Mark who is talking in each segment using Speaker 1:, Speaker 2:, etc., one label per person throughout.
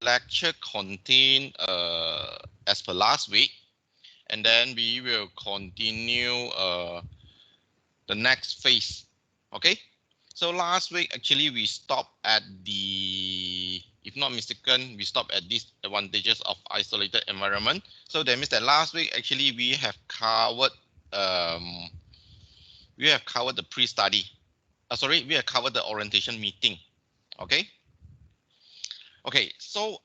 Speaker 1: lecture contain as per last week, and then we will continue the next phase. Okay. So last week actually we stopped at the, if not mistaken, we stopped at these advantages of isolated environment. So that means that last week actually um, we have covered the pre-study. Sorry, we have covered the orientation meeting. Okay. Okay. So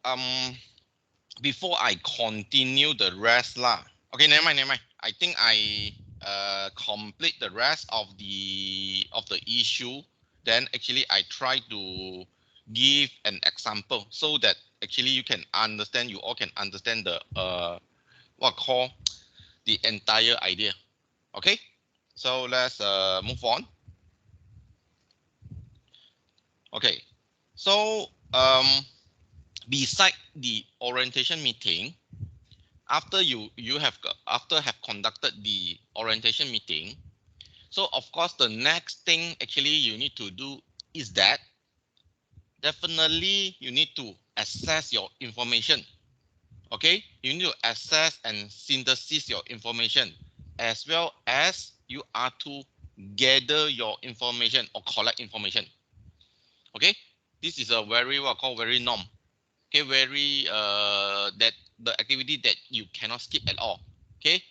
Speaker 1: before I continue the rest lah. Okay, never mind, never mind. I think I complete the rest of the issue. Then actually I try to give an example so that actually you can understand. You all can understand the what call the entire idea. Okay, so let's move on. Okay, so beside the orientation meeting, after you have conducted the orientation meeting, so of course the next thing actually you need to do is that definitely you need to assess your information. Okay, you need to assess and synthesize your information, as well as you are to gather your information or collect information. Okay, this is a very what I call very norm. Okay, very that the activity that you cannot skip at all. Okay,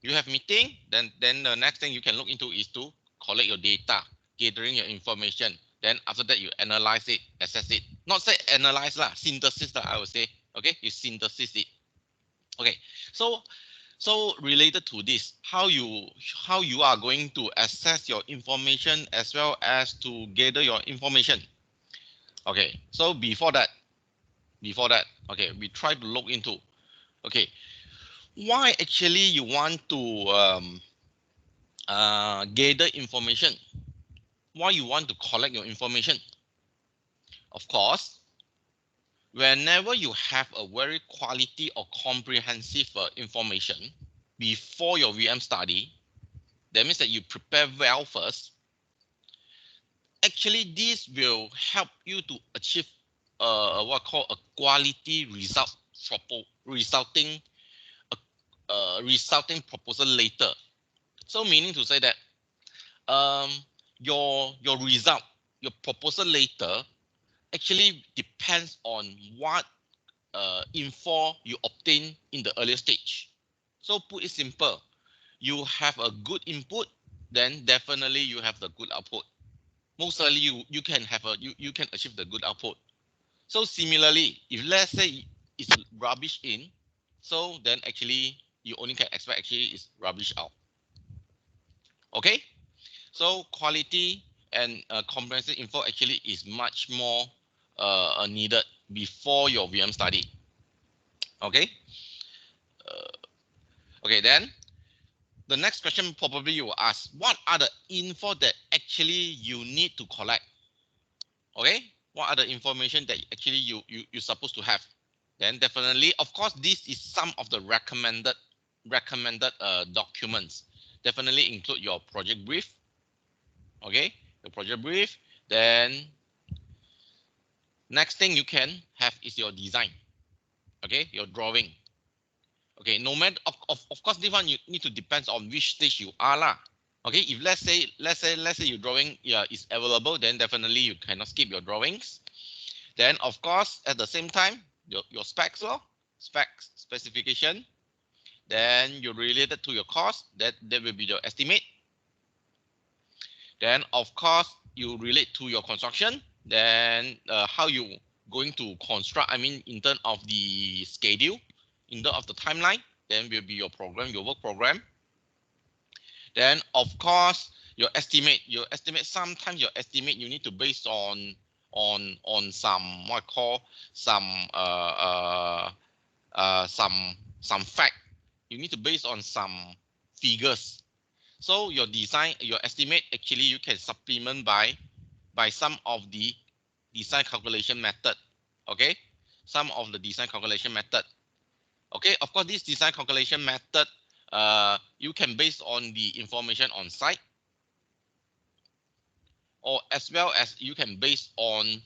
Speaker 1: you have meeting, then the next thing you can look into is to collect your data, gathering your information. Then after that you analyze it, assess it. Not say analyze lah, synthesis lah, I would say. Okay, you synthesis it. Okay, so related to this, how you are going to assess your information as well as to gather your information. Okay, so before that, okay, we try to look into, okay, why actually you want to gather information, why you want to collect your information. Of course, whenever you have a very quality or comprehensive information before your VM study, that means that you prepare well first. Actually, this will help you to achieve what called a quality result, resulting resulting proposal later. So meaning to say that um, your result, your proposal later actually depends on what info you obtain in the earlier stage. So put it simple, you have a good input, then definitely you have the good output. Most likely you can have you can achieve the good output. So similarly, if let's say it's rubbish in, so then actually you only can expect actually is rubbish out. Okay, so quality and comprehensive info actually is much more needed before your VM study. Okay. Okay, then the next question probably you will ask, what are the info that actually you need to collect? Okay, what are the information that actually you're supposed to have? Then definitely, of course, this is some of the recommended documents. Definitely include your project brief. Okay, your project brief. Then next thing you can have is your design. Okay, your drawing. Okay, no matter of course this one you need to depends on which stage you are lah. Okay, if let's say your drawing is available, then definitely you cannot skip your drawings. Then of course at the same time your specs law, specs specification. Then you related to your cost, that will be your estimate. Then of course you relate to your construction. Then how you going to construct? I mean in terms of the schedule, in terms of the timeline. Then will be your program, your work program. Then of course your estimate. Sometimes your estimate you need to base on some what I call some fact. You need to base on some figures. So your design, your estimate actually you can supplement by some of the design calculation method. Okay, some of the design calculation method. Okay, of course this design calculation method you can base on the information on site, or as well as you can base on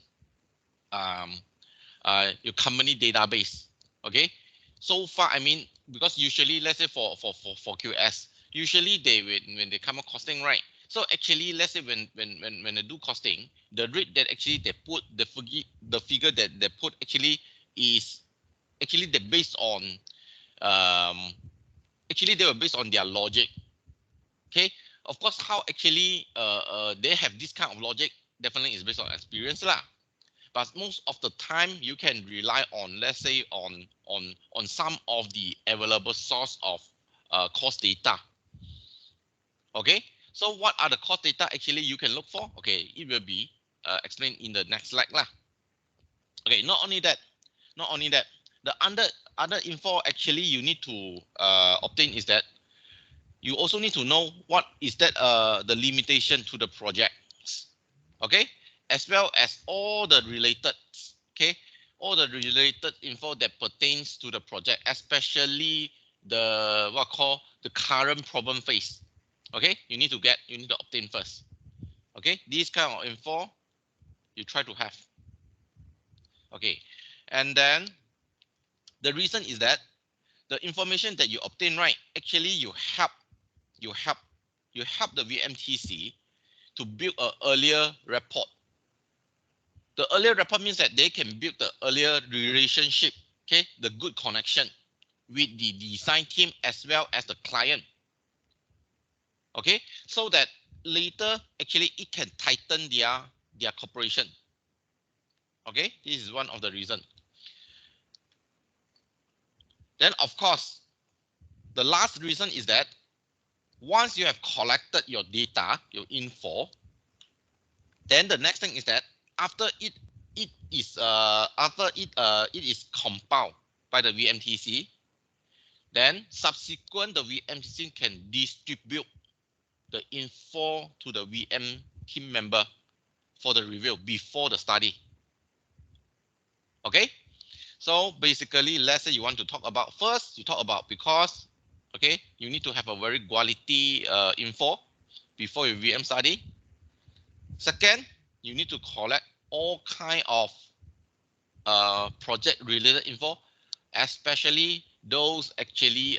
Speaker 1: um, your company database. Okay, so far, I mean, because usually, let's say for QS, usually they when they come up costing, right? So actually, let's say when they do costing, the rate that actually they put, the figure that they put actually is actually they based on actually they were based on their logic. Okay, of course, how actually they have this kind of logic definitely is based on experience lah. But most of the time you can rely on, let's say, on some of the available source of cost data. Okay, so what are the cost data actually you can look for? Okay, it will be explained in the next slide lah. Okay, not only that, the other info actually you need to obtain is that you also need to know what is that the limitation to the project. Okay, as well as all the related, okay, all the related info that pertains to the project, especially the what call the current problem phase. Okay, you need to obtain first. Okay, this kind of info you try to have. Okay, and then the reason is that the information that you obtain, right, actually you help the VMTC to build an earlier rapport. The earlier rapport means that they can build the earlier relationship, okay, the good connection with the design team as well as the client. Okay, so that later actually it can tighten their cooperation. Okay, this is one of the reasons. Then of course, the last reason is that once you have collected your data, your info, then the next thing is that after it is compiled by the VMTC, then subsequent the VMTC can distribute the info to the VM team member for the review before the study. Okay, so basically, let's say you want to talk about first, you talk about because, okay, you need to have a very quality info before your VM study. Second, you need to collect all kind of project related info, especially those actually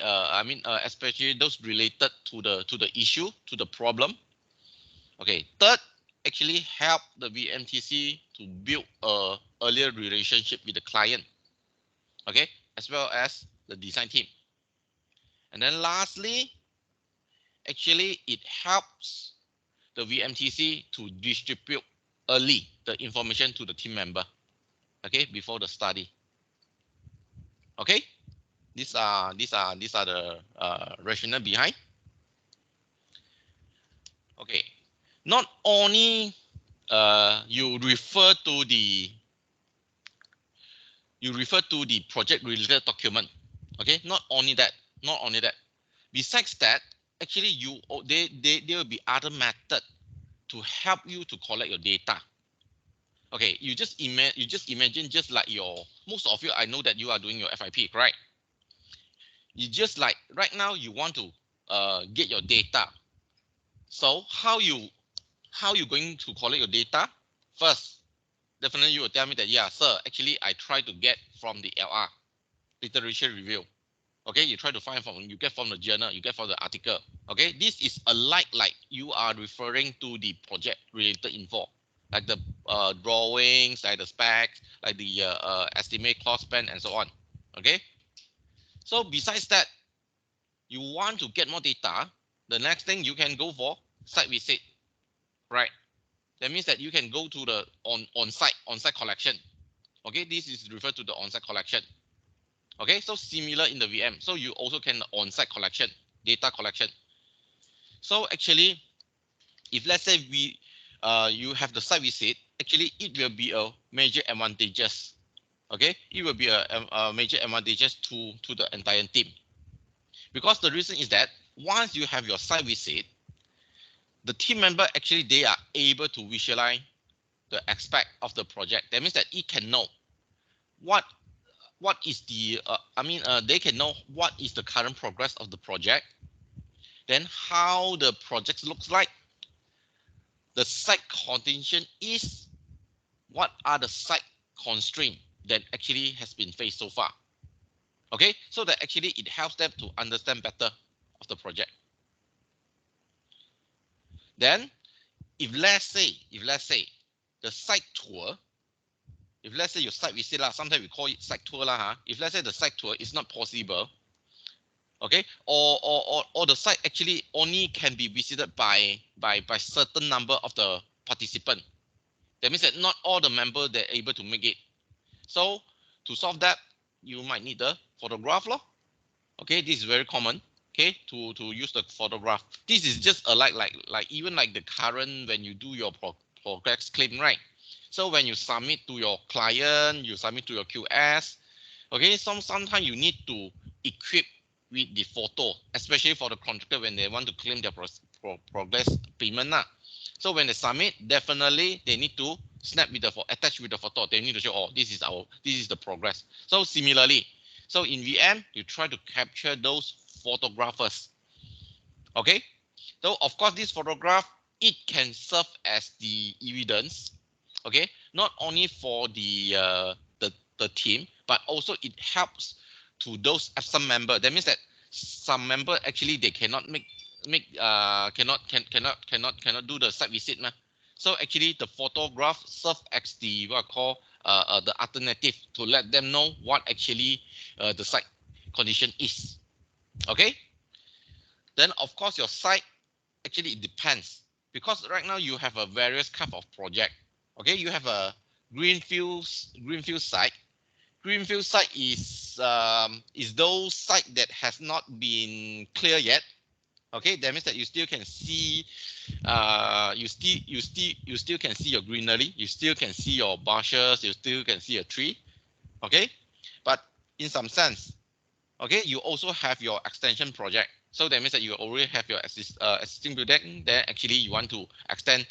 Speaker 1: especially those related to the issue, to the problem. Okay, third, actually help the VMTC to build a earlier relationship with the client, okay, as well as the design team. And then lastly, actually it helps the VMTC to distribute early the information to the team member, okay, before the study. Okay, these are the rationale behind. Okay, not only you refer to the project related document. Okay, not only that. Besides that, actually there will be other method to help you to collect your data. Okay, you just imagine just like most of you, I know that you are doing your FIP, right? You just like right now you want to get your data. So how you going to collect your data? First, definitely you will tell me that, yeah, sir, actually I try to get from the LR, literature review. Okay, you try to find you get from the journal, you get from the article. Okay, this is like you are referring to the project related info, like the drawings, like the specs, like the estimate cost spend and so on. Okay, so besides that, you want to get more data, the next thing you can go for site visit, right? That means that you can go to the on-site collection. Okay, this is referred to the on-site collection. Okay, so similar in the VM. So you also can on-site collection, data collection. So actually, if let's say you have the site visit, actually it will be a major advantages. Okay, it will be a major advantages to the entire team. Because the reason is that once you have your site visit, the team member actually they are able to visualize the aspect of the project. That means that it can know what is the they can know what is the current progress of the project, then how the project looks like, the site condition is, what are the site constraints, that actually has been faced so far. Okay, so that actually it helps them to understand better of the project. Then if let's say the site tour, if let's say your site visit lah, sometimes we call it site tour lah, huh? If let's say the site tour is not possible, okay, or the site actually only can be visited by certain number of the participant, that means that not all the members they're able to make it. So to solve that, you might need the photograph law. Okay, this is very common. Okay, to use the photograph. This is just a like even like the current when you do your progress claim, right? So when you submit to your client, you submit to your QS. Okay, sometimes you need to equip with the photo, especially for the contractor when they want to claim their progress payment. So when they submit, definitely they need to snap with the attach with the photo. They need to show, oh, this is the progress. So similarly, so in VM, you try to capture those photographers. Okay. So of course, this photograph, it can serve as the evidence. Okay, not only for the team, but also it helps to those absent member. That means that some member actually they cannot cannot do the site visit, ma. So actually the photograph serve as the what I call the alternative to let them know what actually the site condition is. Okay. Then of course your site actually it depends, because right now you have a various kind of project. Okay, you have a greenfield site. Greenfield site is those site that has not been clear yet. Okay, that means that you still can see you still can see your greenery, you still can see your bushes, you still can see a tree. Okay, but in some sense, okay, you also have your extension project. So that means that you already have your existing building. Then actually you want to extend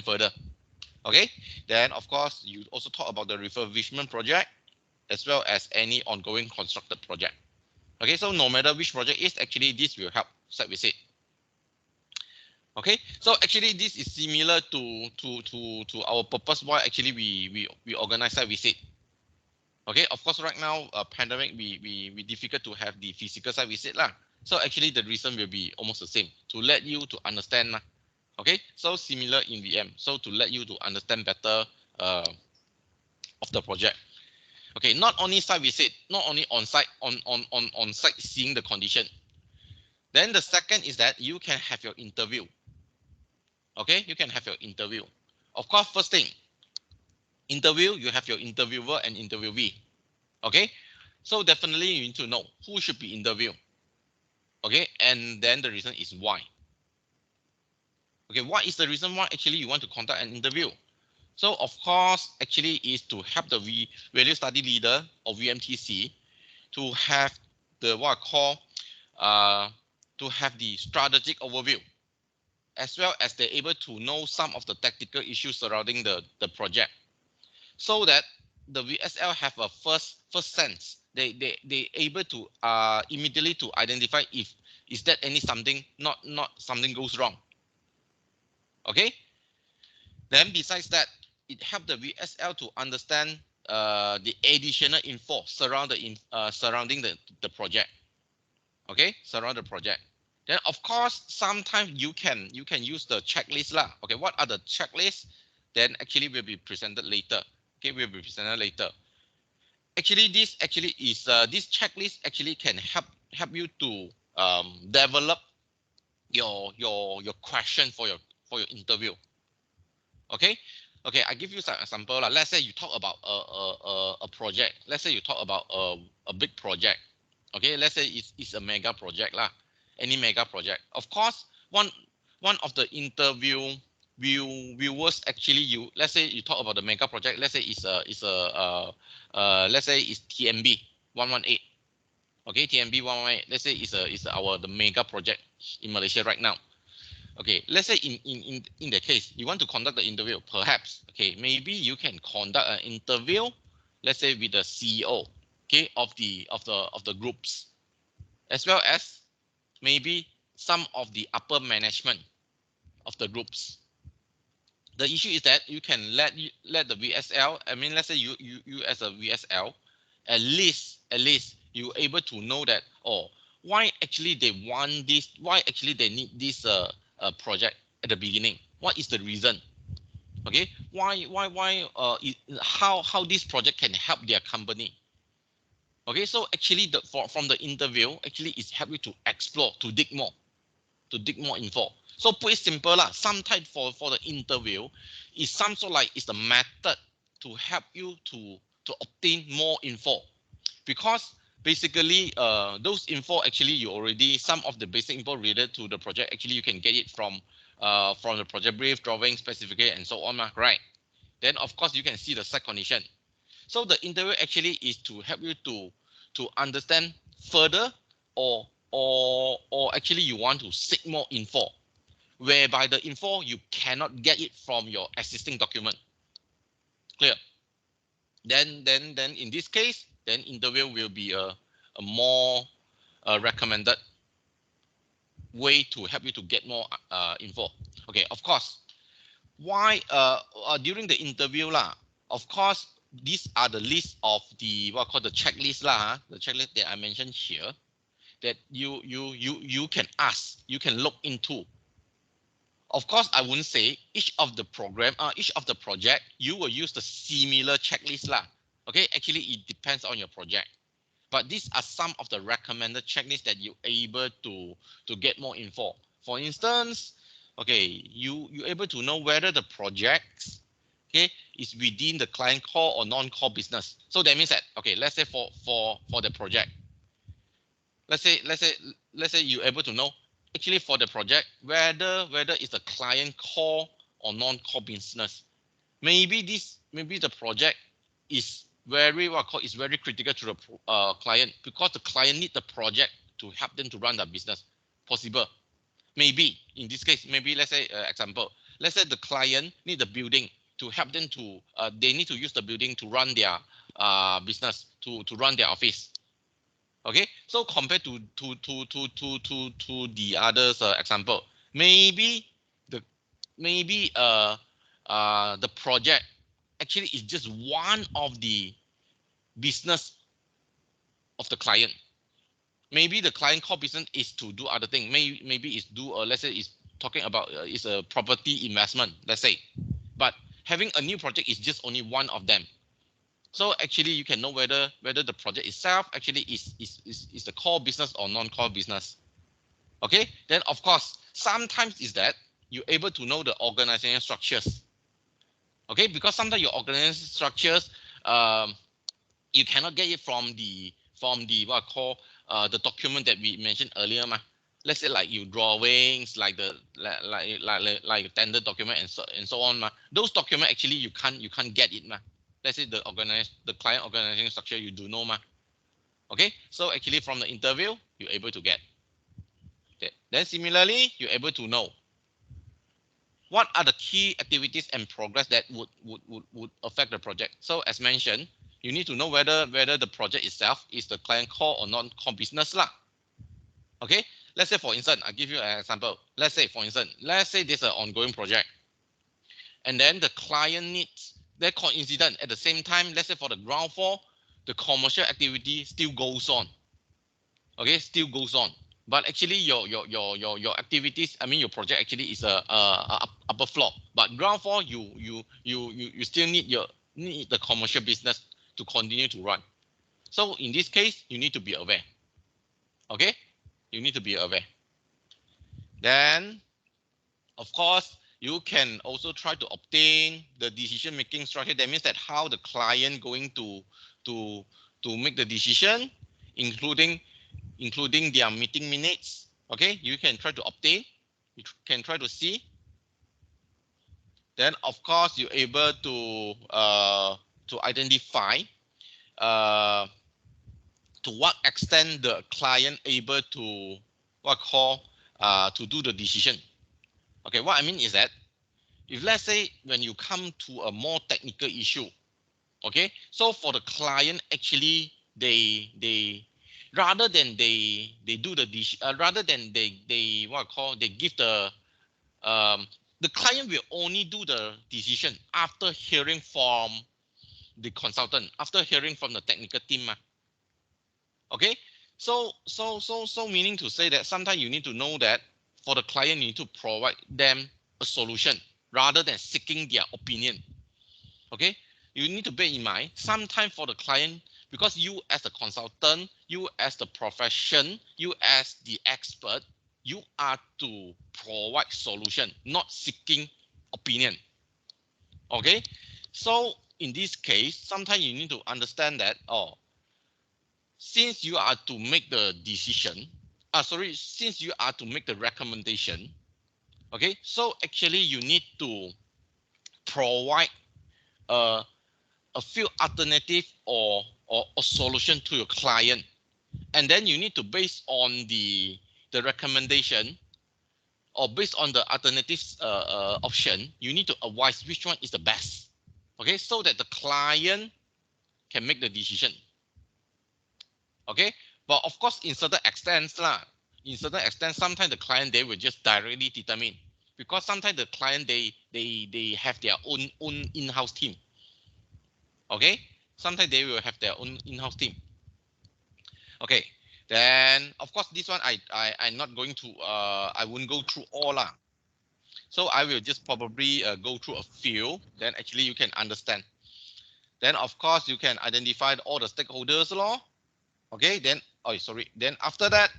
Speaker 1: further. Okay, then of course you also talk about the refurbishment project as well as any ongoing constructed project. Okay, so no matter which project is, actually this will help site visit. Okay, so actually this is similar to our purpose why actually we organize site visit. Okay, of course right now pandemic we difficult to have the physical site visit lah. So actually the reason will be almost the same, to let you to understand lah. Okay, so similar in VM, so to let you to understand better of the project. Okay, not only site visit, not only on site on site seeing the condition. Then the second is that you can have your interview. Okay, you can have your interview. Of course, first thing, interview, you have your interviewer and interviewee. Okay, so definitely you need to know who should be interviewed. Okay, and then the reason is why. Okay, what is the reason why actually you want to conduct an interview? So of course, actually is to help the value study leader of VMTC to have the what I call to have the strategic overview, as well as they're able to know some of the tactical issues surrounding the project, so that the VSL have a first sense. They able to immediately to identify if is that any something not something goes wrong. Okay. Then besides that, it helps the VSL to understand the additional info surrounding the project. Okay, surround the project. Then of course, sometimes you can use the checklist lah. Okay, what are the checklists? Then actually will be presented later. Okay, will be presented later. Actually, this checklist actually can help you to develop your question for your interview. Okay, I give you some example lah. Let's say you talk about a project. Let's say you talk about a big project. Okay, let's say it's a mega project lah. Any mega project. Of course, one of the interview viewers actually let's say you talk about the mega project. Let's say let's say it's TMB 118. Okay, TMB 118. Let's say it's the mega project in Malaysia right now. Okay, let's say in the case you want to conduct the interview, perhaps okay, maybe you can conduct an interview, let's say with the CEO, okay, of the groups, as well as maybe some of the upper management of the groups. The issue is that you can let the VSL. I mean, let's say you as a VSL, at least you able to know that, oh, why actually they want this, why actually they need this project at the beginning. What is the reason? Okay, how this project can help their company. Okay, so actually from the interview, actually it's help you to explore, to dig more info. So put it simple lah. Sometimes for the interview, it's some sort like it's the method to help you to obtain more info, because basically those info actually you already, some of the basic info related to the project actually you can get it from the project brief, drawing, specification, and so on, right? Then of course you can see the site condition. So the interview actually is to help you to understand further, or actually you want to seek more info, whereby the info you cannot get it from your existing document. Clear? Then in this case, then interview will be a more recommended way to help you to get more info. Okay, of course. Why during the interview lah? Of course, these are the list of the what called the checklist lah. The checklist that I mentioned here, that you can ask, you can look into. Of course, I wouldn't say each of the each of the project, you will use the similar checklist lah. Okay, actually it depends on your project. But these are some of the recommended checklists that you're able to get more info. For instance, okay, you're able to know whether the projects, okay, is within the client core or non-core business. So that means that, okay, let's say for the project, let's say you're able to know actually for the project whether it's a client core or non-core business. Maybe the project is very is very critical to the client, because the client need the project to help them to run their business. Possible. Maybe in this case, maybe let's say example, let's say the client need the building to help them to they need to use the building to run their business, to run their office. Okay, so compared to the others example, maybe the the project actually is just one of the business of the client. Maybe the client core business is to do other thing. Maybe it's do let's say it's talking about is a property investment, let's say. But having a new project is just only one of them. So actually you can know whether the project itself actually is the core business or non-core business. Okay, then of course sometimes is that you're able to know the organizational structures. Okay, because sometimes your organizational structures you cannot get it from the what I call the document that we mentioned earlier, let's say like your drawings, like the like tender document and so on, those documents actually you can't get it, let's say the client organization structure you do know, okay, so actually from the interview you're able to get. Okay. Then similarly you're able to know what are the key activities and progress that would affect the project. So as mentioned, you need to know whether the project itself is the client core or non-core business lah. Okay, let's say for instance, I'll give you an example. Let's say for instance, let's say there's an ongoing project, and then the client needs, they're coincident at the same time. Let's say for the ground floor, the commercial activity still goes on. Okay, still goes on. But actually your activities, I mean your project actually is a upper floor, but ground floor you still need the commercial business to continue to run. So in this case you need to be aware. Okay, you need to be aware. Then of course you can also try to obtain the decision making structure. That means that how the client going to make the decision, including their meeting minutes. Okay, you can try to obtain, you can try to see. Then of course you're able to identify to what extent the client able to to do the decision. Okay, what I mean is that if let's say when you come to a more technical issue, okay, so for the client actually they rather than they do the rather than they give the the client will only do the decision after hearing from the consultant, after hearing from the technical team. Okay, so meaning to say that sometimes you need to know that for the client, you need to provide them a solution rather than seeking their opinion. Okay, you need to bear in mind, sometimes for the client, because you as a consultant, you as the profession, you as the expert, you are to provide solution, not seeking opinion. Okay, so in this case, sometimes you need to understand that, oh, since you are to make the decision, since you are to make the recommendation, okay, so actually you need to provide a, a few alternative or a solution to your client, and then you need to base on the recommendation or based on the alternative option, you need to advise which one is the best, okay, so that the client can make the decision. Okay, but of course, in certain extents lah, sometimes the client they will just directly determine, because sometimes the client they have their own in-house team. Okay, sometimes they will have their own in-house team. Okay, then of course this one I'm not going to I won't go through all lah. So I will just probably go through a few. Then actually you can understand. Then of course you can identify all the stakeholders law. Okay, then then after that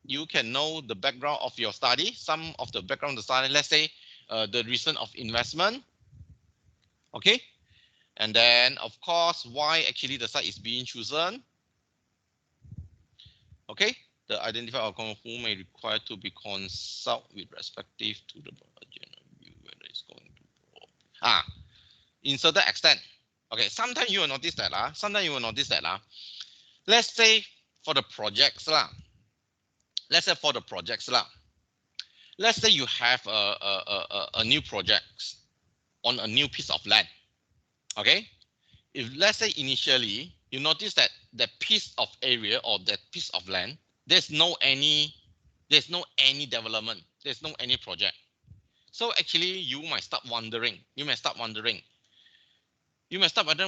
Speaker 1: you can know the background of your study, some of the background of the study, let's say the reason of investment. Okay, and then of course why actually the site is being chosen. Okay, the identify outcome who may require to be consult with respective to the budget review whether it's going to in certain extent. Okay, sometimes you will notice that let's say for the projects lah. Let's say you have a new project on a new piece of land. Okay, if let's say initially you notice that that piece of area or that piece of land, there's no any development, there's no any project. So actually you might start wondering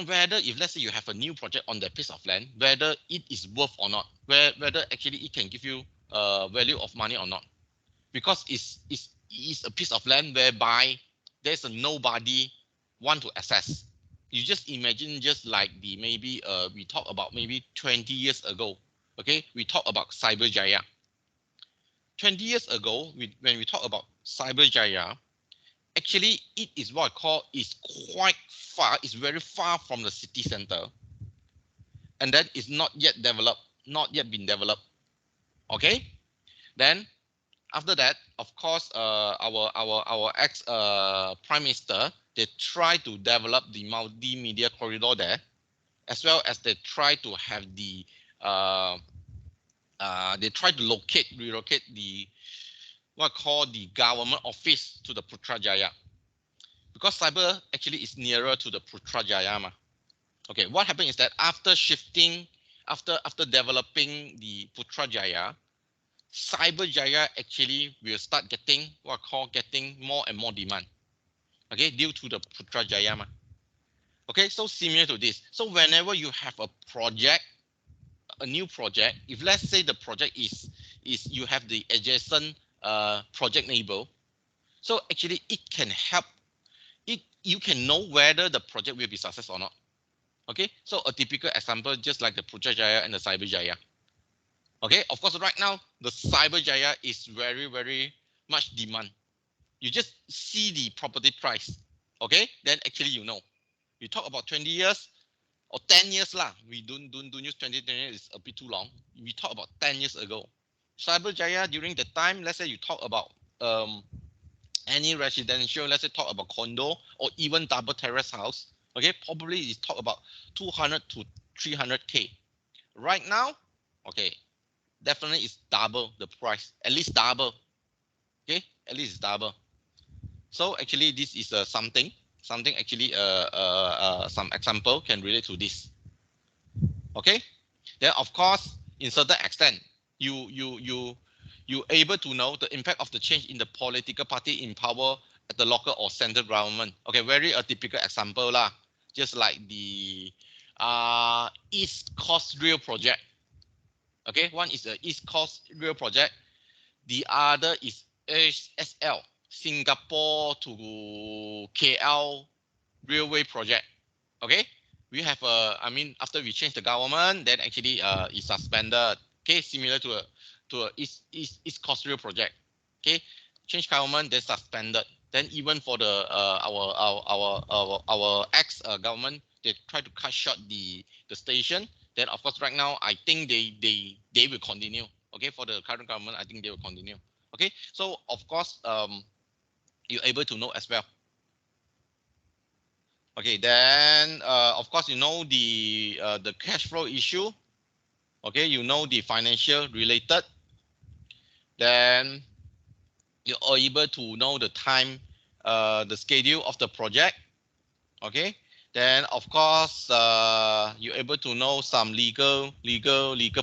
Speaker 1: whether, if let's say you have a new project on that piece of land, whether it is worth or not, whether actually it can give you value of money or not, because it's a piece of land whereby there's a nobody want to access. You just imagine, just like the maybe we talk about maybe 20 years ago. Okay, we talk about Cyberjaya. 20 years ago, when we talk about Cyberjaya, actually it is what I call is quite far. It's very far from the city center, and then it's not yet been developed. Okay, then after that, of course, our ex prime minister, they try to develop the multimedia corridor there, as well as they try to have the they try to relocate the what called the government office to the Putrajaya, because Cyber actually is nearer to the Putrajaya. Okay, what happened is that after developing the Putrajaya, Cyberjaya actually will start getting getting more and more demand. Okay, due to the Putrajaya. Okay, so similar to this. So whenever you have a project, a new project, if let's say the project is you have the adjacent project neighbor, so actually it can help. You can know whether the project will be successful or not. Okay, so a typical example, just like the Putrajaya and the Cyberjaya. Okay, of course, right now the Cyberjaya is very, very much demand. You just see the property price. Okay, then actually you know. You talk about 20 years or 10 years lah. We don't use 20 years, it's a bit too long. We talk about 10 years ago. Cyberjaya during the time, let's say you talk about any residential, let's say talk about condo or even double terrace house. Okay, probably it's talk about 200 to 300K. Right now, okay, definitely it's double the price, at least double. Okay, at least double. So actually this is something actually some example can relate to this. Okay, then of course in certain extent you able to know the impact of the change in the political party in power at the local or central government. Okay, very a typical example lah. Just like the East Coast Rail project. Okay, one is the East Coast Rail project. The other is SL, Singapore to KL Railway project. Okay, we have I mean, after we change the government, then actually it's suspended. Okay, similar to a East Coast Rail project. Okay, change government, then suspended. Then even for the our ex government, they try to cut short the station. Then of course right now I think they will continue. Okay, for the current government, I think they will continue. Okay, so of course you're able to know as well. Okay, then of course you know the cash flow issue. Okay, you know the financial related. Then you are able to know the time, the schedule of the project. Okay, then of course you're able to know some legal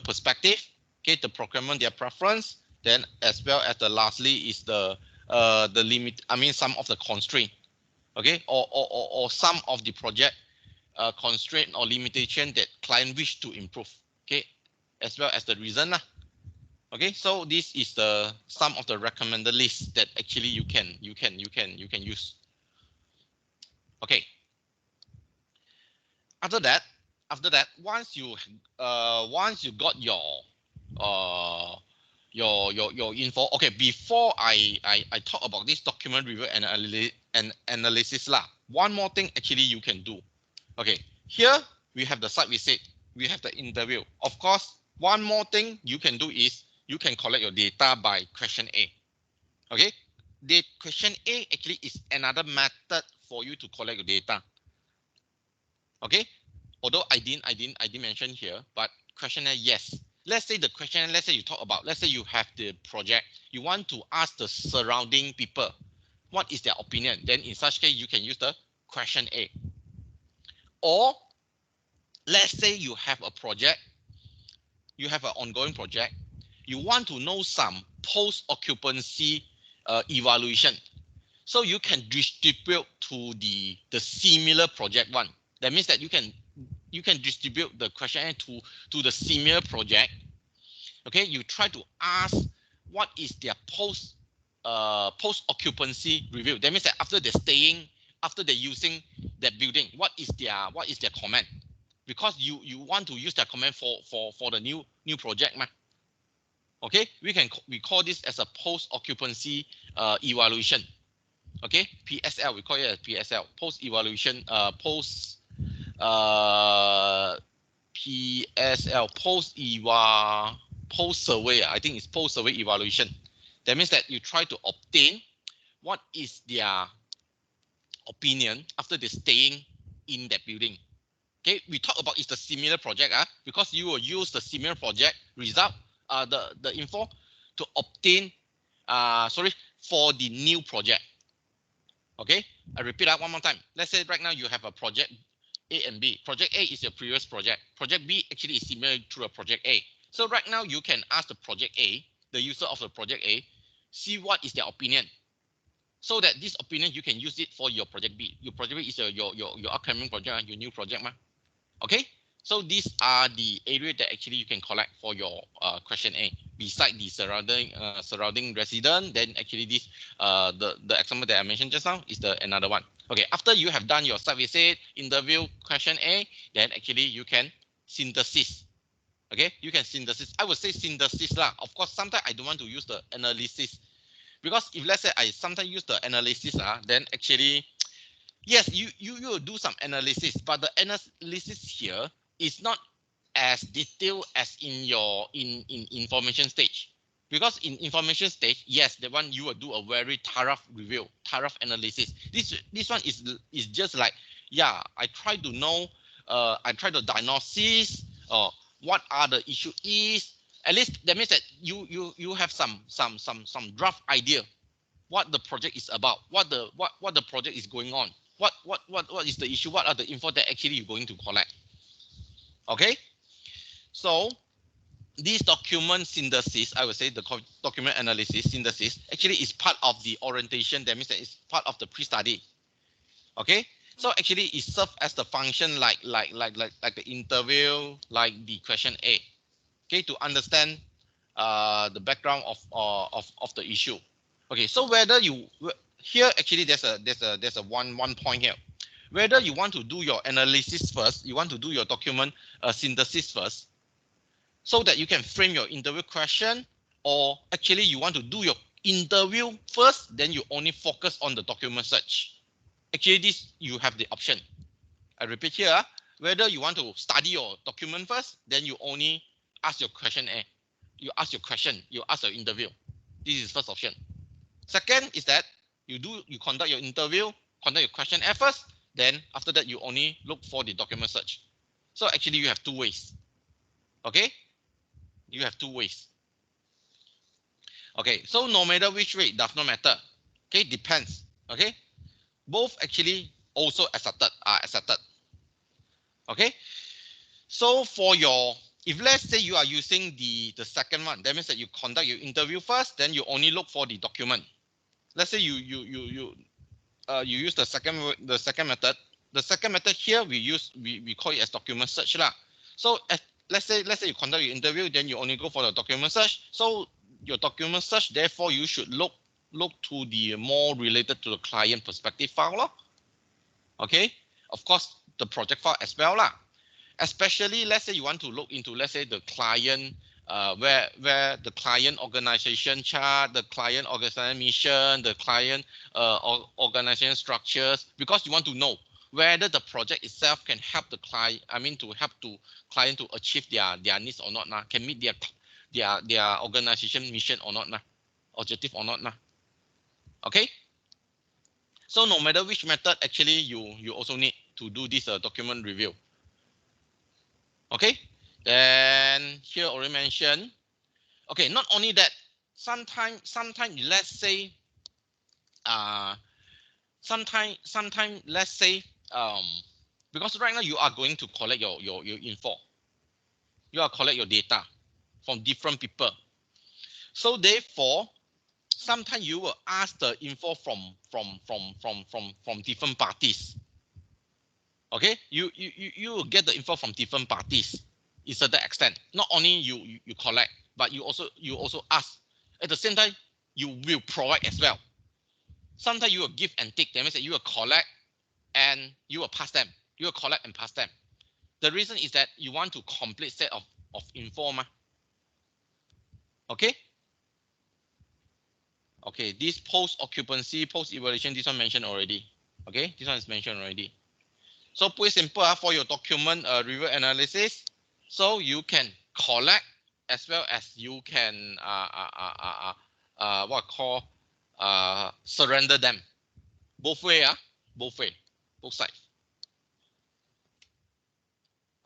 Speaker 1: perspective. Okay, the procurement, their preference. Then as well as the lastly is the limit. I mean some of the constraint. Okay, or some of the project constraint or limitation that client wish to improve. Okay, as well as the reason lah. Okay, so this is the some of the recommended list that actually you can use. Okay. After that, once you got your info. Okay, before I talk about this document review and analysis lah. One more thing actually you can do. Okay, here we have the site visit, we have the interview. Of course, one more thing you can do is you can collect your data by question A. Okay, the question A actually is another method for you to collect your data. Okay, although I didn't mention here, but questionnaire, yes. Let's say the question, let's say you talk about, let's say you have the project, you want to ask the surrounding people what is their opinion. Then in such case, you can use the question A. Or let's say you have a project, you have an ongoing project, you want to know some post-occupancy evaluation. So you can distribute to the similar project one. That means that you can distribute the questionnaire to the similar project. Okay, you try to ask what is their post occupancy review. That means that after they're staying, after they're using that building, what is their comment? Because you want to use their comment for the new project, ma. Okay, we call this as a post occupancy evaluation. Okay, PSL, we call it as PSL, post evaluation, PSL, post survey. I think it's post survey evaluation. That means that you try to obtain what is their opinion after they're staying in that building. Okay, we talk about it's the similar project, because you will use the similar project result, the info to obtain for the new project. Okay, I repeat that one more time. Let's say right now you have a project A and B. Project A is your previous project. Project B actually is similar to a project A. So right now you can ask the project A, the user of the project A, see what is their opinion. So that this opinion you can use it for your project B. Your project B is your upcoming project, your new project, ma. Okay. So these are the areas that actually you can collect for your question A. Beside the surrounding resident, then actually this the example that I mentioned just now is the another one. Okay, after you have done your site visit, interview, question A, then actually you can synthesis. Okay, you can synthesis. I would say synthesis lah. Of course, sometimes I don't want to use the analysis, because if let's say I sometimes use the analysis, then actually, yes, you will do some analysis, but the analysis here is not as detailed as in your in information stage. Because in information stage, yes, the one you will do a very thorough review, thorough analysis. This one is just like, yeah, I try to know, I try to diagnosis, what are the issue is. At least that means that you have some rough idea what the project is about, what the project is going on, what is the issue, what are the info that actually you're going to collect. Okay, so this document synthesis, I would say the document analysis synthesis actually is part of the orientation. That means that it's part of the pre-study. Okay, so actually it serves as the function like the interview, like the question A. Okay, to understand the background of the issue. Okay, so whether you here actually there's a one point here. Whether you want to do your analysis first, you want to do your document synthesis first, so that you can frame your interview question, or actually you want to do your interview first, then you only focus on the document search. Actually, this you have the option. I repeat here, whether you want to study your document first, then you only ask your question A. You ask your question, you ask your interview. This is first option. Second is that you conduct your interview, conduct your question A first, then after that you only look for the document search. So actually you have two ways. Okay? You have two ways. Okay, so no matter which way, it does not matter. Okay, depends. Okay, both actually also are accepted. Okay, so for your, if let's say you are using the second one, that means that you conduct your interview first, then you only look for the document. Let's say you use the second method. The second method here we call it as document search lah. So let's say you conduct your interview, then you only go for the document search. So your document search, therefore you should look to the more related to the client perspective file lah. Okay, of course the project file as well lah. Especially let's say you want to look into, let's say, the client where the client organization chart, the client organization mission, the client organization structures, because you want to know whether the project itself can help the client, to help to client to achieve their needs or not, can meet their organization mission or not, objective or not. Okay, so no matter which method, actually you also need to do this document review. Okay, then here already mentioned. Okay, not only that, sometimes let's say let's say because right now you are going to collect your info, you are collect your data from different people. So therefore, sometimes you will ask the info from different parties. Okay, you will get the info from different parties. It's to that extent. Not only you collect, but you also ask. At the same time, you will provide as well. Sometimes you will give and take. That means that you will collect and you will pass them. You will collect and pass them. The reason is that you want to complete set of info. Okay. Okay, this post occupancy, post evaluation, this one mentioned already. Okay, this one is mentioned already. So put it simple, for your document review analysis, so you can collect as well as you can surrender them. Both way, both sides.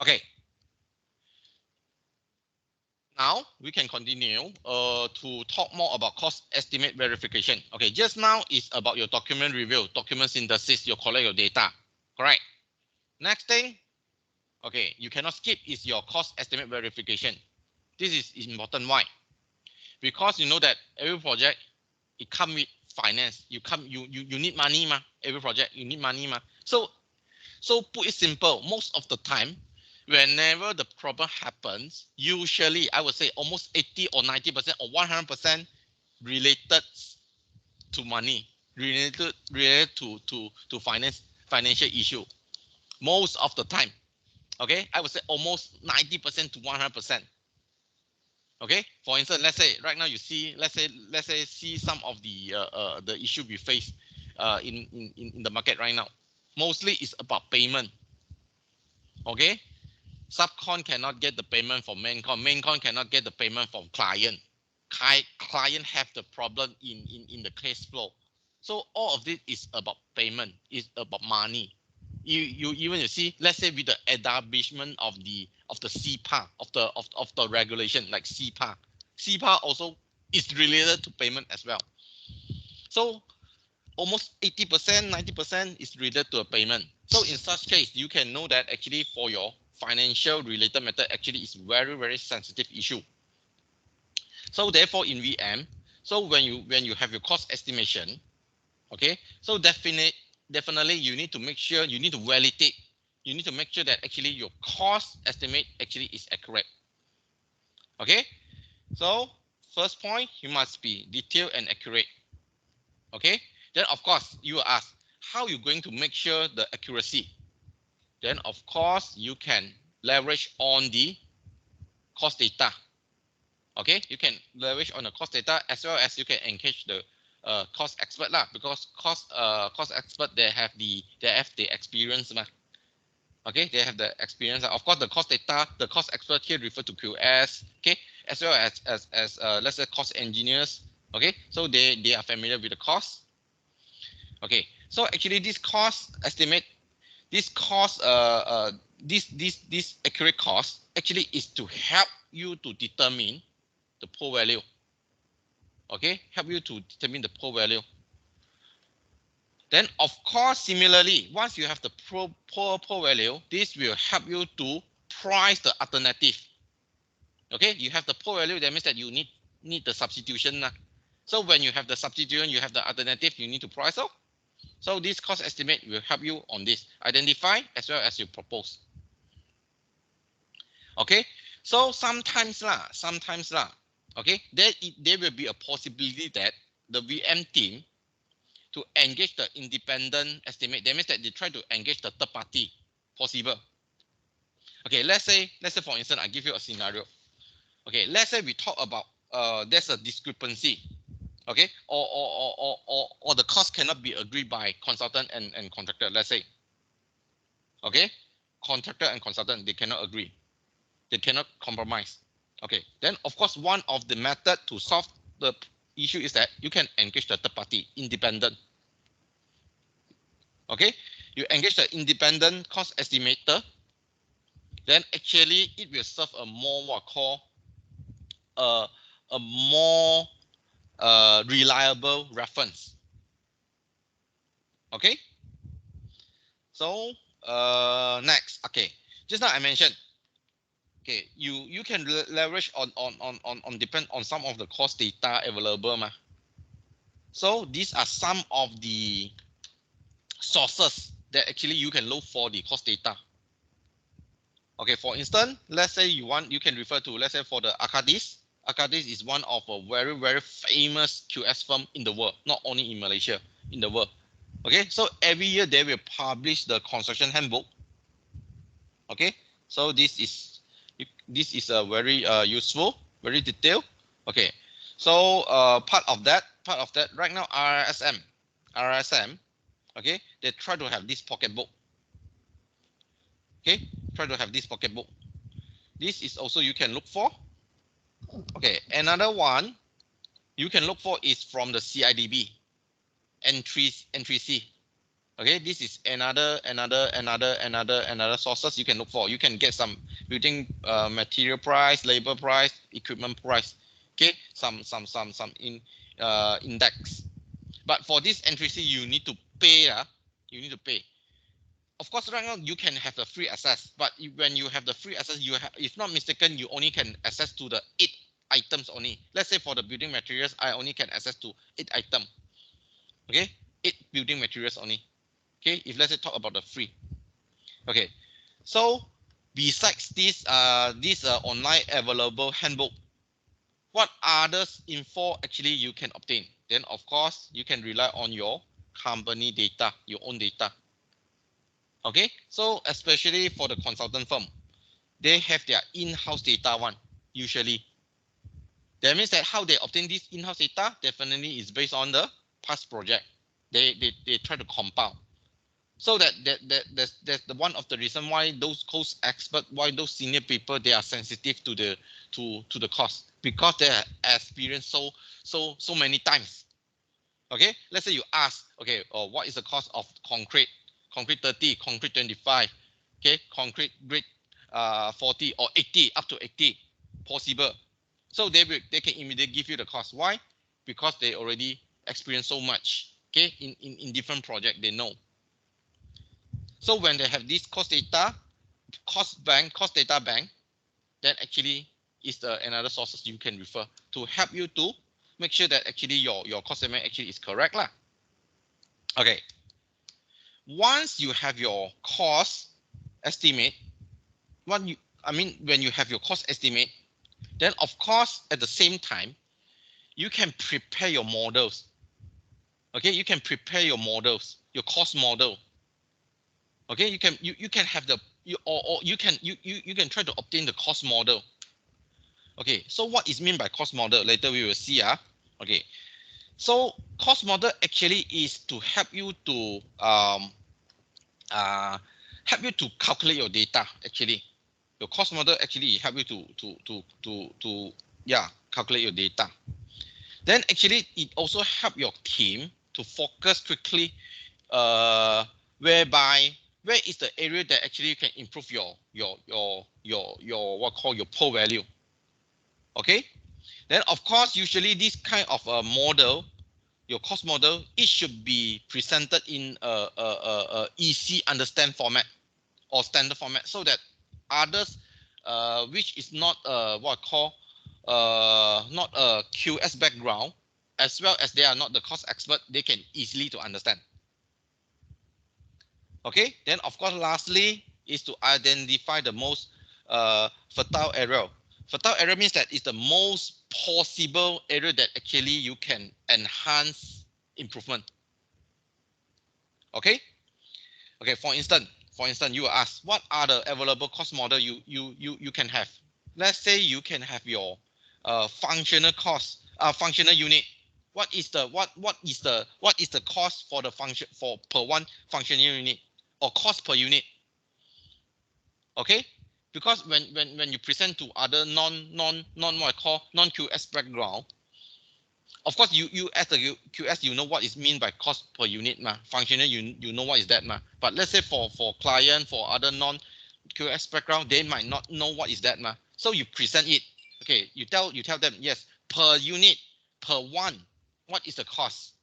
Speaker 1: Okay. Now we can continue to talk more about cost estimate verification. Okay, just now is about your document review, document synthesis, you collect your data. Correct. Next thing, okay, you cannot skip is your cost estimate verification. This is important. Why? Because you know that every project, it comes with finance. You need money, every project you need money, So put it simple, most of the time, whenever the problem happens, usually I would say almost 80 or 90% or 100% related to money, related to financial issue. Most of the time, okay, I would say almost 90% to 100%. Okay, for instance, let's say right now you see, let's say see some of the issue we face in the market right now. Mostly it's about payment. Okay, subcon cannot get the payment from maincon cannot get the payment from client. Client have the problem in the cash flow. So all of this is about payment, is about money. You see, let's say with the establishment of the CPA, of the regulation like CPA also is related to payment as well. So almost 80%, 90% is related to a payment. So in such case, you can know that actually for your financial related method, actually is very, very sensitive issue. So therefore in VM, so when you have your cost estimation, okay, so definitely you need to make sure, you need to validate, you need to make sure that actually your cost estimate actually is accurate. Okay, so first point, you must be detailed and accurate. Okay, then of course you will ask, how you going to make sure the accuracy? Then of course you can leverage on the cost data. Okay, you can leverage on the cost data, as well as you can engage the cost expert lah, because cost expert, they have the experience lah. Okay, they have the experience. Of course, the cost data, the cost expert here refer to QS. Okay, as well as let's say cost engineers. Okay, so they are familiar with the cost. Okay, so actually this cost estimate, this cost this accurate cost actually is to help you to determine the poor value. Okay, help you to determine the poor value. Then of course, similarly, once you have the poor value, this will help you to price the alternative. Okay, you have the poor value, that means that you need the substitution. So when you have the substitution, you have the alternative, you need to price out. So this cost estimate will help you on this, identify as well as you propose. Okay, so sometimes lah, okay, there will be a possibility that the VM team to engage the independent estimate. That means that they try to engage the third party, possible. Okay, let's say for instance, I give you a scenario. Okay, let's say we talk about there's a discrepancy. Okay, or the cost cannot be agreed by consultant and contractor. Let's say, okay, contractor and consultant, they cannot agree, they cannot compromise. Okay, then of course one of the method to solve the issue is that you can engage the third party, independent. Okay, you engage the independent cost estimator, then actually it will serve a more what call a more reliable reference. Okay, so next, okay, just now I mentioned, okay, you can leverage on depend on some of the cost data available ma. So these are some of the sources that actually you can look for the cost data. Okay, for instance, let's say you can refer to, let's say for the Arcadis. Arcadis is one of a very famous QS firm in the world, not only in Malaysia, in the world. Okay, so every year they will publish the construction handbook. Okay, so this is a very useful, very detailed. Okay, so part of that right now, RSM, okay, they try to have this pocketbook. Okay, try to have this pocketbook. This is also you can look for. Okay, another one you can look for is from the CIDB, entry C. Okay, this is another sources you can look for. You can get some building material price, labor price, equipment price. Okay, some index. But for this entry C, you need to pay. You need to pay. Of course, right now you can have the free access, but when you have the free access, you have, if not mistaken, you only can access to the 8 items only. Let's say for the building materials, I only can access to 8 items. Okay, 8 building materials only. Okay, if let's say talk about the free. Okay, so besides this online available handbook, what others info actually you can obtain? Then of course you can rely on your company data, your own data. Okay, so especially for the consultant firm, they have their in-house data one usually. That means that how they obtain this in-house data definitely is based on the past project. They try to compile. So that's the one of the reason why those cost experts, why those senior people, they are sensitive to the cost, because they have experienced so many times. Okay, let's say you ask, okay, what is the cost of concrete 30, concrete 25, okay, concrete grade 40 or 80, up to 80 possible. So they can immediately give you the cost. Why? Because they already experienced so much, okay, in different projects, they know. So when they have this cost data bank, then actually is another sources you can refer to help you to make sure that actually your cost estimate actually is correct lah. Okay. Once you have your cost estimate, when you have your cost estimate, then of course at the same time you can prepare your models. Okay, you can prepare your models, your cost model. Okay, you can have the you can try to obtain the cost model. Okay, so what is mean by cost model? Later we will see. Okay, so cost model actually is to help you to calculate your data. Actually, your cost model actually help you to calculate your data. Then actually it also help your team to focus strictly whereby where is the area that actually you can improve your what call your poor value. Okay, then of course usually this kind of a model, your cost model, it should be presented in a easy understand format or standard format, so that others which is not what I call not a QS background, as well as they are not the cost expert, they can easily to understand. Okay, then of course lastly is to identify the most fertile area. Fertile area means that it's the most possible area that actually you can enhance improvement. Okay, for instance you ask what are the available cost model you can have. Let's say you can have your functional cost, functional unit. What is the cost for the function for per one functional unit, or cost per unit? Okay, because when you present to other non what I call non QS background, of course you as the QS, you know what is mean by cost per unit ma. Functional, you know what is that ma. But let's say for client, for other non QS background, they might not know what is that ma. So you present it. Okay, you tell them, yes, per unit, per one, what is the cost?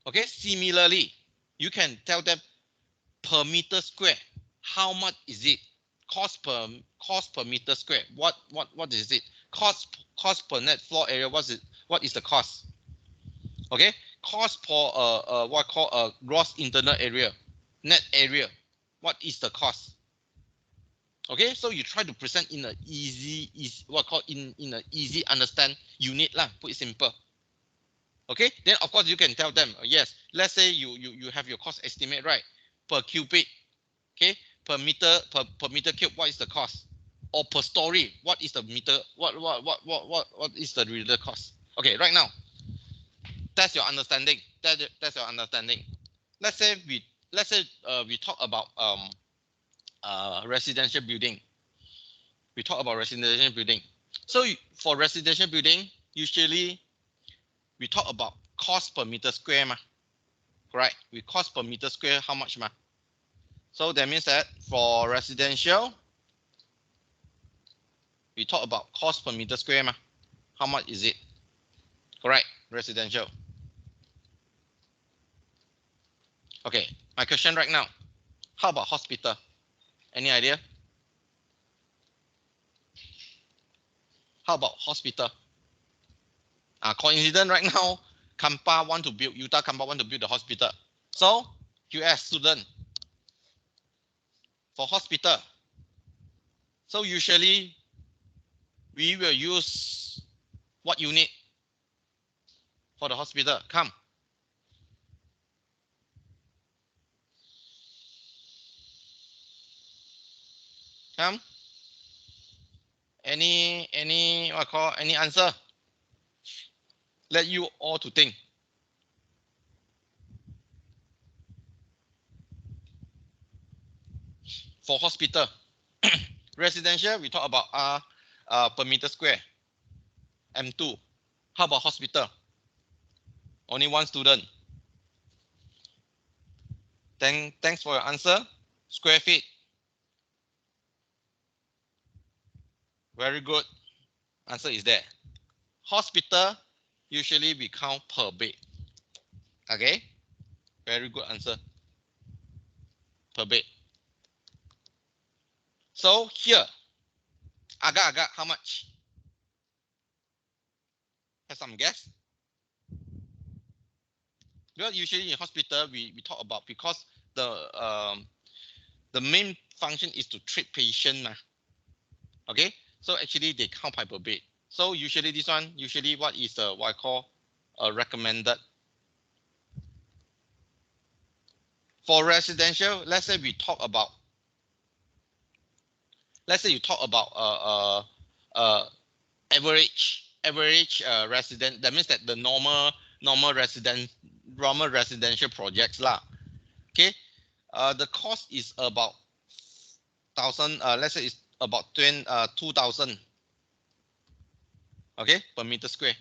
Speaker 1: Okay, similarly, you can tell them per meter square, how much is it? Cost per meter square, what is it? Cost per net floor area, what is the cost? Okay, cost per what I call a gross internal area, net area, what is the cost? Okay, so you try to present in a easy what I call in a easy understand unit lah, put it simple. Okay, then of course you can tell them, yes, let's say you have your cost estimate, right, per cubic. Okay, per meter cube, what is the cost? Or per story, what is the meter, what is the real cost? Okay, right now, that's your understanding. That's your understanding. Let's say we talk about residential building. We talk about residential building. So for residential building, usually we talk about cost per meter square ma. Correct? We cost per meter square how much ma? So that means that for residential, we talk about cost per meter square ma. How much is it? Correct? Residential. Okay, my question right now. How about hospital? Any idea? How about hospital? Coincident right now, Kampa want to build, Utah Kampa want to build the hospital. So, US student, for hospital, so usually we will use what unit for the hospital? Come. Come. Any what I call any answer? Let you all to think. For hospital, residential, we talk about per meter square, M2. How about hospital? Only one student. Thanks for your answer. Square feet. Very good. Answer is there. Hospital, usually we count per bed. Okay. Very good answer. Per bed. So here, agak-agak how much? Have some guess? Well, usually in hospital we talk about, because the main function is to treat patient. Okay, so actually they count per bed. So usually this one, usually what is what I call recommended. For residential, let's say we talk about, let's say you talk about average resident. That means that the normal residential projects lah. Okay, the cost is about 1,000. Let's say it's about 2,000. Okay, per meter square.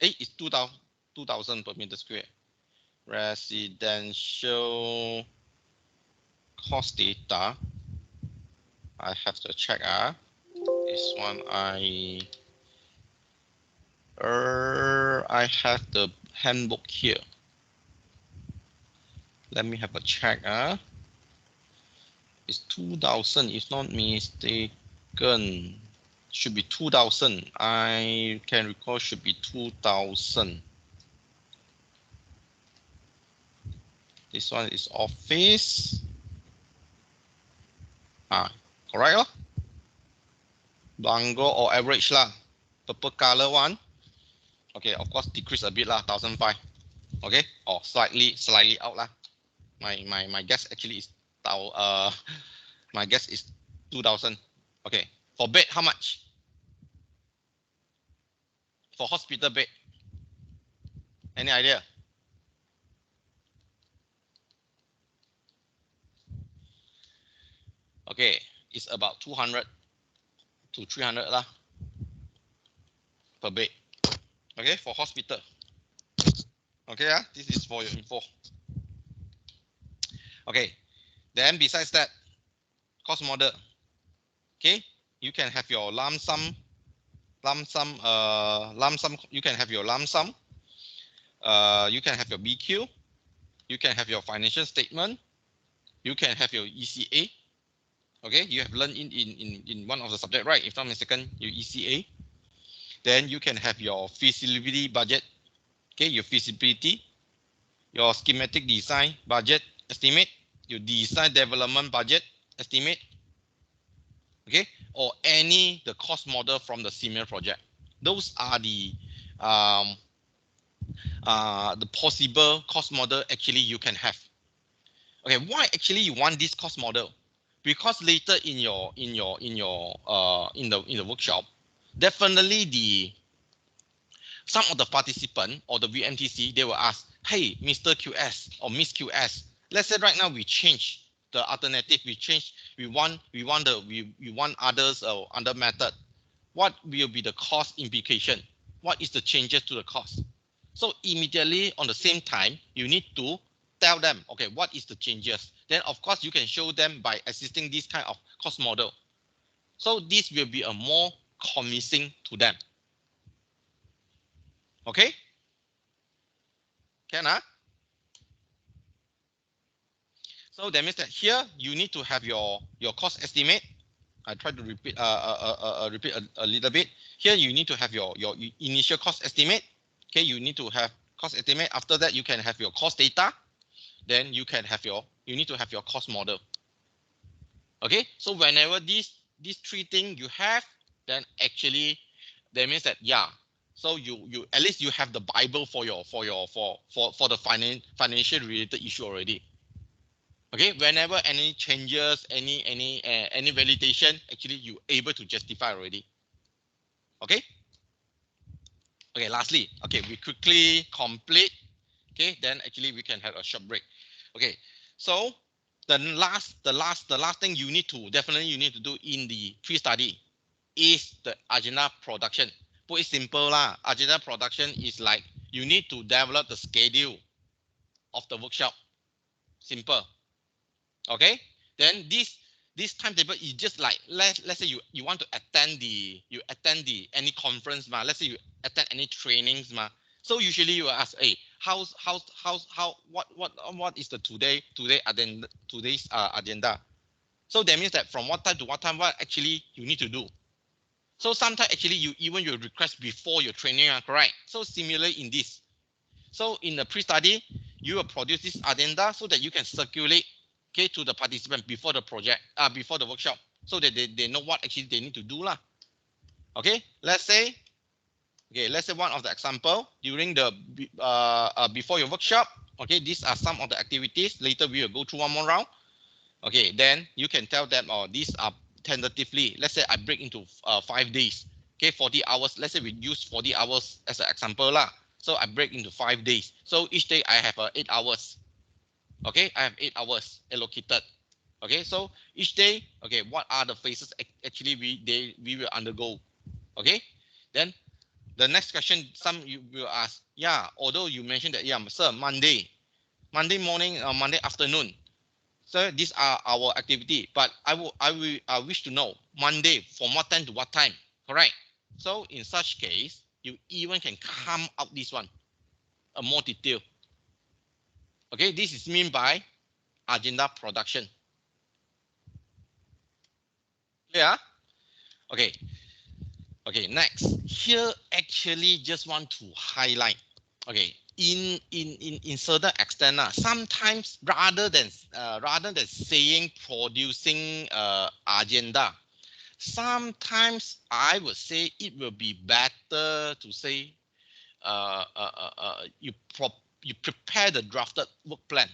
Speaker 1: It's 2,000 per meter square. Residential cost data. I have to check. This one I have the handbook here. Let me have a check. It's 2,000, if not mistaken. Should be 2,000. I can recall should be 2,000. This one is office. Correct lah. Bungalow or average lah. Purple color one. Okay, of course decrease a bit lah, 1,500. Okay, or slightly out lah. My guess actually is my guess is 2,000. Okay, for bed how much? For hospital bed, any idea? Okay, it's about 200 to 300 lah per bed. Okay, for hospital. Okay, this is for your info. Okay, then besides that, cost model. Okay, you can have your lump sum. You can have your lump sum. You can have your BQ. You can have your financial statement. You can have your ECA. Okay, you have learned in one of the subject, right? If not mistaken, your ECA. Then you can have your feasibility budget. Okay, your feasibility, your schematic design budget estimate, your design development budget estimate. Okay, or the cost model from the similar project. Those are the possible cost model actually you can have. Okay, why actually you want this cost model? Because later in the workshop, definitely some of the participant or the VMTC, they will ask, hey, Mr. QS or Miss QS, let's say right now we change the alternative, we want others or other method. What will be the cost implication? What is the changes to the cost? So immediately on the same time, you need to tell them, okay, what is the changes? Then of course you can show them by assisting this kind of cost model. So this will be a more convincing to them. Okay? Can So that means that here you need to have your cost estimate. I try to repeat repeat a little bit. Here you need to have your initial cost estimate. Okay, you need to have cost estimate. After that, you can have your cost data. Then you can have you need to have your cost model. Okay, so whenever these three things you have, then actually that means that so you at least you have the Bible for the financial related issue already. Okay, whenever any changes, any validation, actually you able to justify already. Okay. Okay, lastly, okay, we quickly complete. Okay, then actually we can have a short break. Okay, so the last thing you need to do in the pre-study is the agenda production. Put it simple lah. Agenda production is like you need to develop the schedule of the workshop. Simple. Okay, then this timetable is just like let's say you want to attend any conference ma. Let's say you attend any trainings ma. So usually you ask, hey, what is the today's agenda? So that means that from what time to what time, what actually you need to do. So sometimes actually you request before your training, correct? So similarly in this. So in the pre-study, you will produce this agenda so that you can circulate, okay, to the participant before the project, before the workshop, so that they know what actually they need to do lah. Okay, let's say one of the example during the before your workshop. Okay, these are some of the activities. Later we will go through one more round. Okay, then you can tell them, oh, these are tentatively. Let's say I break into 5 days. Okay, 40 hours. Let's say we use 40 hours as an example lah. So I break into 5 days. So each day I have 8 hours. Okay, I have 8 hours allocated. Okay, so each day, okay, what are the phases actually we will undergo? Okay, then the next question, some you will ask, yeah, although you mentioned that, yeah, sir, Monday morning, Monday afternoon. So these are our activity, but I wish to know Monday from what time to what time, correct? So in such case, you even can come up this one, a more detail. Okay, this is mean by agenda production. Yeah. Okay. Okay. Next, here actually just want to highlight. Okay, in certain extent, sometimes rather than saying producing agenda, sometimes I would say it will be better to say you prepare the drafted work plan.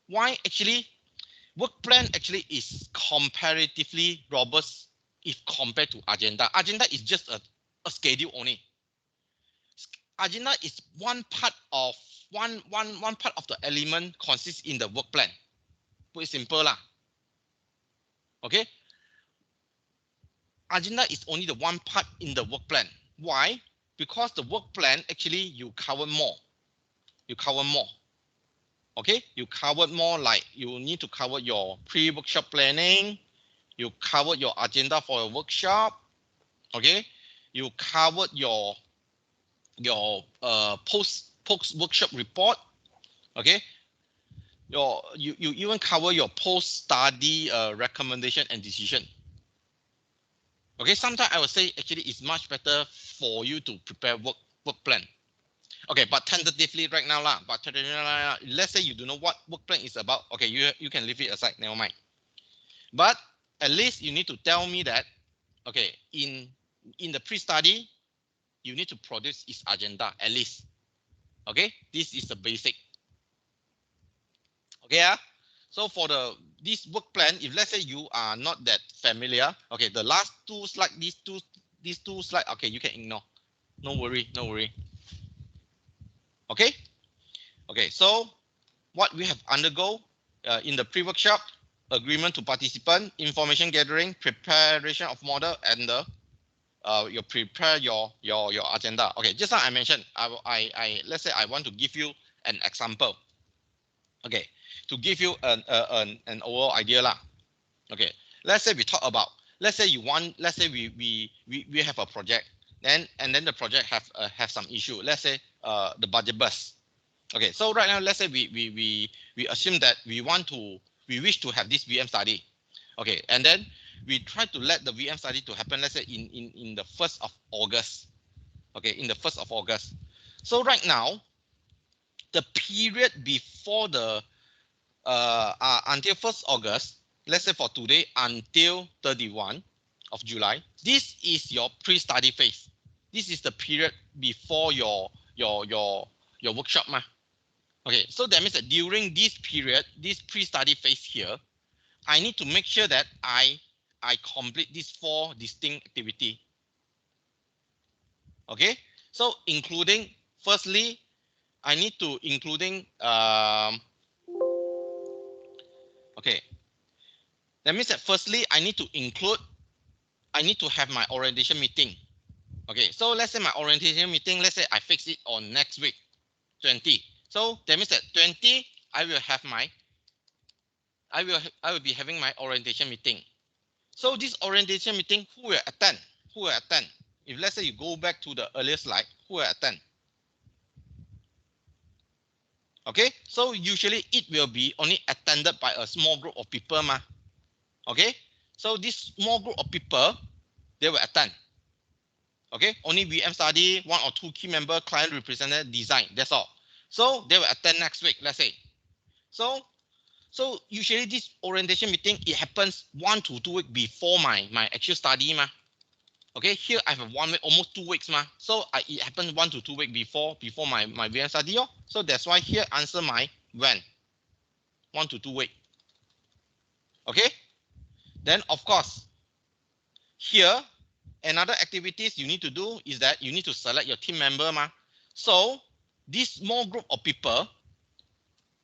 Speaker 1: Why? Actually, work plan actually is comparatively robust if compared to agenda. Agenda is just a schedule only. Agenda is one part of one part of the element consists in the work plan. Put it simple lah. Okay. Agenda is only the one part in the work plan. Why? Because the work plan actually you cover more. You cover more. Okay, you covered more, like you need to cover your pre-workshop planning, you covered your agenda for a workshop. Okay, you covered your post workshop report. Okay, you even cover your post study recommendation and decision. Okay, sometimes I would say actually it's much better for you to prepare work plan. Okay, but tentatively right now lah. But let's say you don't know what work plan is about. Okay, you can leave it aside. Never mind. But at least you need to tell me that. Okay, in the pre-study, you need to produce its agenda at least. Okay, this is the basic. Okay, so for this work plan, if let's say you are not that familiar, okay, the last two slides, these two slides, okay, you can ignore. No worry, no worry. Okay. Okay, so what we have undergo in the pre-workshop, agreement to participant, information gathering, preparation of model, and the you prepare your agenda. Okay, just like I mentioned, I let's say I want to give you an example. Okay, to give you an overall idea lah. Okay, let's say we talk about, let's say we have a project, and then the project have some issue. Let's say the budget burst. Okay, so right now, let's say we assume that we wish to have this VM study. Okay, and then we try to let the VM study to happen, let's say in the 1st of August. Okay, in the 1st of August. So right now, the period before the until 1st August, let's say for today until 31 of July, this is your pre-study phase. This is the period before your workshop ma. Okay, so that means that during this period, this pre-study phase here, I need to make sure that I complete these 4 distinct activity. Okay, so including, firstly, I need to including okay, that means that firstly I need to have my orientation meeting. Okay, so let's say my orientation meeting, let's say I fix it on next week, 20. So that means that 20, I will be having my orientation meeting. So this orientation meeting, who will attend? Who will attend? If let's say you go back to the earlier slide, who will attend? Okay, so usually it will be only attended by a small group of people ma. Okay, so this small group of people, they will attend. Okay, only VM study, 1 or 2 key member, client representative, design. That's all. So they will attend next week, let's say. So usually this orientation meeting, it happens 1 to 2 weeks before my actual study ma. Okay, here I have 1 week, almost 2 weeks ma. So it happens 1 to 2 weeks before my VM study. Oh. So that's why here answer my when. 1 to 2 weeks. Okay. Then of course, here another activities you need to do is that you need to select your team member ma. So this small group of people,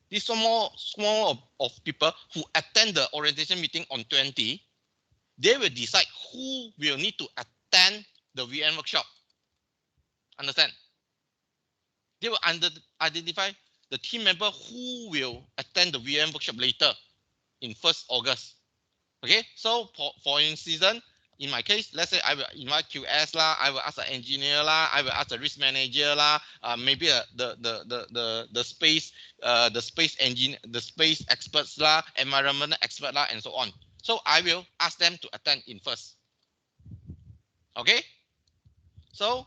Speaker 1: this small of people who attend the orientation meeting on 20, they will decide who will need to attend the VM workshop. Understand? They will identify the team member who will attend the VM workshop later in 1st August. Okay, so for instance, in my case, let's say I will invite QS lah, I will ask the engineer lah, I will ask the risk manager lah, maybe the space engineer, the space experts lah, environmental expert lah, and so on. So I will ask them to attend in first. Okay, so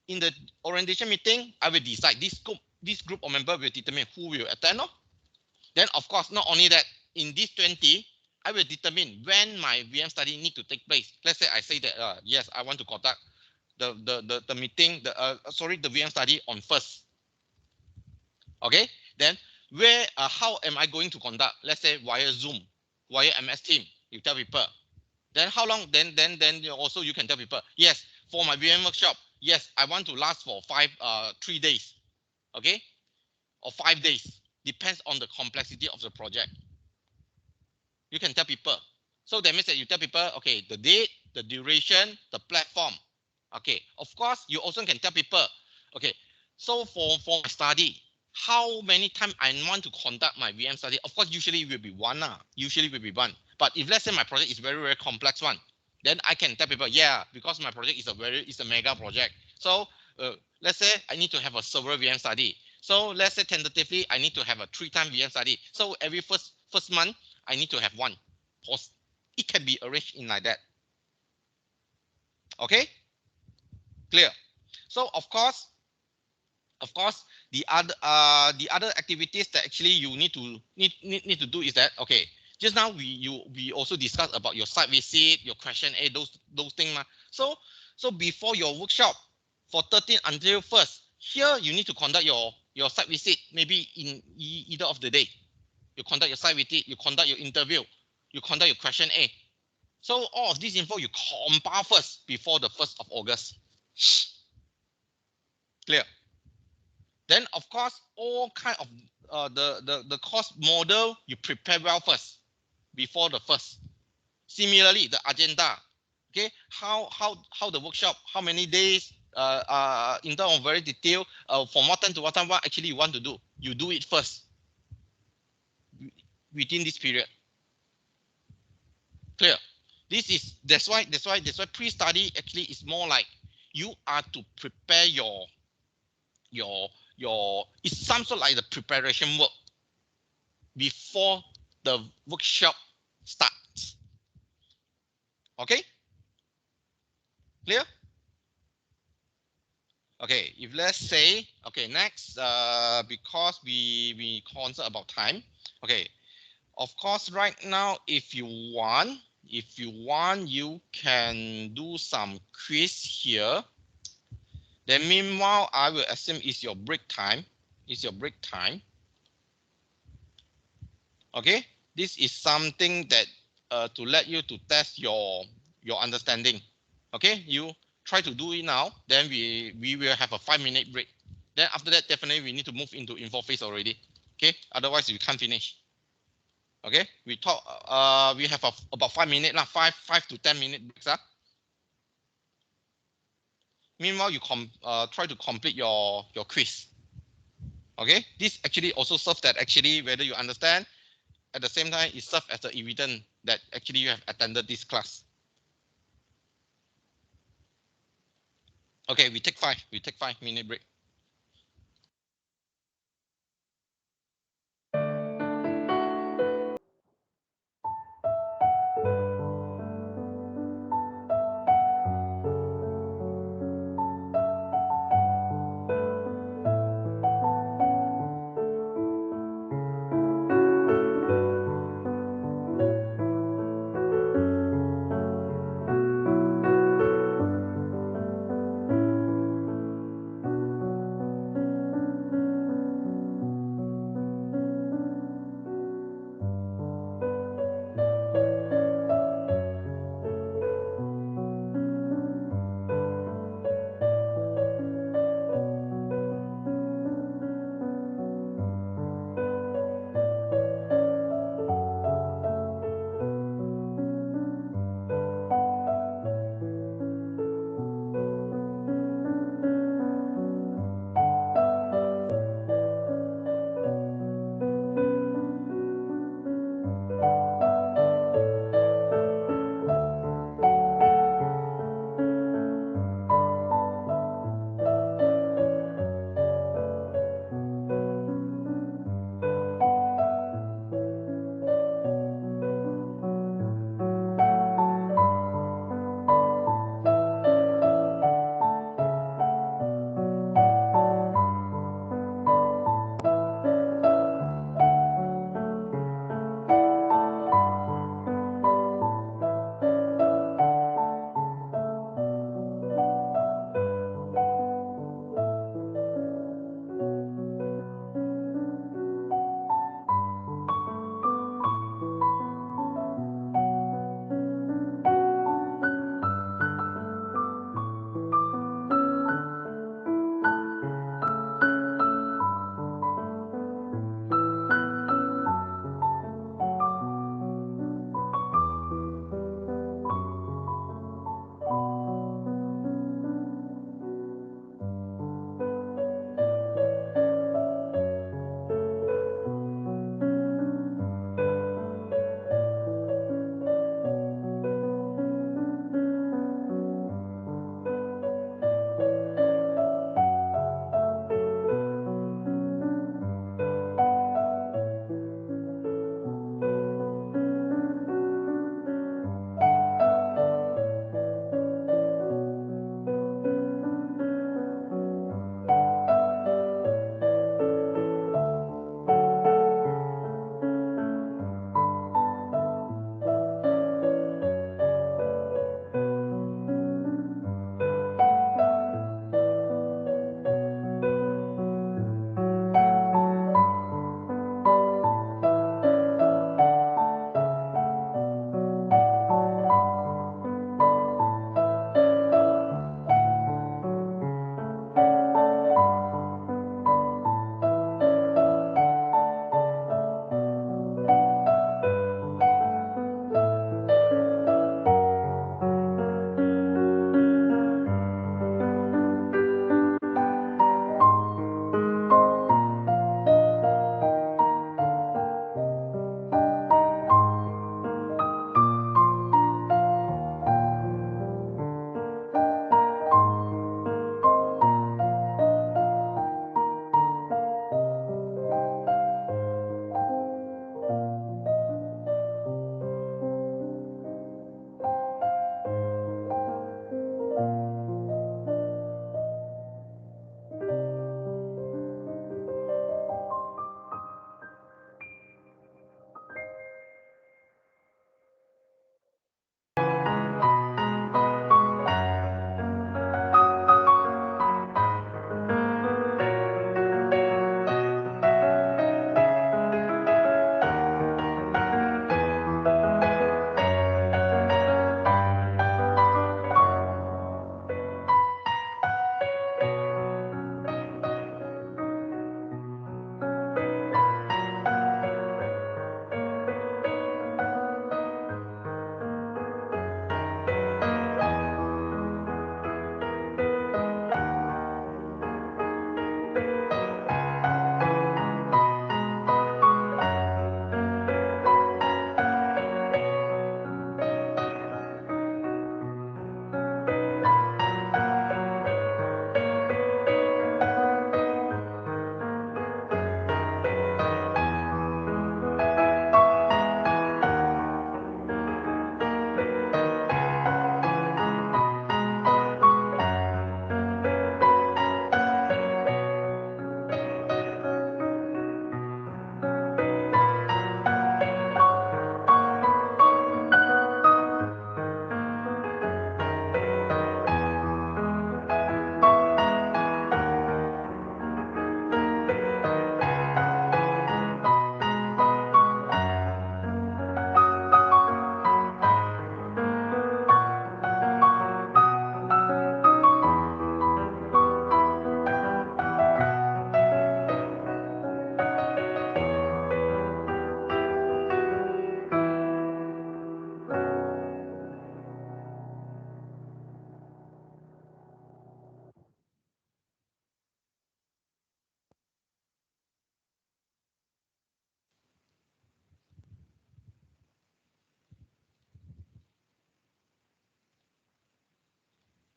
Speaker 1: in the orientation meeting, I will decide this group of members will determine who will attend. No? Then of course, not only that, in this 20, I will determine when my VM study need to take place. Let's say I say that yes, I want to conduct the meeting, the VM study on 1st. Okay, then how am I going to conduct? Let's say via Zoom, via MS Team. You tell people. Then how long? Then also you can tell people. Yes, for my VM workshop. Yes, I want to last for 3 days. Okay, or 5 days. Depends on the complexity of the project. You can tell people. So that means that you tell people, okay, the date, the duration, the platform. Okay, of course, you also can tell people, okay, so for my study, how many times I want to conduct my VM study? Of course, usually it will be one. Usually will be one. But if let's say my project is very, very complex one, then I can tell people, yeah, because my project is a mega project. So let's say I need to have a several VM study. So let's say tentatively, I need to have a 3-time VM study. So every first month, I need to have one. It can be arranged in like that. Okay, clear. So of course, the other activities that actually you need to do is that, okay, just now we also discussed about your site visit, your question A, those things. So before your workshop for 13 until 1st, here you need to conduct your site visit, maybe in either of the day. You conduct your site visit, you conduct your interview, you conduct your question A. So all of this info you compile first before the 1st of August. Clear? Then of course, all kind of the course model you prepare well first before the 1st. Similarly, the agenda. Okay, how the workshop, how many days, in terms of very detail, from what time to what time, what actually you want to do. You do it first within this period. Clear? That's why pre-study actually is more like you are to prepare your it's some sort of like the preparation work before the workshop starts. Okay? Clear? Okay, if let's say, okay, next, because we concerned about time. Okay, of course, right now, if you want, you can do some quiz here. Then meanwhile, I will assume it's your break time. Okay, this is something that to let you to test your understanding. Okay, you try to do it now. Then we will have a 5-minute break. Then after that, definitely we need to move into info phase already. Okay, otherwise we can't finish. Okay, we talk. We have about 5 minutes lah, 5 to 10 minute breaks. Meanwhile, you try to complete your quiz. Okay, this actually also serves that actually whether you understand. At the same time, it serves as the evidence that actually you have attended this class. Okay, we take 5-minute break.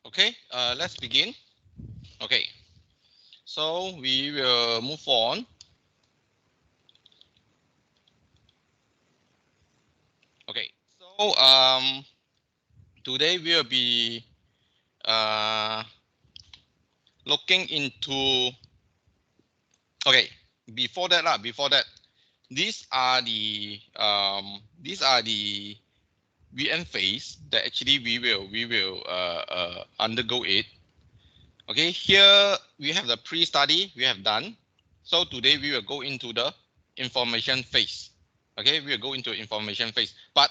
Speaker 1: Okay, let's begin. Okay, so we will move on. Okay, so today we will be looking into. Okay, before that, these are the VM phase that actually we will undergo it. Okay, here we have the pre-study we have done. So today we will go into the information phase. Okay, we will go into information phase. But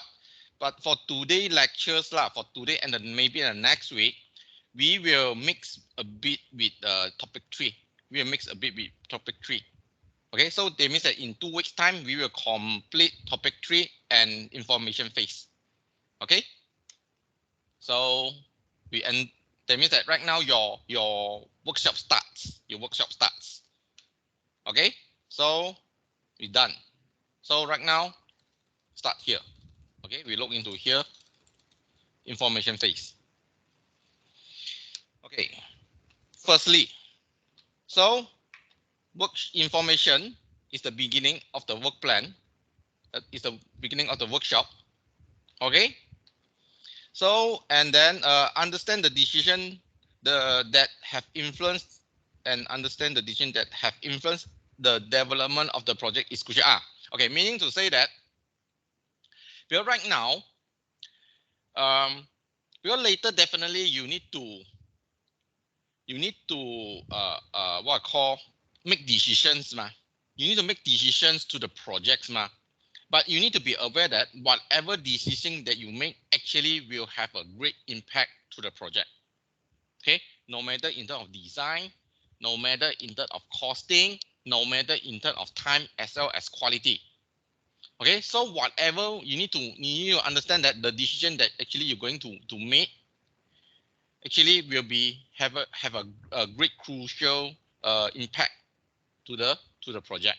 Speaker 1: for today lectures lah, for today and then maybe the next week, we will mix a bit with topic 3. We will mix a bit with topic 3. Okay, so that means that in 2 weeks time we will complete topic 3 and information phase. Okay, so we end. That means that right now your workshop starts. Your workshop starts. Okay, so we're done. So right now, start here. Okay, we look into here, information phase. Okay, firstly, so work information is the beginning of the work plan. Is the beginning of the workshop. Okay, so and then understand the decision that have influenced and understand the decision that have influenced the development of the project is crucial. Okay, meaning to say that because right now, because later definitely you need to what I call make decisions ma. You need to make decisions to the projects ma. But you need to be aware that whatever decision that you make actually will have a great impact to the project. Okay, no matter in terms of design, no matter in terms of costing, no matter in terms of time as well as quality. Okay, so whatever you need to understand that the decision that actually you're going to make actually will be have a great crucial impact to the project.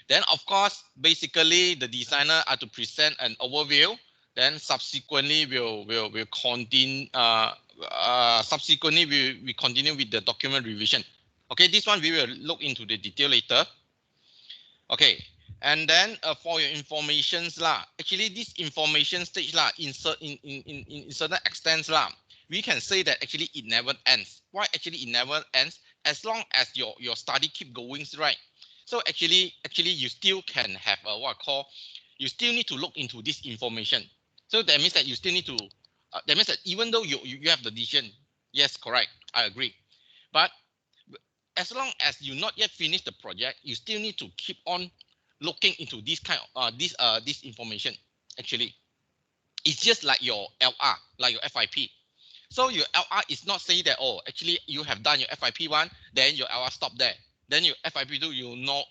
Speaker 1: Then of course, basically the designer are to present an overview. Then subsequently we'll continue. Subsequently we continue with the document revision. Okay, this one we will look into the detail later. Okay, and then for your informations lah, actually this information stage lah, in certain extents lah, we can say that actually it never ends. Why actually it never ends? As long as your study keep going, right? So actually you still can have what I call, you still need to look into this information. So that means that you still need to, that means that even though you have the decision, yes, correct, I agree. But as long as you not yet finished the project, you still need to keep on looking into this kind of this information. Actually, it's just like your LR, like your FIP. So your LR is not saying that, oh, actually you have done your FIP one, then your LR stop there. Then your FIP two, you no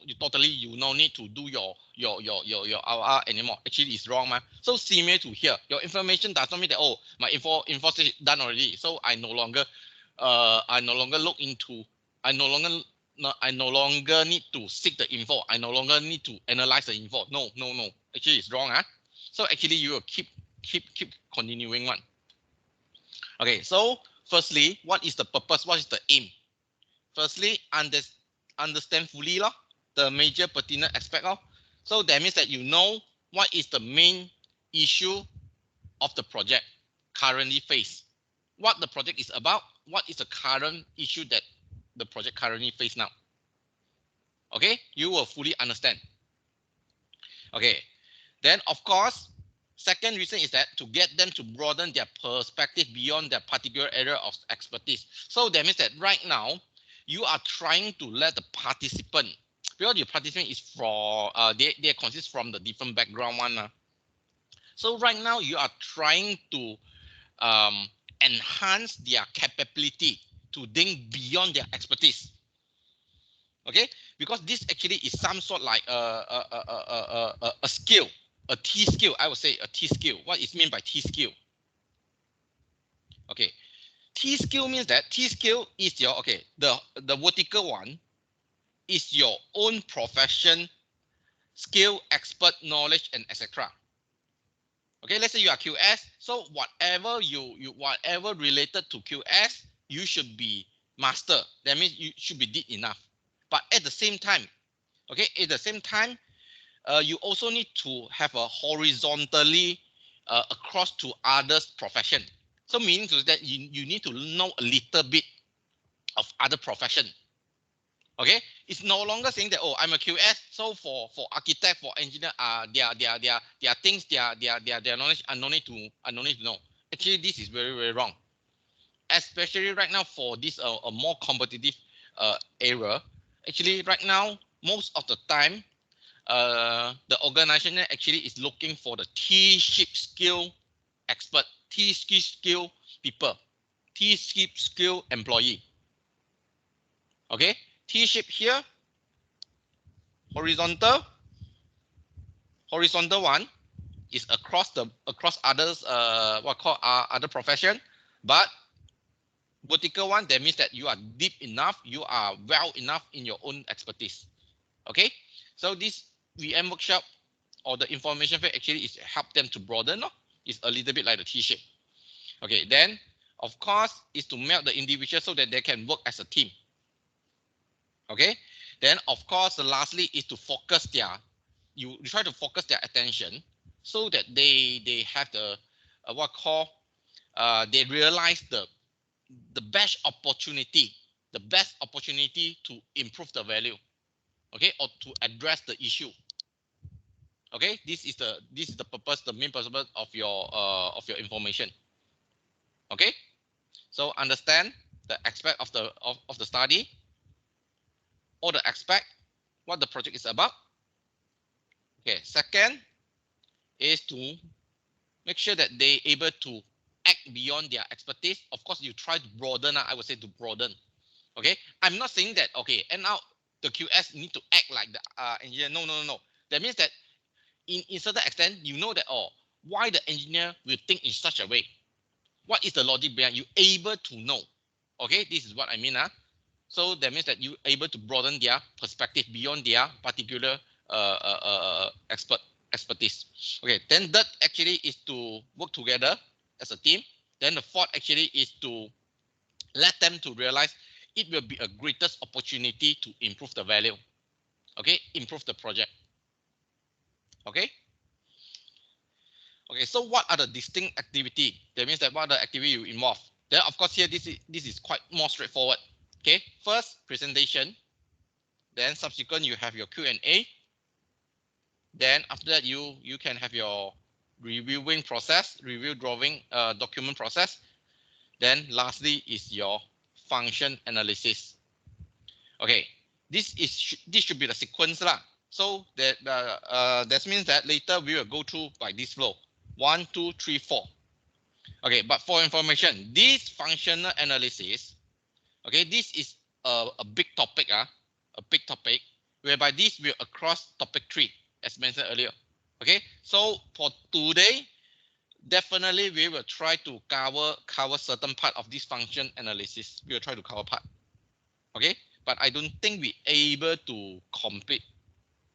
Speaker 1: need to do your LR anymore. Actually, it's wrong, man. So similar to here, your information does not mean that, oh, my info is done already. So I no longer look into, I no longer need to seek the info. I no longer need to analyze the info. No. Actually, it's wrong, huh? So actually, you will keep continuing one. Okay, so firstly, what is the purpose? What is the aim? Firstly, understand fully the major pertinent aspect. So that means that you know what is the main issue of the project currently faced. What the project is about, what is the current issue that the project currently face now. Okay, you will fully understand. Okay, then of course, second reason is that to get them to broaden their perspective beyond their particular area of expertise. So that means that right now, you are trying to let the participant, because the participant is from, they consist from the different background one. So right now, you are trying to enhance their capability to think beyond their expertise. Okay, because this actually is some sort like a skill, a T skill. I would say a T skill. What is meant by T skill? Okay, T skill means that T skill is your, okay, the vertical one is your own profession, skill, expert, knowledge, and etc. Okay, let's say you are QS. So whatever whatever related to QS, you should be master. That means you should be did enough. But at the same time, okay, at the same time, you also need to have a horizontally across to others profession. So meaning to that you need to know a little bit of other profession. Okay, it's no longer saying that, oh, I'm a QS, so for architect, for engineer, their things, their knowledge, I no need to know. Actually, this is very, very wrong, especially right now for this a more competitive era. Actually, right now, most of the time, the organization actually is looking for the T-ship skill expert, T-ship skill people, T-ship skill employee. Okay, T-ship here, horizontal one is across others what called other profession, but vertical one, that means that you are deep enough, you are well enough in your own expertise. Okay, so this VM workshop or the information fair actually is help them to broaden, no? It's a little bit like the T-shape. Okay, then of course is to melt the individual so that they can work as a team. Okay, then of course lastly is to focus you try to focus their attention so that they have the what call they realize the best opportunity to improve the value, okay, or to address the issue. Okay, this is the purpose, the main purpose of your information. Okay, so understand the aspect of the study, or the aspect what the project is about. Okay, second is to make sure that they able to act beyond their expertise. Of course, you try to broaden. I would say to broaden. Okay, I'm not saying that, okay, and now the QS need to act like the engineer. No. That means that in certain extent, you know that, oh, why the engineer will think in such a way. What is the logic behind you able to know? Okay, this is what I mean. So that means that you able to broaden their perspective beyond their particular expertise. Okay, then that actually is to work together as a team. Then the fourth actually is to let them to realize it will be a greatest opportunity to improve the value. Okay, improve the project. Okay. Okay, so what are the distinct activity? That means that what are the activity you involve? Then of course here this is quite more straightforward. Okay, first presentation, then subsequent you have your Q&A. Then after that you can have your reviewing process, review drawing document process. Then lastly is your function analysis. Okay, this should be the sequence lah. So that means that later we will go through by this flow 1, 2, 3, 4. Okay, but for information, this functional analysis, okay, this is a big topic, a big topic, whereby this will across topic 3, as mentioned earlier. Okay, so for today, definitely we will try to cover certain part of this function analysis. We will try to cover part. Okay, but I don't think we able to complete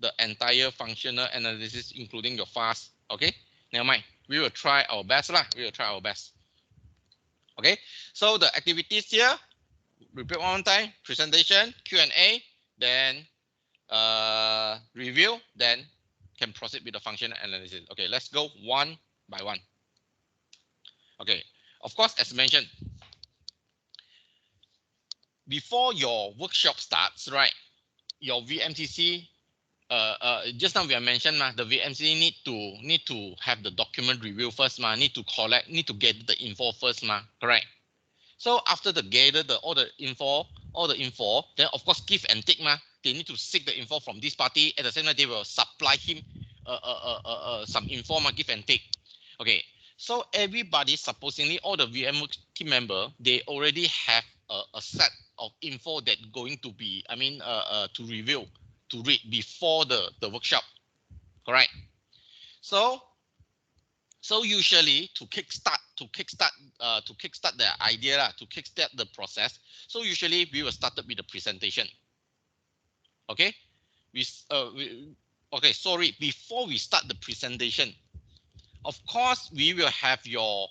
Speaker 1: the entire functional analysis, including your fast. Okay, never mind. We will try our best lah. We will try our best. Okay, so the activities here, repeat one more time: presentation, Q&A, then review, then can proceed with the functional analysis. Okay, let's go one by one. Okay, of course, as mentioned, before your workshop starts, right? Your VMTC, just now we have mentioned, the VMTC need to have the document review first, need to gather the info first, correct? So after the gather all the info, then of course give and take, they need to seek the info from this party. At the same time, they will supply him some info, give and take. Okay, so everybody, supposedly all the VM team member, they already have a set of info that going to be, to review, to read before the workshop, correct? So usually to kickstart the idea, to kickstart the process. So usually we will start with the presentation. Okay, okay. Sorry, before we start the presentation, of course, we will have your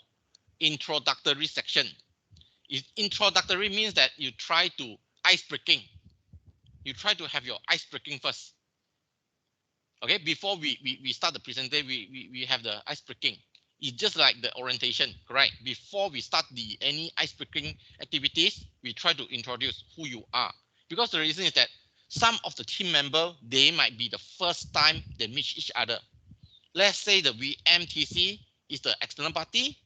Speaker 1: introductory section. Introductory means that you try to ice breaking. You try to have your ice breaking first. Okay, before we start the presentation, we have the ice breaking. It's just like the orientation, correct? Before we start any ice breaking activities, we try to introduce who you are. Because the reason is that some of the team member, they might be the first time they meet each other. Let's say the VMTC is the external party,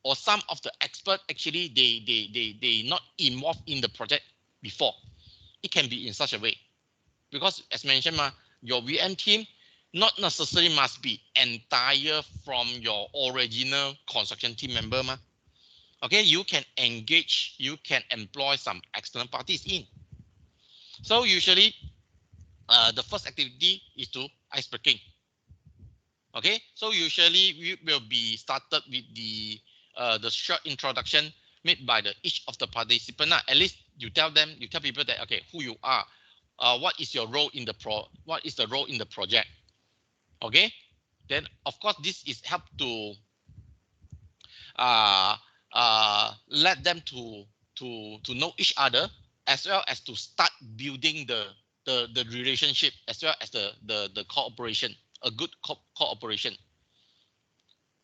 Speaker 1: or some of the experts actually they not involved in the project before. It can be in such a way. Because as mentioned, your VM team not necessarily must be entire from your original construction team member. Okay, you can engage, you can employ some external parties in. So usually, the first activity is to ice breaking. Okay, so usually we will be started with the short introduction made by each of the participants. At least you tell people that, okay, who you are, what is your role in the role in the project. Okay, then of course this is help to let them to know each other, as well as to start building the relationship, as well as the cooperation, a good cooperation.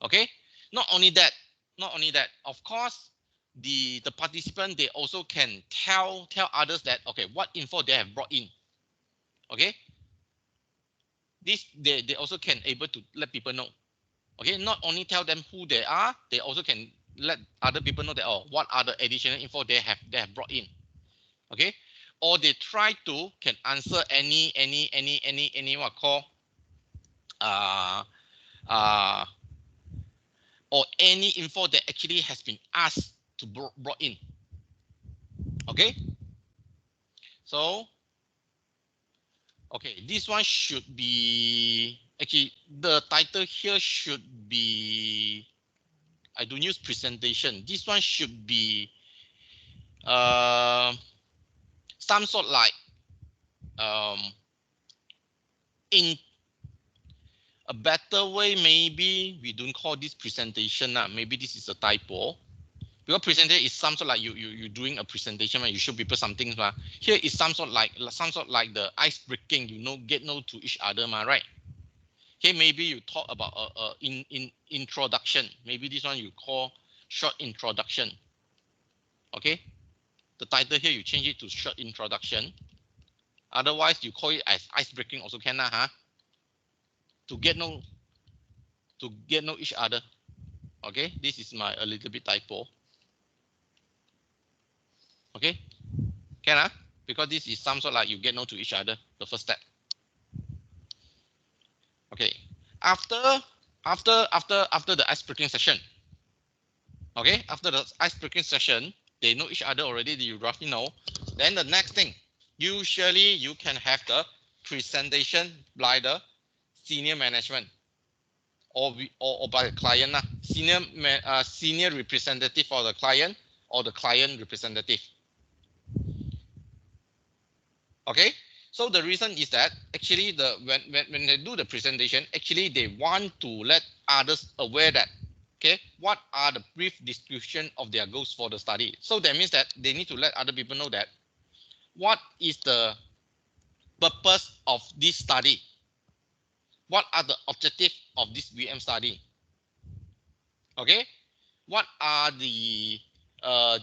Speaker 1: Okay, not only that, of course, the participant, they also can tell others that, okay, what info they have brought in. Okay, this they also can able to let people know. Okay, not only tell them who they are, they also can let other people know that, oh, what are the additional info they have brought in. Okay, or they try to can answer any what call or any info that actually has been asked to brought in. Okay, so okay, this one should be, actually the title here should be, I don't use presentation. This one should be some sort like in a better way, maybe we don't call this presentation. Maybe this is a typo. Because presentation is some sort like you doing a presentation where you show people something. Here is some sort like the ice breaking, get know to each other, right? Okay, maybe you talk about in introduction. Maybe this one you call short introduction. Okay, the title here you change it to short introduction. Otherwise, you call it as ice breaking also can, to get know each other. Okay, this is my a little bit typo. Okay, can, because this is some sort like you get know to each other, the first step. Okay, after the ice breaking session. Okay, after the ice breaking session, they know each other already, you roughly know. Then the next thing, usually you can have the presentation by the senior management or by the client, senior representative for the client or the client representative. Okay, so the reason is that actually when they do the presentation, actually they want to let others aware that, okay, what are the brief description of their goals for the study. So that means that they need to let other people know that what is the purpose of this study, what are the objectives of this VM study. Okay, what are the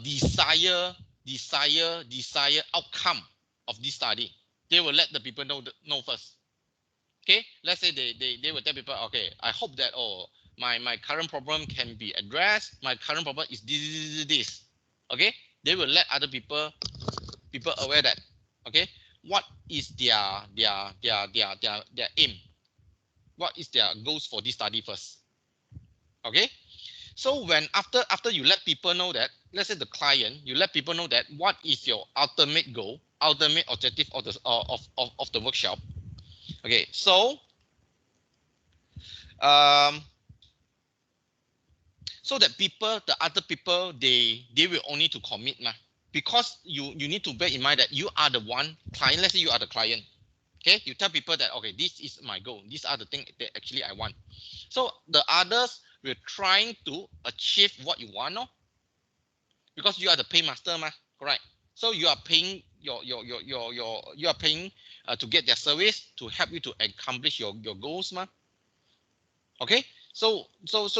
Speaker 1: desired outcome of this study. They will let the people know first. Okay, let's say they will tell people, okay, I hope that, oh, my current problem can be addressed. My current problem is this. Okay, they will let other people aware that, okay, what is their aim, what is their goals for this study first. Okay, so when after you let people know that, let's say the client, you let people know that what is your ultimate goal, ultimate objective of the workshop. Okay, so so that the other people, they will only to commit, because you need to bear in mind that you are the one client. Let's say you are the client. Okay, you tell people that, okay, this is my goal, these are the things that actually I want. So the others will trying to achieve what you want, no? Because you are the paymaster, ma, correct? So you are paying you are paying to get their service to help you to accomplish your goals, ma. Okay, so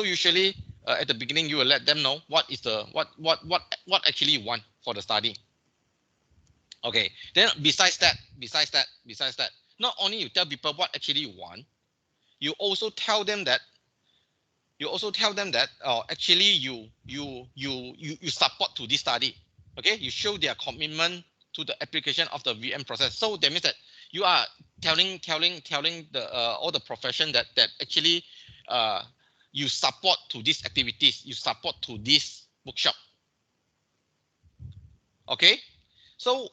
Speaker 1: usually at the beginning you will let them know what is the what actually you want for the study. Okay, then besides that, not only you tell people what actually you want, you also tell them that actually you support to this study. Okay, you show their commitment to the application of the VM process. So that means that you are telling the all the profession that actually you support to these activities, you support to this workshop. Okay, so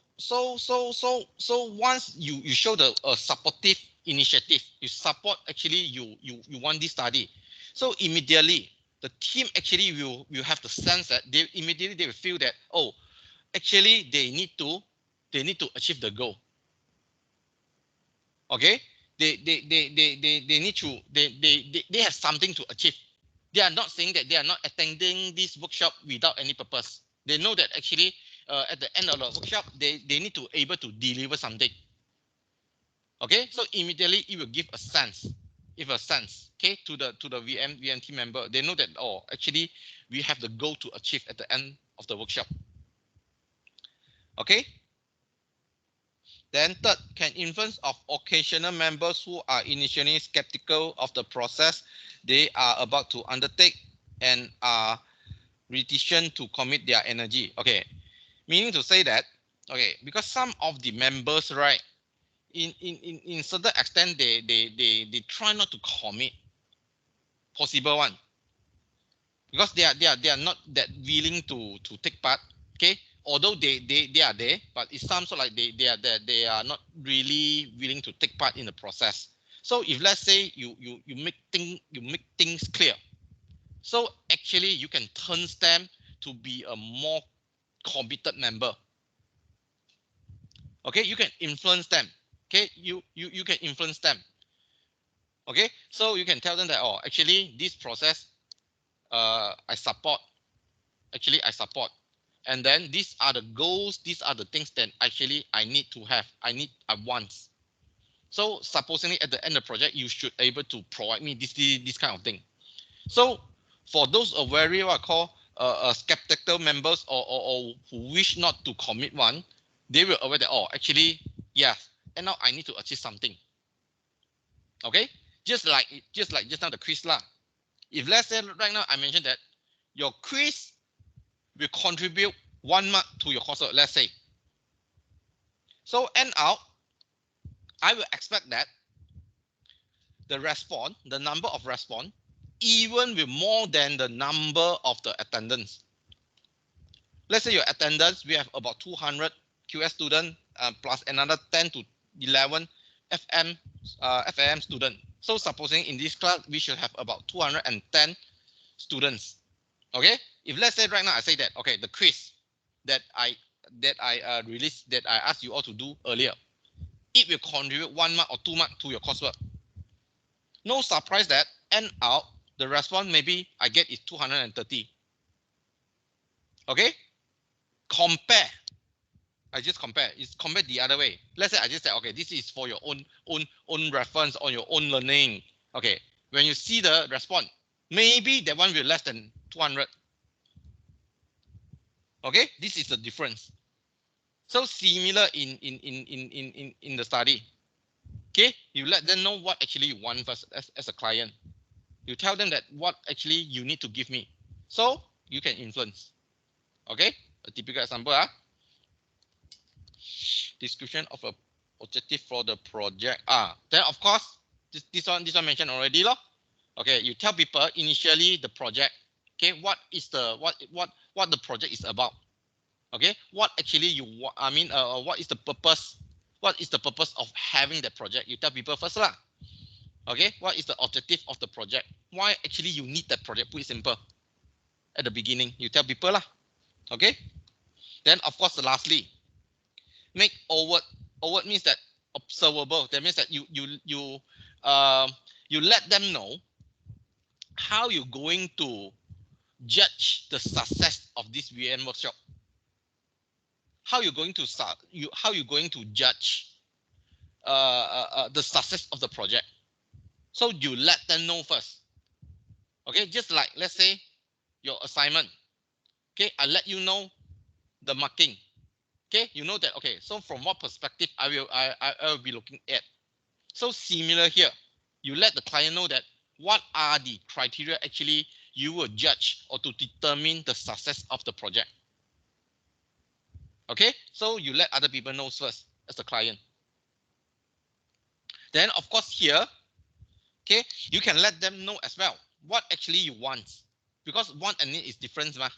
Speaker 1: once you show the supportive initiative, you support actually you want this study. So immediately the team actually will have the sense that they will feel that, oh, actually they need to achieve the goal. Okay, they need to they have something to achieve. They are not saying that they are not attending this workshop without any purpose. They know that actually at the end of the workshop they need to able to deliver something. Okay, so immediately it will give a sense, okay, to the VM team member. They know that, oh, actually we have the goal to achieve at the end of the workshop. Okay, then third, can influence of occasional members who are initially skeptical of the process they are about to undertake and are reticent to commit their energy. Okay, meaning to say that, okay, because some of the members, right, in certain extent they try not to commit possible one, because they are not that willing to take part. Okay, although they are there, but it sounds like they are not really willing to take part in the process. So if let's say you make things clear, so actually you can turn them to be a more committed member. Okay, you can influence them. Okay, you can influence them. Okay, so you can tell them that, oh, actually this process I support. Actually I support, and then these are the goals, these are the things that actually I need to have, I want. So supposedly at the end of the project you should able to provide me this kind of thing. So for those very what I call skeptical members, or who wish not to commit one, they will aware that, oh, actually, yeah, and now I need to achieve something. Okay, just like just now the quiz lah. If let's say right now I mentioned that your quiz will contribute 1 mark to your coursework, let's say. So end out, I will expect that the number of response, even with more than the number of the attendance. Let's say your attendance, we have about 200 QS students plus another 10 to 11 FAM student. So supposing in this class, we should have about 210 students. Okay, if let's say right now I say that, okay, the quiz that I released, that I asked you all to do earlier, it will contribute 1 mark or 2 mark to your coursework. No surprise that end out the response maybe I get is 230. Okay, compare. I just compare. It's compare the other way. Let's say I just say, okay, this is for your own reference on your own learning. Okay, when you see the response, maybe that one will less than 200. Okay, this is the difference. So similar in the study. Okay, you let them know what actually you want first as a client. You tell them that what actually you need to give me, so you can influence. Okay, a typical example. Description of a objective for the project. Then of course this one mentioned already, lo. Okay, you tell people initially the project. Okay, what is the what the project is about. Okay, what actually you want, I mean, what is the purpose? What is the purpose of having that project? You tell people first lah. Okay, what is the objective of the project? Why actually you need that project? Put it simple. At the beginning, you tell people lah. Okay, then of course lastly, make overt. Overt means that observable. That means that you let them know how you going to judge the success of this VM workshop? How you going to judge the success of the project? So you let them know first. Okay, just like let's say your assignment. Okay, I let you know the marking. Okay, you know that. Okay, so from what perspective I will be looking at. So similar here, you let the client know that what are the criteria actually you will judge or to determine the success of the project. Okay, so you let other people know first as the client. Then of course here, okay, you can let them know as well what actually you want, because want and need is different, ma.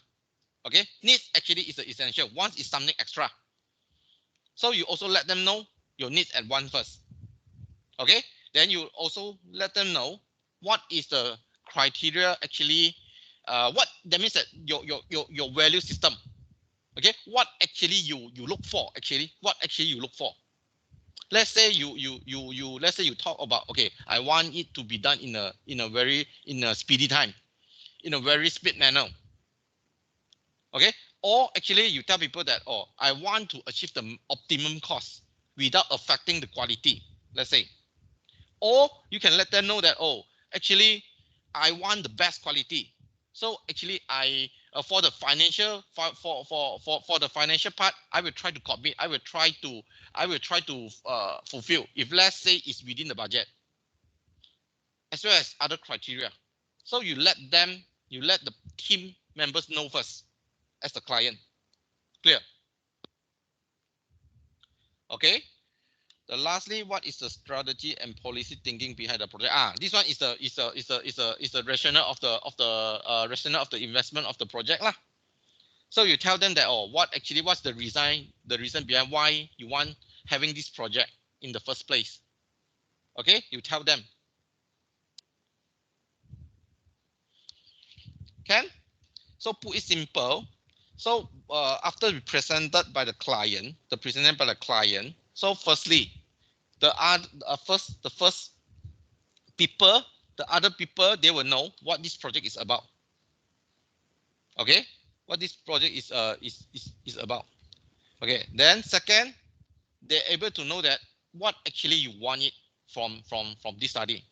Speaker 1: Okay, needs actually is the essential. Want is something extra. So you also let them know your needs and want first. Okay, then you also let them know what is the criteria actually. What that means that your value system. Okay, what actually you look for actually. What actually you look for. Let's say let's say you talk about, okay, I want it to be done in a speedy time, in a very speed manner. Okay, or actually you tell people that, oh, I want to achieve the optimum cost without affecting the quality, let's say. Or you can let them know that, oh, actually I want the best quality. So actually for the financial for the financial part, I will try to commit, I will try to fulfill, if let's say it's within the budget, as well as other criteria. So you let the team members know first as the client. Clear? Okay. The lastly, what is the strategy and policy thinking behind the project? This one is the rationale of the rationale of the investment of the project lah. So you tell them that, oh, what's the reason behind why you want having this project in the first place. Okay, you tell them. Can? So put it simple. So after we presented by the client, so firstly, the first people, the other people, they will know what this project is about. Okay, what this project is about. Okay, then second, they're able to know that what actually you want it from this study.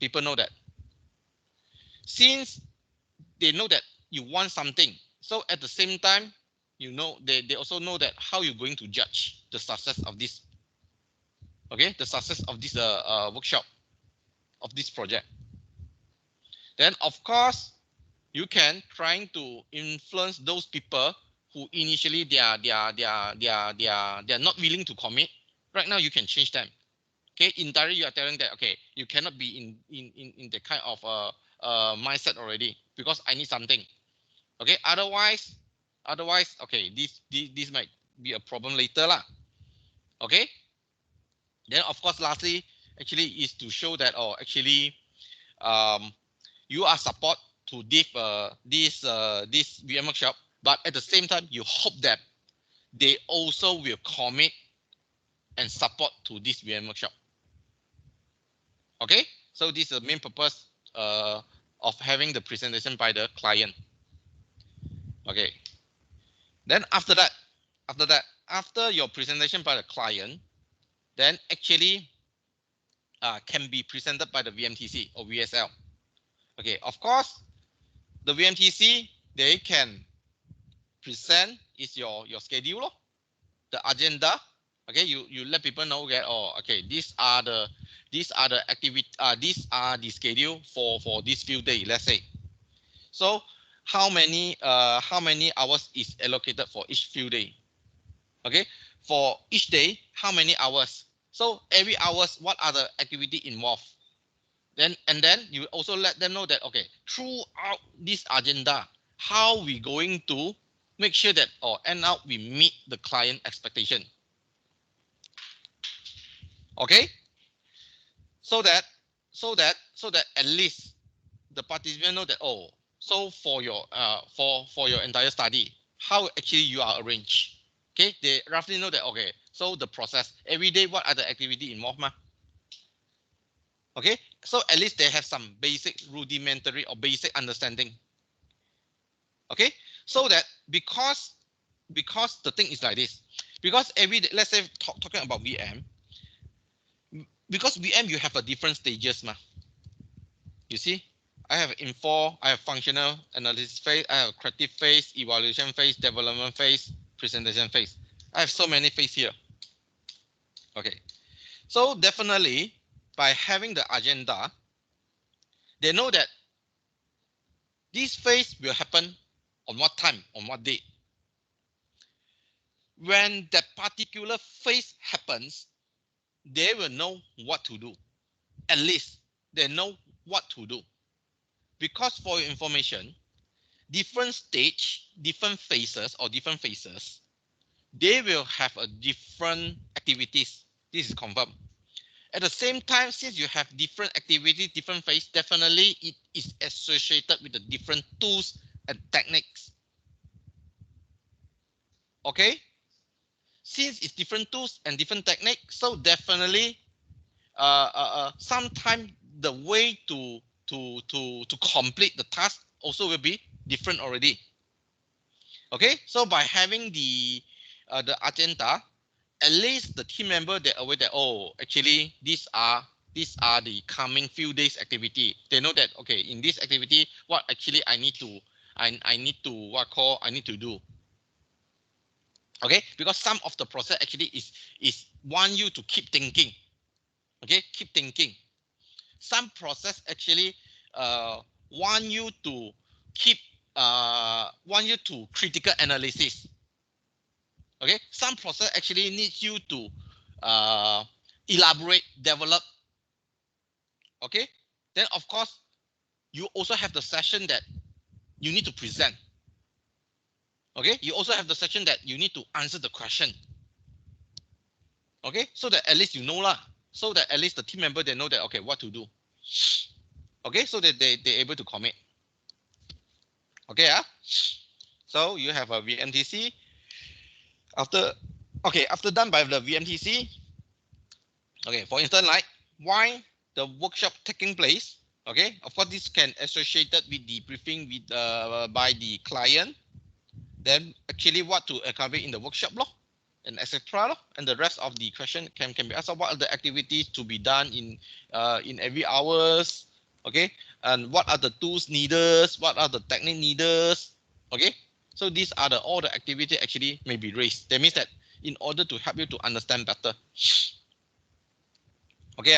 Speaker 1: People know that. Since they know that you want something, so at the same time, you know, they also know that how you're going to judge the success of this. Okay, the success of this workshop, of this project. Then of course, you can trying to influence those people who initially they are not willing to commit. Right now you can change them. Okay, indirectly you are telling that, okay, you cannot be in the kind of mindset already, because I need something. Okay, otherwise okay, this might be a problem later lah. Okay, then of course lastly actually is to show that, oh, actually you are support to this VM workshop, but at the same time you hope that they also will commit and support to this VM workshop. Okay, so this is the main purpose of having the presentation by the client. Okay, then after your presentation by the client, then actually can be presented by the VMTC or VSL. Okay, of course, the VMTC, they can present is your schedule, the agenda. Okay, you let people know that, oh, okay, these are the activity, these are the schedule for this few days, let's say. So how many hours is allocated for each few day? Okay, for each day, how many hours? So every hours, what are the activity involved? Then you also let them know that, okay, throughout this agenda, how we going to make sure that, or end up we meet the client expectation. Okay, so that at least the participant know that, oh, so for your entire study, how actually you are arranged. Okay, they roughly know that, okay, so the process every day, what are the activity involved, ma? Okay, So at least they have some basic rudimentary or basic understanding. Okay, so that because the thing is like this, because every day, let's say talking about VM, because VM you have a different stages, ma. You see, I have info, I have functional analysis phase, I have creative phase, evaluation phase, development phase, presentation phase. I have so many phase here. Okay, so definitely by having the agenda, they know that this phase will happen on what time, on what date. When that particular phase happens, they will know what to do. At least they know what to do. Because for your information, different stage, different phases or different phases, they will have a different activities. This is confirmed. At the same time, since you have different activities, different phase, definitely it is associated with the different tools and techniques. Okay? Since it's different tools and different techniques, so definitely sometimes the way to complete the task also will be different already. Okay, so by having the agenda, at least the team member, they're aware that, oh, actually these are the coming few days activity. They know that, okay, in this activity, what actually I need to do. Okay, because some of the process actually is want you to keep thinking. Okay, keep thinking. Some process actually want you to keep want you to critical analysis. Okay, some process actually needs you to elaborate, develop. Okay, then of course you also have the session that you need to present. Okay, you also have the section that you need to answer the question. Okay, so that at least you know lah. So that at least the team member, they know that, okay, what to do. Okay, so that they're able to commit. Okay, so you have a VMTC. After done by the VMTC, okay, for instance, like why the workshop taking place. Okay, of course this can associated with the briefing with by the client. Then actually what to accomplish in the workshop law and etc. And the rest of the question can be asked. What are the activities to be done in every hours? Okay, and what are the tools needed? What are the technique needed? Okay, so these are all the activity actually may be raised. That means that in order to help you to understand better. Okay,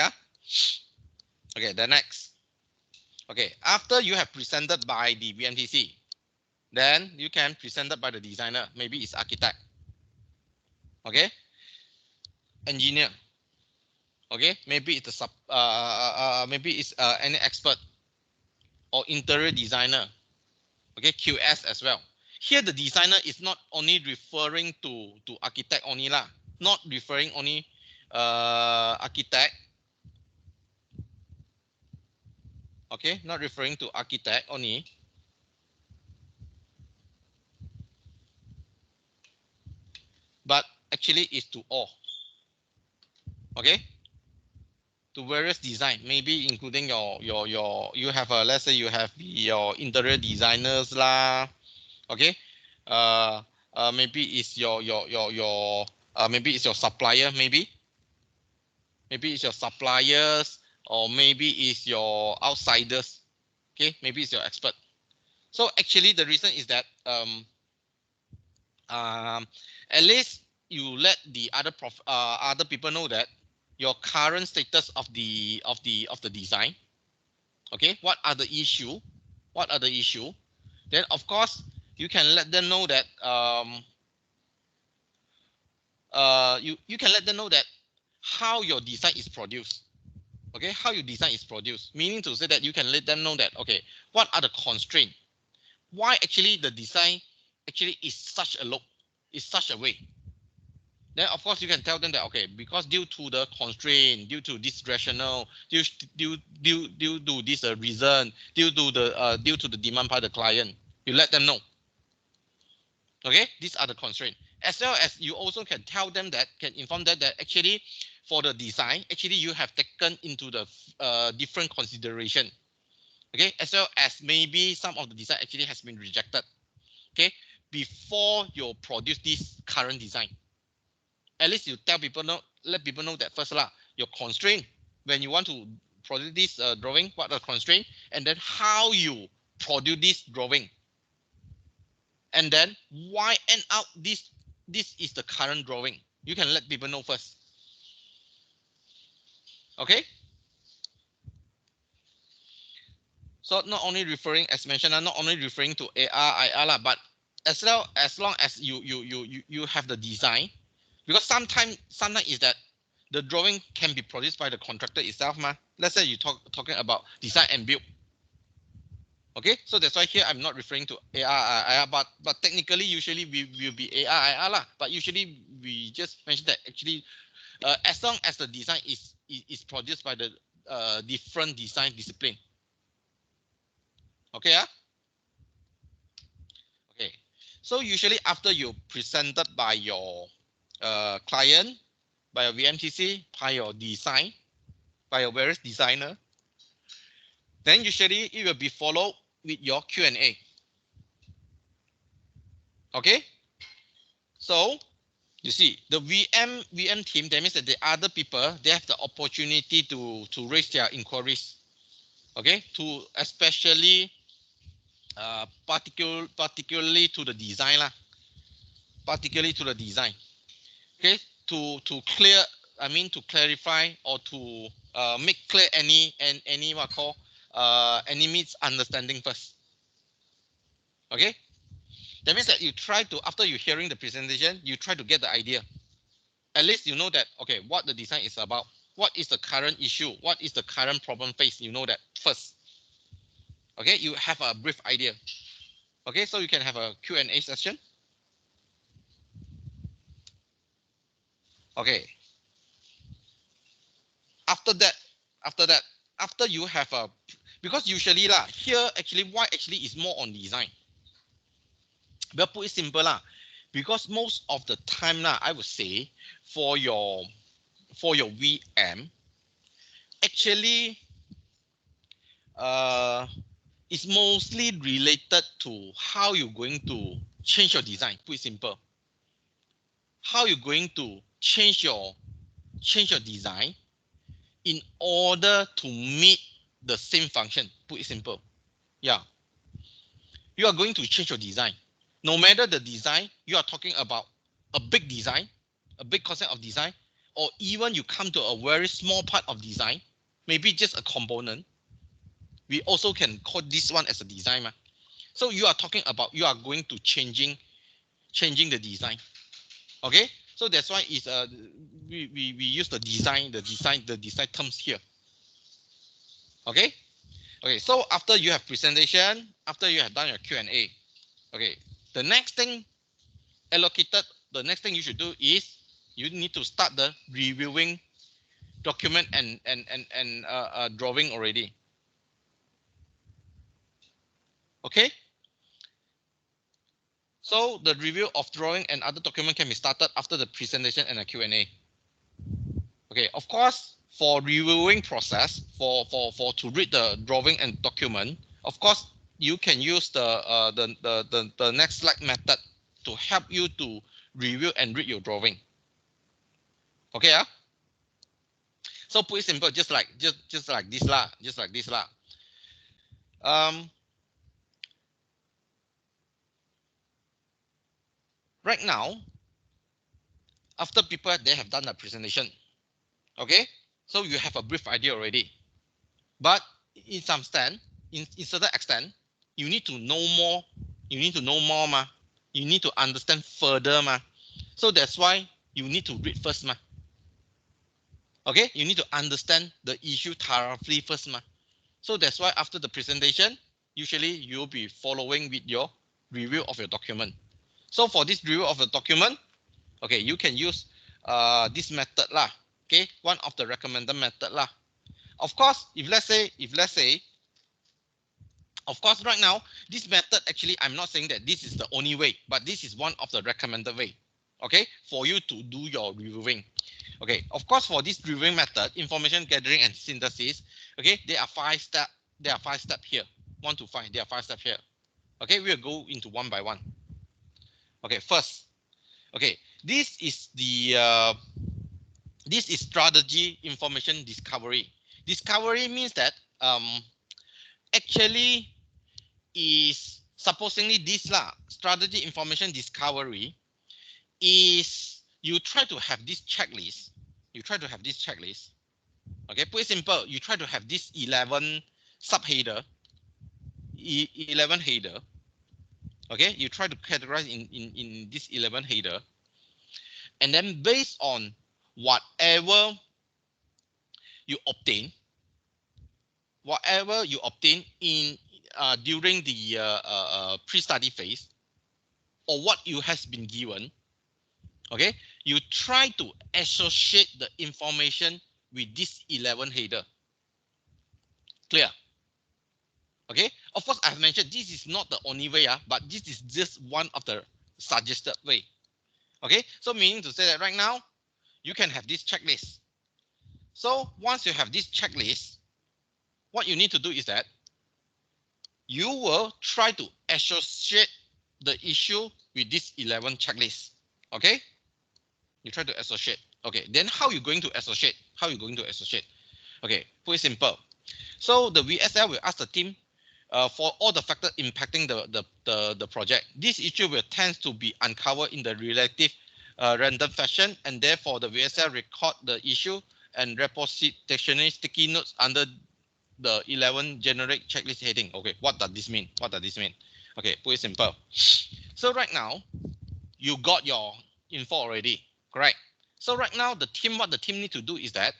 Speaker 1: okay, the next. Okay, after you have presented by the VMTC, then you can present it by the designer. Maybe it's architect. Okay, engineer. Okay, maybe it's any expert or interior designer. Okay, QS as well. Here the designer is not only referring to architect only lah, not referring only architect. Okay, not referring to architect only. But actually it's to all. Okay, to various design, maybe including you have a, let's say you have your interior designers lah. Okay, maybe it's your maybe it's your supplier, maybe it's your suppliers, or maybe it's your outsiders. Okay, maybe it's your expert. So actually the reason is that at least you let the other people know that your current status of the design. Okay, what are the issue? Then of course you can let them know that you can let them know that how your design is produced. Okay, how your design is produced, meaning to say that you can let them know that, okay, what are the constraints? Why actually the design actually is such a look, is such a way. Then of course you can tell them that, okay, because due to the constraint, due to this rationale, due to this reason, due to the demand by the client, you let them know. Okay, these are the constraints. As well as you also can tell them that, can inform them that actually for the design, actually you have taken into the different consideration. Okay, as well as maybe some of the design actually has been rejected. Okay, before you produce this current design, at least you tell people know, let people know that first lah, your constraint when you want to produce this drawing, what are the constraint, and then how you produce this drawing, and then why end up this is the current drawing. You can let people know first. Okay. So not only referring, as mentioned, not only referring to AR, IR, but as well as long as you have the design, because sometimes is that the drawing can be produced by the contractor itself, ma. Let's say you talking about design and build. Okay, so that's why here I'm not referring to AR, IR, but technically usually we will be AR, IR lah. But usually we just mentioned that actually, as long as the design is produced by the different design discipline. Okay, okay. So usually after you presented by your client, by your VMTC, by your design, by your various designer, then usually it will be followed with your Q&A. Okay. So you see the VM team, that means that the other people, they have the opportunity to raise their inquiries. Okay, to especially particularly to the design lah, particularly to the design. Okay, to clear, I mean to clarify or to make clear any what call any misunderstanding first. Okay, that means that you try to, after you hearing the presentation, you try to get the idea. At least you know that, okay, what the design is about, what is the current issue, what is the current problem faced, you know that first. Okay, you have a brief idea. Okay, so you can have a Q&A session. Okay. After you have a, because usually lah, here actually why actually is more on design. But put it simple lah, because most of the time lah, I would say for your VM, actually it's mostly related to how you're going to change your design. Put it simple. How you're going to change your design in order to meet the same function. Put it simple. Yeah. You are going to change your design. No matter the design, you are talking about a big design, a big concept of design, or even you come to a very small part of design, maybe just a component. We also can call this one as a design. So you are talking about, you are going to changing the design. Okay, so that's why it's we use the design terms here. Okay. Okay, so after you have presentation, after you have done your Q&A, okay, the next thing allocated, the next thing you should do is you need to start the reviewing document and drawing already. Okay. So the review of drawing and other document can be started after the presentation and a Q&A. Okay, of course, for reviewing process, for to read the drawing and document, of course, you can use the next slide method to help you to review and read your drawing. Okay, so put it simple, just like this lah, right now, after people they have done the presentation, okay, so you have a brief idea already, but in some extent, in certain extent, you need to know more. You need to know more, ma. You need to understand further, ma. So that's why you need to read first, ma. Okay, you need to understand the issue thoroughly first, ma. So that's why after the presentation, usually you'll be following with your review of your document. So for this review of the document, okay, you can use this method lah. Okay, one of the recommended method lah. Of course, if let's say, of course, right now, this method actually, I'm not saying that this is the only way, but this is one of the recommended way. Okay, for you to do your reviewing. Okay, of course, for this reviewing method, information gathering and synthesis, okay, there are 5 steps. There are 5 steps here. 1 to 5. There are 5 steps here. Okay, we'll go into one by one. Okay, first, okay, this is strategy information discovery. Discovery means that actually is supposingly this lah, strategy information discovery is you try to have this checklist. You try to have this checklist. Okay, put it simple. You try to have this 11 subheader, 11 header. Okay, you try to categorize in this 11 header, and then based on whatever you obtain, in during the pre-study phase, or what you has been given, okay, you try to associate the information with this 11 header. Clear? Okay, of course, I've mentioned this is not the only way, but this is just one of the suggested way. Okay, so meaning to say that right now you can have this checklist. So once you have this checklist, what you need to do is that you will try to associate the issue with this 11 checklist. Okay, you try to associate. Okay, then how you going to associate? How you going to associate? Okay, pretty simple. So the VSL will ask the team for all the factors impacting the project. This issue will tend to be uncovered in the relative random fashion, and therefore the VSL record the issue and repository sticky notes under the 11 generic checklist heading. Okay, what does this mean? What does this mean? Okay, put it simple. So right now, you got your info already, correct? So right now, what the team need to do is that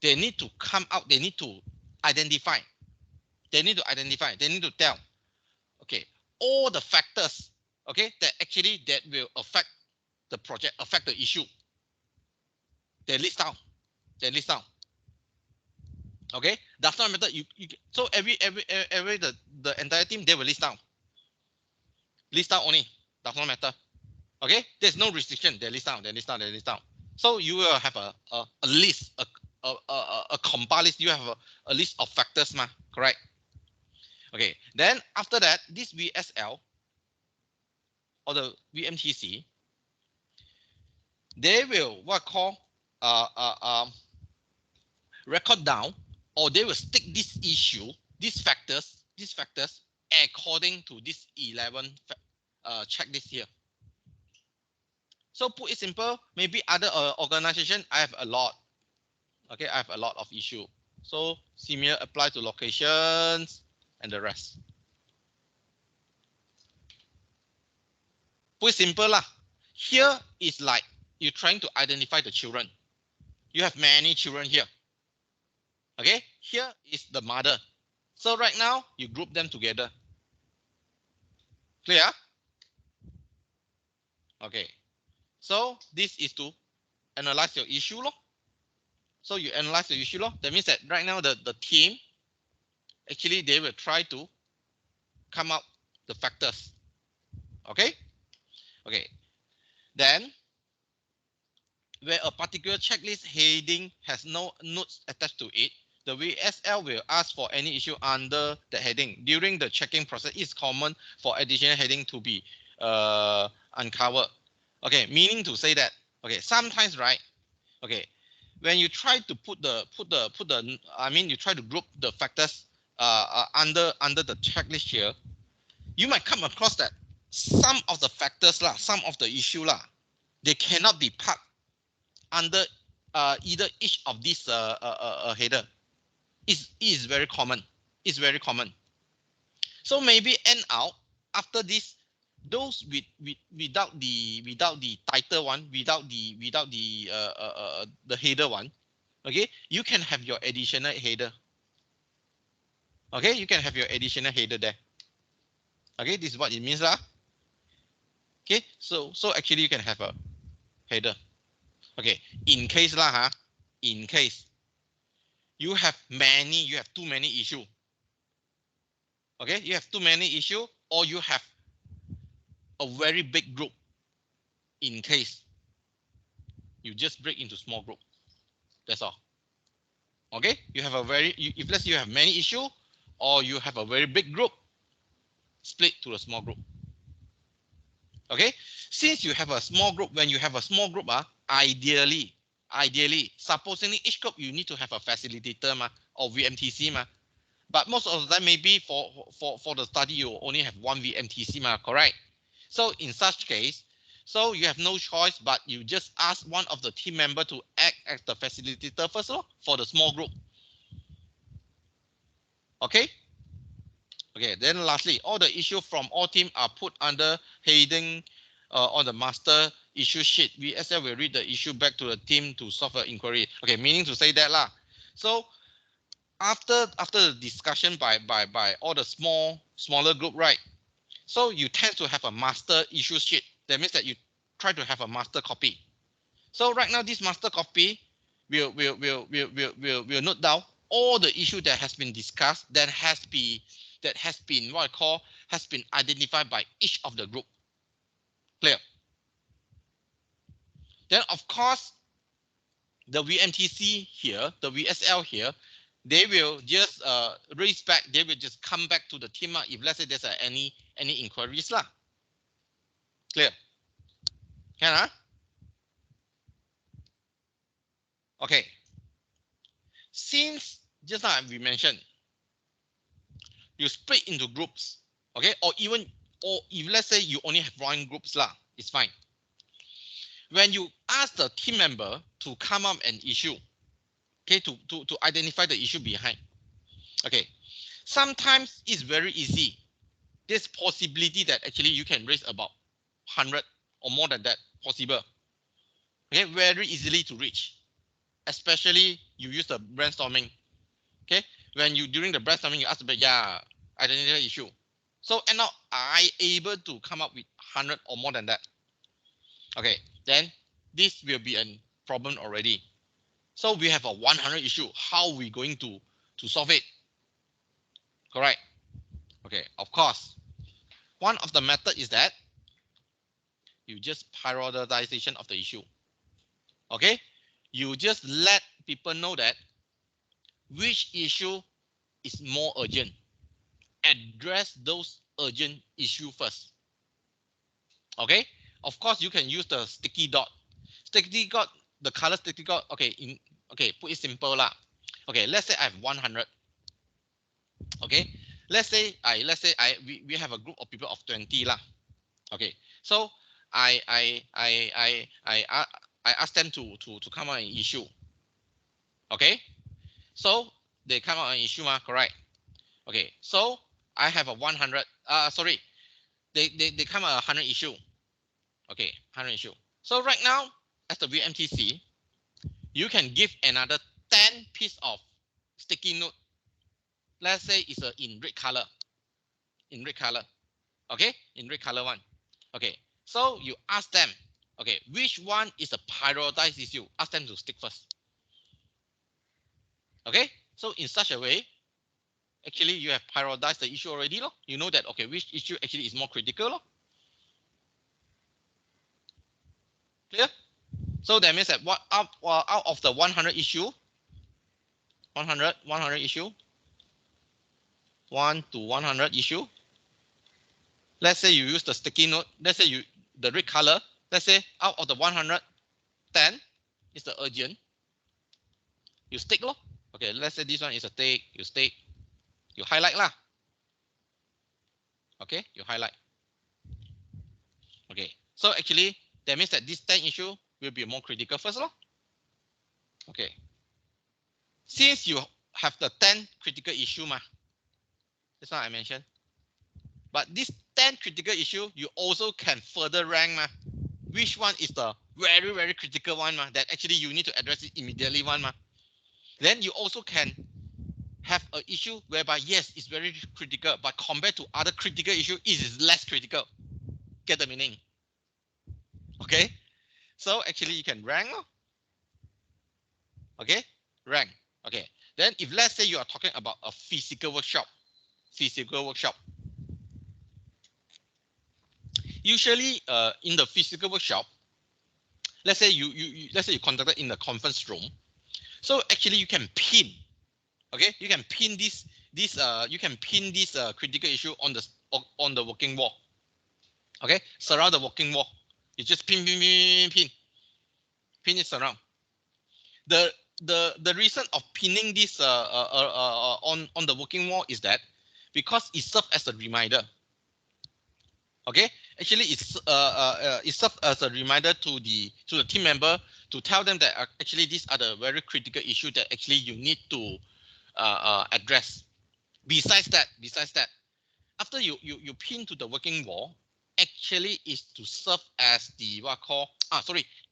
Speaker 1: they need to come out, they need to identify, they need to tell, okay, all the factors, okay, that will affect the project, affect the issue. They list down. Okay, does not matter. So every the entire team, they will list down only. Does not matter. Okay, there's no restriction. They list down. So you will have a list, a compile list. You have a list of factors, correct? Okay, then after that, this VSL or the VMTC, they will record down, or they will stick this issue, these factors according to this 11 checklist here. So put it simple, maybe other organization, I have a lot. Okay, I have a lot of issue. So similar apply to locations and the rest. Put it simple lah. Here is like you're trying to identify the children. You have many children here. Okay, here is the mother. So right now you group them together. Clear? Okay. So this is to analyze your issue. So you analyze the issue. That means that right now the team, actually they will try to come up the factors. Okay. Okay. Then where a particular checklist heading has no notes attached to it, the VSL will ask for any issue under the heading. During the checking process, it's common for additional heading to be uncovered. Okay, meaning to say that, okay, sometimes, right? Okay, when you try to you try to group the factors under the checklist here, you might come across that some of the factors some of the issue they cannot be part under either each of these header. Is very common. It's very common. So maybe end out after this, those without the title one, without the header one, okay, you can have your additional header. Okay, you can have your additional header there. Okay, this is what it means lah. Okay, so actually you can have a header. Okay, in case in case you have too many issue. Okay, you have too many issue, or you have a very big group. In case you just break into small group. That's all. Okay, you have a very, if let's say you have many issues or you have a very big group, split to a small group. Okay, since you have a small group, when you have a small group, ideally, supposingly each group you need to have a facilitator or VMTC but most of the time maybe for the study you only have one VMTC correct? So in such case, so you have no choice but you just ask one of the team member to act as the facilitator first for the small group. Okay. Okay, then lastly, all the issues from all teams are put under heading on the master issue sheet. VSL will read the issue back to the team to solve the inquiry. Okay, meaning to say that So after the discussion by all the smaller group, right? So you tend to have a master issue sheet. That means that you try to have a master copy. So right now, this master copy will note down all the issue that has been discussed that has been what I call has been identified by each of the group. Clear? Then of course the VMTC here, the VSL here, they will just raise back. They will just come back to the team if let's say there's any inquiries lah. Clear? Can Okay. Since just now we mentioned, you split into groups, okay, or if let's say you only have one groups lah, it's fine. When you ask the team member to come up an issue, okay, to identify the issue behind, okay, sometimes it's very easy. There's possibility that actually you can raise about 100 or more than that possible, okay, very easily to reach, especially you use the brainstorming, okay, when you during the brainstorming you ask about identify issue, so and now I able to come up with 100 or more than that. Okay, then this will be a problem already. So we have a 100 issue. How are we going to solve it? Correct. Okay, of course. One of the method is that you just prioritization of the issue. Okay, you just let people know that which issue is more urgent. Address those urgent issue first. Okay, of course you can use the sticky dot. Sticky dot, the color sticky dot. Okay, put it simple lah. Okay, let's say I have 100. Okay, let's say we have a group of people of 20 lah. Okay, so I ask them to come out an issue. Okay, so they come out an issue correct? Okay, so I have a 100. Sorry, they come out 100 issue. Okay, 100 issue. So right now, as the VMTC, you can give another 10 piece of sticky note. Let's say it's in red color. Okay, in red color one. Okay, so you ask them, okay, which one is a prioritized issue? Ask them to stick first. Okay, so in such a way, actually you have prioritized the issue already. You know that, okay, which issue actually is more critical. Clear? So that means that what out of the 100 issue, 100 issue, 1 to 100 issue. Let's say you use the sticky note. Let's say the red color. Let's say out of the 110 is the urgent. You stick lo. Okay, let's say this one is a tick. You stick. You highlight lah. Okay, you highlight. Okay, so actually that means that this 10 issue will be more critical first lo. Okay, since you have the 10 critical issue that's what I mentioned. But this 10 critical issue, you also can further rank which one is the very, very critical one that actually you need to address it immediately one Then you also can have an issue whereby yes, it's very critical, but compared to other critical issue, it is less critical. Get the meaning? Okay, so actually you can rank. Okay, rank. Okay, then if let's say you are talking about a physical workshop, usually in the physical workshop, let's say you conducted in the conference room. So actually you can pin, okay, you can pin this critical issue on the working wall. Okay, surround the working wall. You just pin it around. The reason of pinning this on the working wall is that because it serves as a reminder. Okay, actually it serves as a reminder to the team member to tell them that actually these are the very critical issues that actually you need to address. Besides that, after you pin to the working wall, actually is to serve as the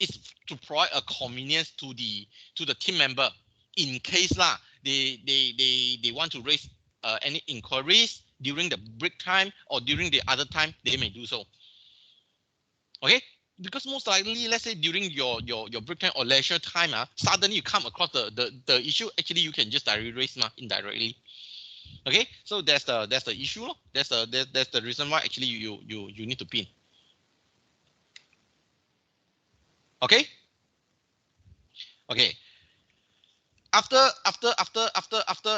Speaker 1: is to provide a convenience to the team member in case they want to raise any inquiries during the break time or during the other time, they may do so. Okay, because most likely, let's say during your break time or leisure time, suddenly you come across the issue, actually you can just directly raise indirectly. Okay, so that's the issue. That's the reason why actually you need to pin. Okay. Okay. After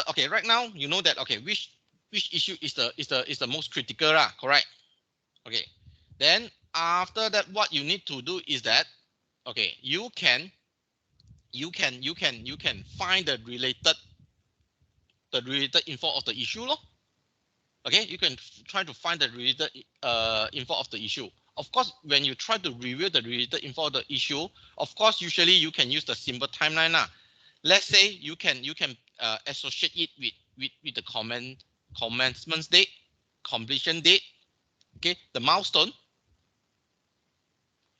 Speaker 1: okay, right now you know that okay, which issue is the most critical, correct? Okay. Then after that, what you need to do is that okay, you can find the related info of the issue. Okay, you can try to find the related info of the issue. Of course, when you try to review the related info of the issue, of course, usually you can use the simple timeline. Let's say you can associate it with the commencement date, completion date, okay, the milestone.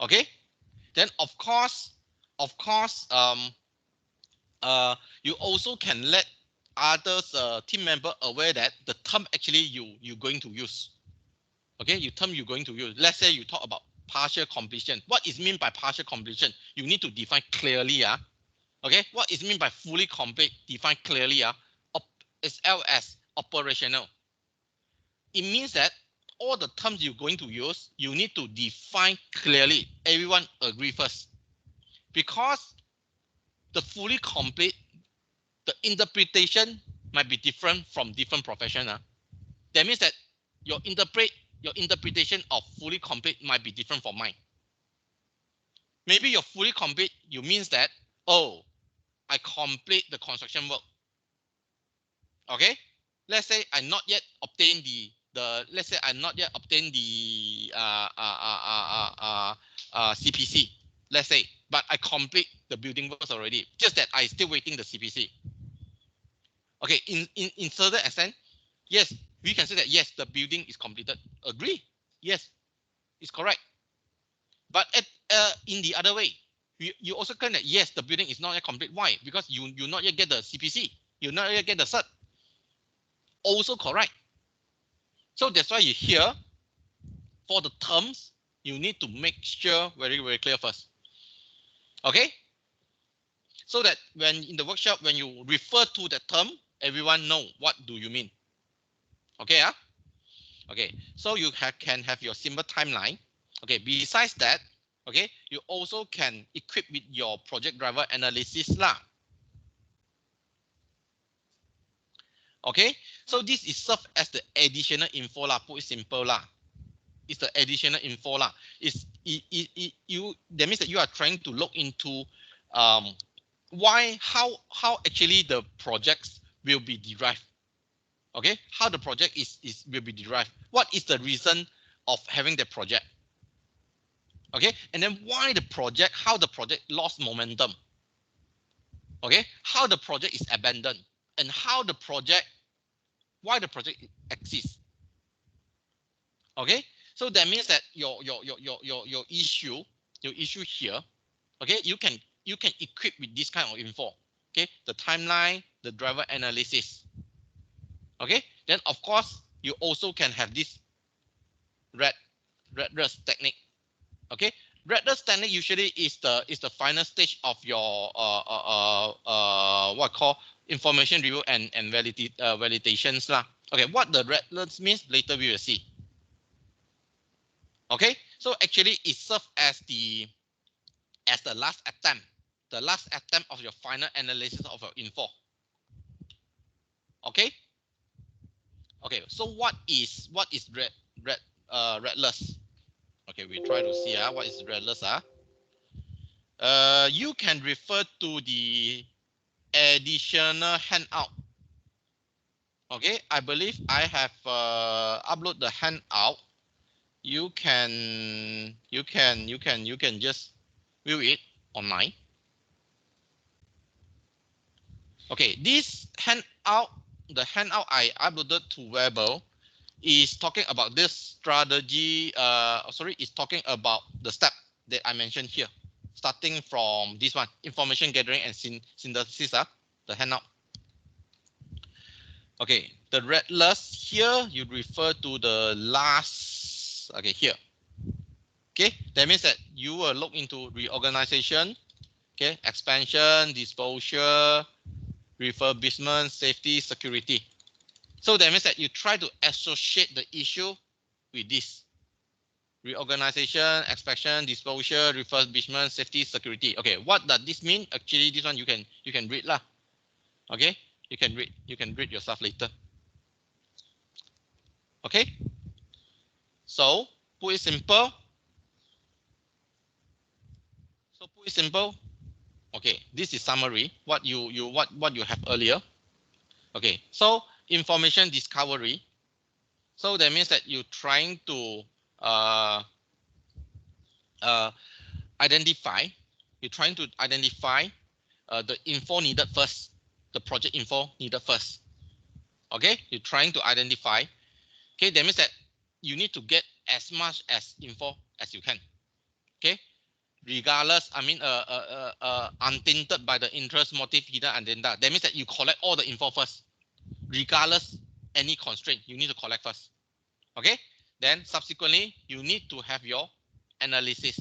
Speaker 1: Okay, then of course, you also can let others team member aware that the term actually you're going to use. Okay, you're going to use. Let's say you talk about partial completion. What is meant by partial completion? You need to define clearly. Okay, what is meant by fully complete? Define clearly. As well as operational. It means that all the terms you're going to use, you need to define clearly. Everyone agree first, because the fully complete, the interpretation might be different from different profession. That means that your interpretation of fully complete might be different from mine. Maybe your fully complete, you means that, oh, I complete the construction work. Okay, let's say I not yet obtain the let's say I not yet obtain the CPC. Let's say, but I complete the building works already. Just that I still waiting the CPC. Okay, in certain extent, yes, we can say that yes, the building is completed. Agree? Yes, it's correct. But in the other way, you also claim that yes, the building is not yet complete. Why? Because you not yet get the CPC. You not yet get the cert. Also correct. So that's why you hear for the terms, you need to make sure very, very clear first. Okay? So that when in the workshop, when you refer to the term, everyone know what do you mean. Okay, okay. So you can have your simple timeline. Okay, besides that, okay, you also can equip with your project driver analysis lah. Okay, so this is serve as the additional info lah. Put it simple lah. It's the additional info lah. That means that you are trying to look into how actually the projects will be derived. Okay, how the project will be derived. What is the reason of having the project? Okay, and then why the project, how the project lost momentum. Okay, how the project is abandoned, and why the project exists. Okay, so that means that your issue here, okay, you can equip with this kind of info. Okay, the timeline, the driver analysis. Okay, then of course you also can have this red rust technique. Okay, red rust technique usually is the final stage of your what call information review and validations lah. Okay, what the red rust means later we will see. Okay, so actually it serves as the last attempt. the last attempt of your final analysis of your info. Okay. Okay. So what is redless? Okay, we try to see what is redless. You can refer to the additional handout. Okay, I believe I have upload the handout. You can just view it online. Okay, this handout, the handout I uploaded to Weibo is talking about this strategy. It's talking about the step that I mentioned here, starting from this one, information gathering and synthesis. The handout. Okay, the redless here, you refer to the last. Okay, here. Okay, that means that you will look into reorganization. Okay, expansion, disposal, refurbishment, safety, security. So that means that you try to associate the issue with this. Reorganization, expansion, disposal, refurbishment, safety, security. Okay, what does this mean? Actually, this one you can read lah. Okay, you can read yourself later. Okay, so put it simple. Okay, this is summary. What you have earlier. Okay, so information discovery. So that means that you're trying to identify. You're trying to identify the info needed first, the project info needed first. Okay, you're trying to identify. Okay, that means that you need to get as much as info as you can. Okay, regardless, I mean, untainted by the interest, motive, hidden agenda. That means that you collect all the info first, regardless any constraint. You need to collect first. Okay, then subsequently you need to have your analysis.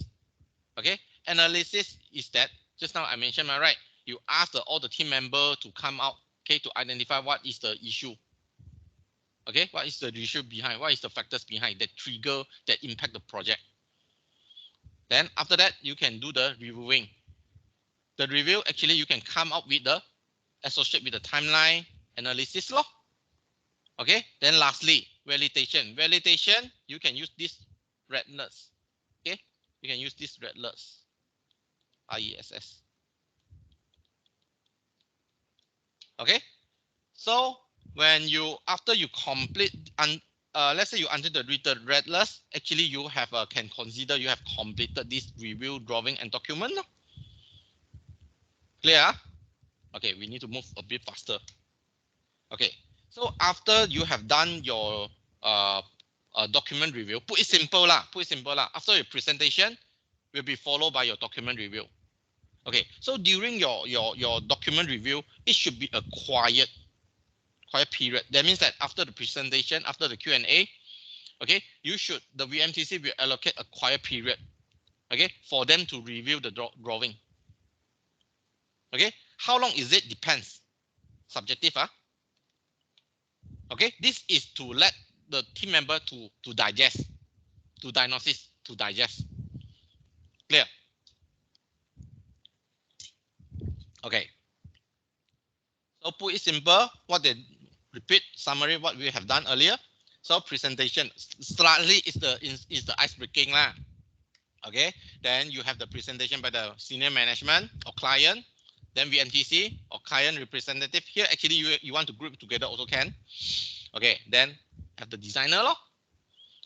Speaker 1: Okay, analysis is that just now I mentioned, right? You ask all the team member to come out, okay, to identify what is the issue. Okay, what is the issue behind? What is the factors behind that trigger that impact the project? Then after that, you can do the reviewing. The review, actually, you can come up with the associate with the timeline analysis law. Okay, then lastly, validation. Validation, you can use this redless. Okay, you can use this redless. RESS. Okay, so when you after you complete let's say you enter the redless, actually you have can consider you have completed this review drawing and document. Clear? Okay, we need to move a bit faster. Okay, so after you have done your document review, put it simple lah. After your presentation, will be followed by your document review. Okay, so during your document review, it should be a quiet period. That means that after the presentation, after the Q&A, okay, the VMTC will allocate a quiet period, okay, for them to review the drawing. Okay, how long is it? Depends. Subjective, Okay, this is to let the team member to digest, to diagnosis, to digest. Clear? Okay. So put it simple, what they repeat summary what we have done earlier. So presentation slightly is the ice breaking lah. Okay, then you have the presentation by the senior management or client, then VNTC or client representative. Here actually you want to group together also can. Okay, then have the designer lor.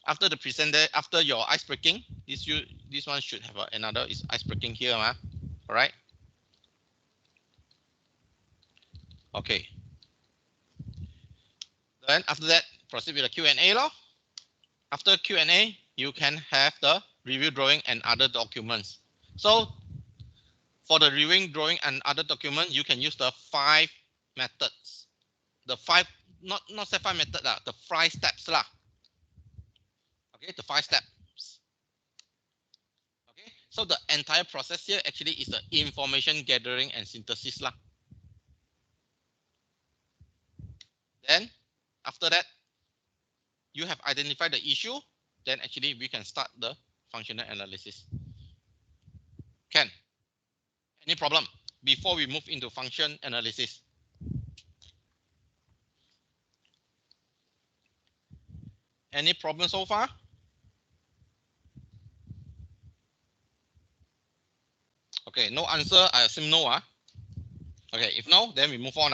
Speaker 1: After the after your ice breaking, this one should have another is ice breaking here, all right. Okay. Then after that, proceed with the Q&A lor. After Q&A, you can have the review drawing and other documents. So for the reviewing drawing and other documents, you can use the 5 methods. The 5, not say 5 method lah, the 5 steps lah. Okay, the 5 steps. Okay, so the entire process here actually is the information gathering and synthesis lah. Then after that, you have identified the issue, then actually we can start the functional analysis. Can. Any problem before we move into function analysis? Any problem so far? Okay, no answer. I assume no. Okay, if no, then we move on.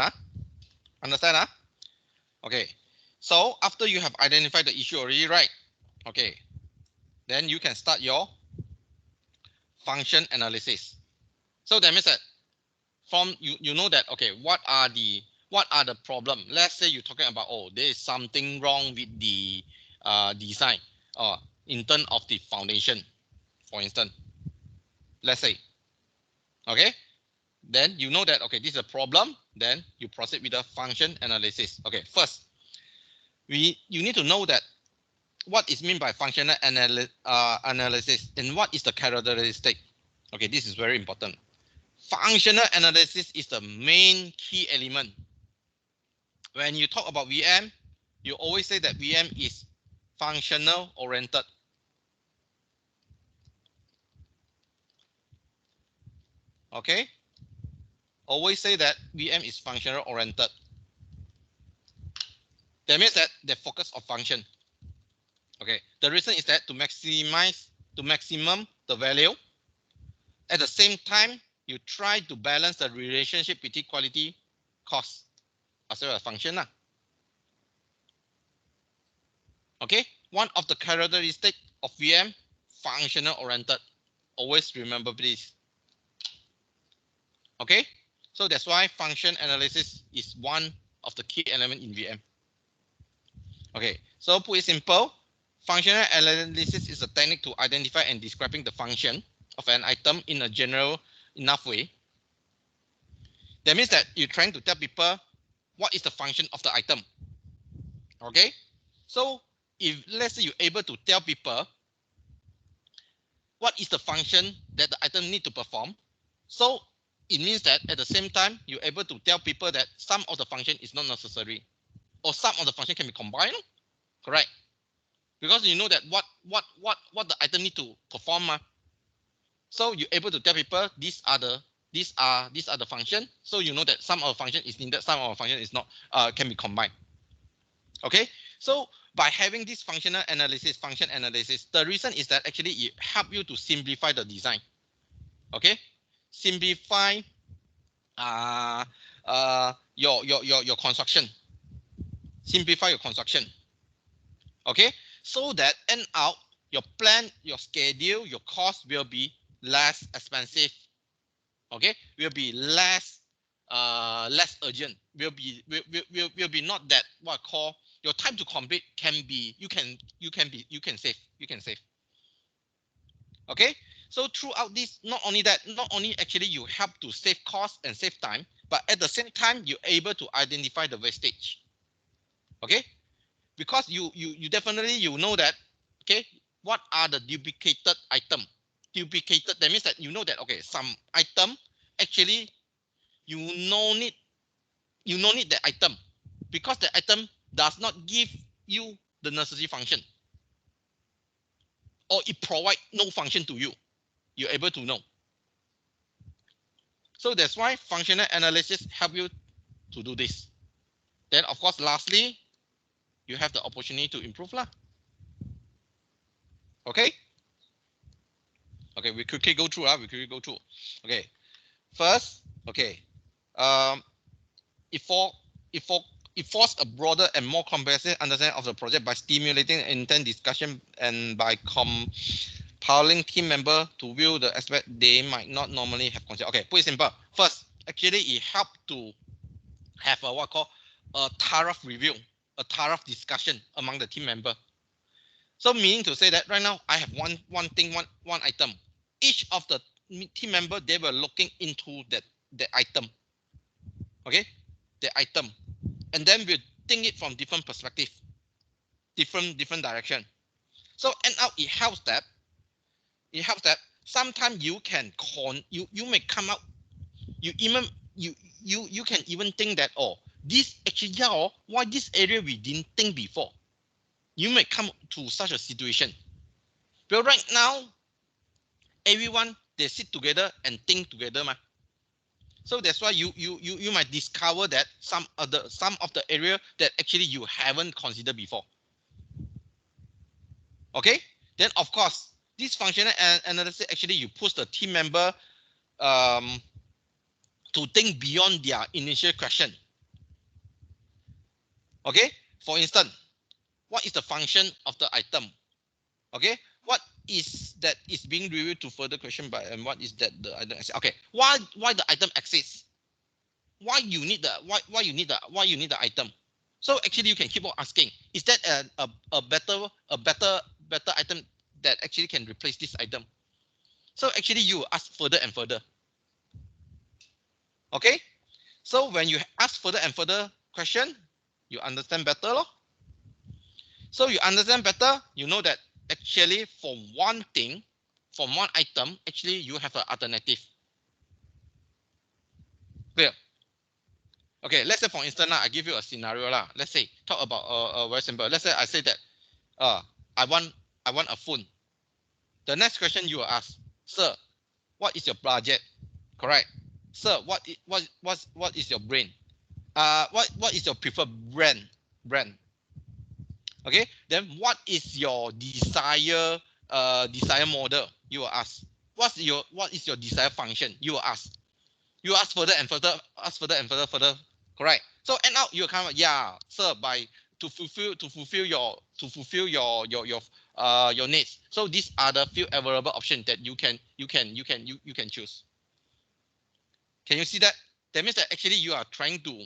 Speaker 1: Understand? Okay, so after you have identified the issue already, right? Okay, then you can start your function analysis. So that means that from you know that, okay, what are the problem? Let's say you're talking about, oh, there is something wrong with the design or in terms of the foundation, for instance. Let's say, okay, then you know that, okay, this is a problem. Then you proceed with the function analysis. Okay, first, you need to know that what is meant by functional analysis and what is the characteristic. Okay, this is very important. Functional analysis is the main key element. When you talk about VM, you always say that VM is functional oriented. Okay, always say that VM is functional oriented. That means that they focus on function. Okay, the reason is that to maximum the value. At the same time, you try to balance the relationship between quality, cost, as well as function. Okay, one of the characteristics of VM, functional oriented. Always remember, please. Okay, so that's why function analysis is one of the key elements in VM. Okay, so put it simple, functional analysis is a technique to identify and describing the function of an item in a general enough way. That means that you're trying to tell people what is the function of the item. Okay, so if let's say you're able to tell people what is the function that the item need to perform, so it means that at the same time you're able to tell people that some of the function is not necessary, or some of the function can be combined. Correct? Because you know that what the item need to perform. So you're able to tell people these are the function. So you know that some of the function is needed, some of the function is not, can be combined. Okay, so by having this function analysis, the reason is that actually it help you to simplify the design. Okay, simplify your construction. Simplify your construction. Okay, so that end out your plan, your schedule, your cost will be less expensive. Okay, will be less urgent. Will be not that what I call your time to complete can be you can save. Okay, so throughout this, not only actually you help to save cost and save time, but at the same time you're able to identify the wastage. Okay, because you definitely you know that, okay, what are the duplicated item. Duplicated, that means that you know that, okay, some item actually you no need the item because the item does not give you the necessary function, or it provide no function to you. You're able to know. So that's why functional analysis help you to do this. Then of course, lastly, you have the opportunity to improve lah. Okay. Okay, we quickly go through. Okay, first, okay, it force a broader and more comprehensive understanding of the project by stimulating intense discussion and by compelling team member to view the aspect they might not normally have considered. Okay, put it simple. First, actually, it helped to have a what called a thorough review, a thorough discussion among the team member. So meaning to say that right now I have one item. Each of the team member, they were looking into that item. Okay, the item, and then we think it from different perspective, different direction. So end up it helps that sometimes you can you may come out, you can even think that, oh, this actually, yeah, why this area we didn't think before. You may come to such a situation. But right now, everyone, they sit together and think together. So that's why you might discover that some of the area that actually you haven't considered before. Okay, then of course this functional analysis actually you push the team member to think beyond their initial question. Okay, for instance, what is the function of the item? Okay, what is that is being reviewed to further question by, and what is that the item exists? Okay, why the item exists? Why you need the why you need the item? So actually you can keep on asking, is that a better item that actually can replace this item? So actually you ask further and further. Okay, so when you ask further and further question, you understand better lor. So you understand better, you know that actually from one thing, from one item, actually you have an alternative. Clear? Okay, let's say for instance, I give you a scenario lah. Let's say talk about very simple. Let's say I say that I want a phone. The next question you will ask, sir, what is your budget? Correct. Sir, what is your brain? What is your preferred brand? Okay, then what is your desired model? You will ask. What is your desired function? You will ask. You ask further and further, correct? So end up you come, yeah, sir, by to fulfill your needs. So these are the few available options that you can choose. Can you see that? That means that actually you are trying to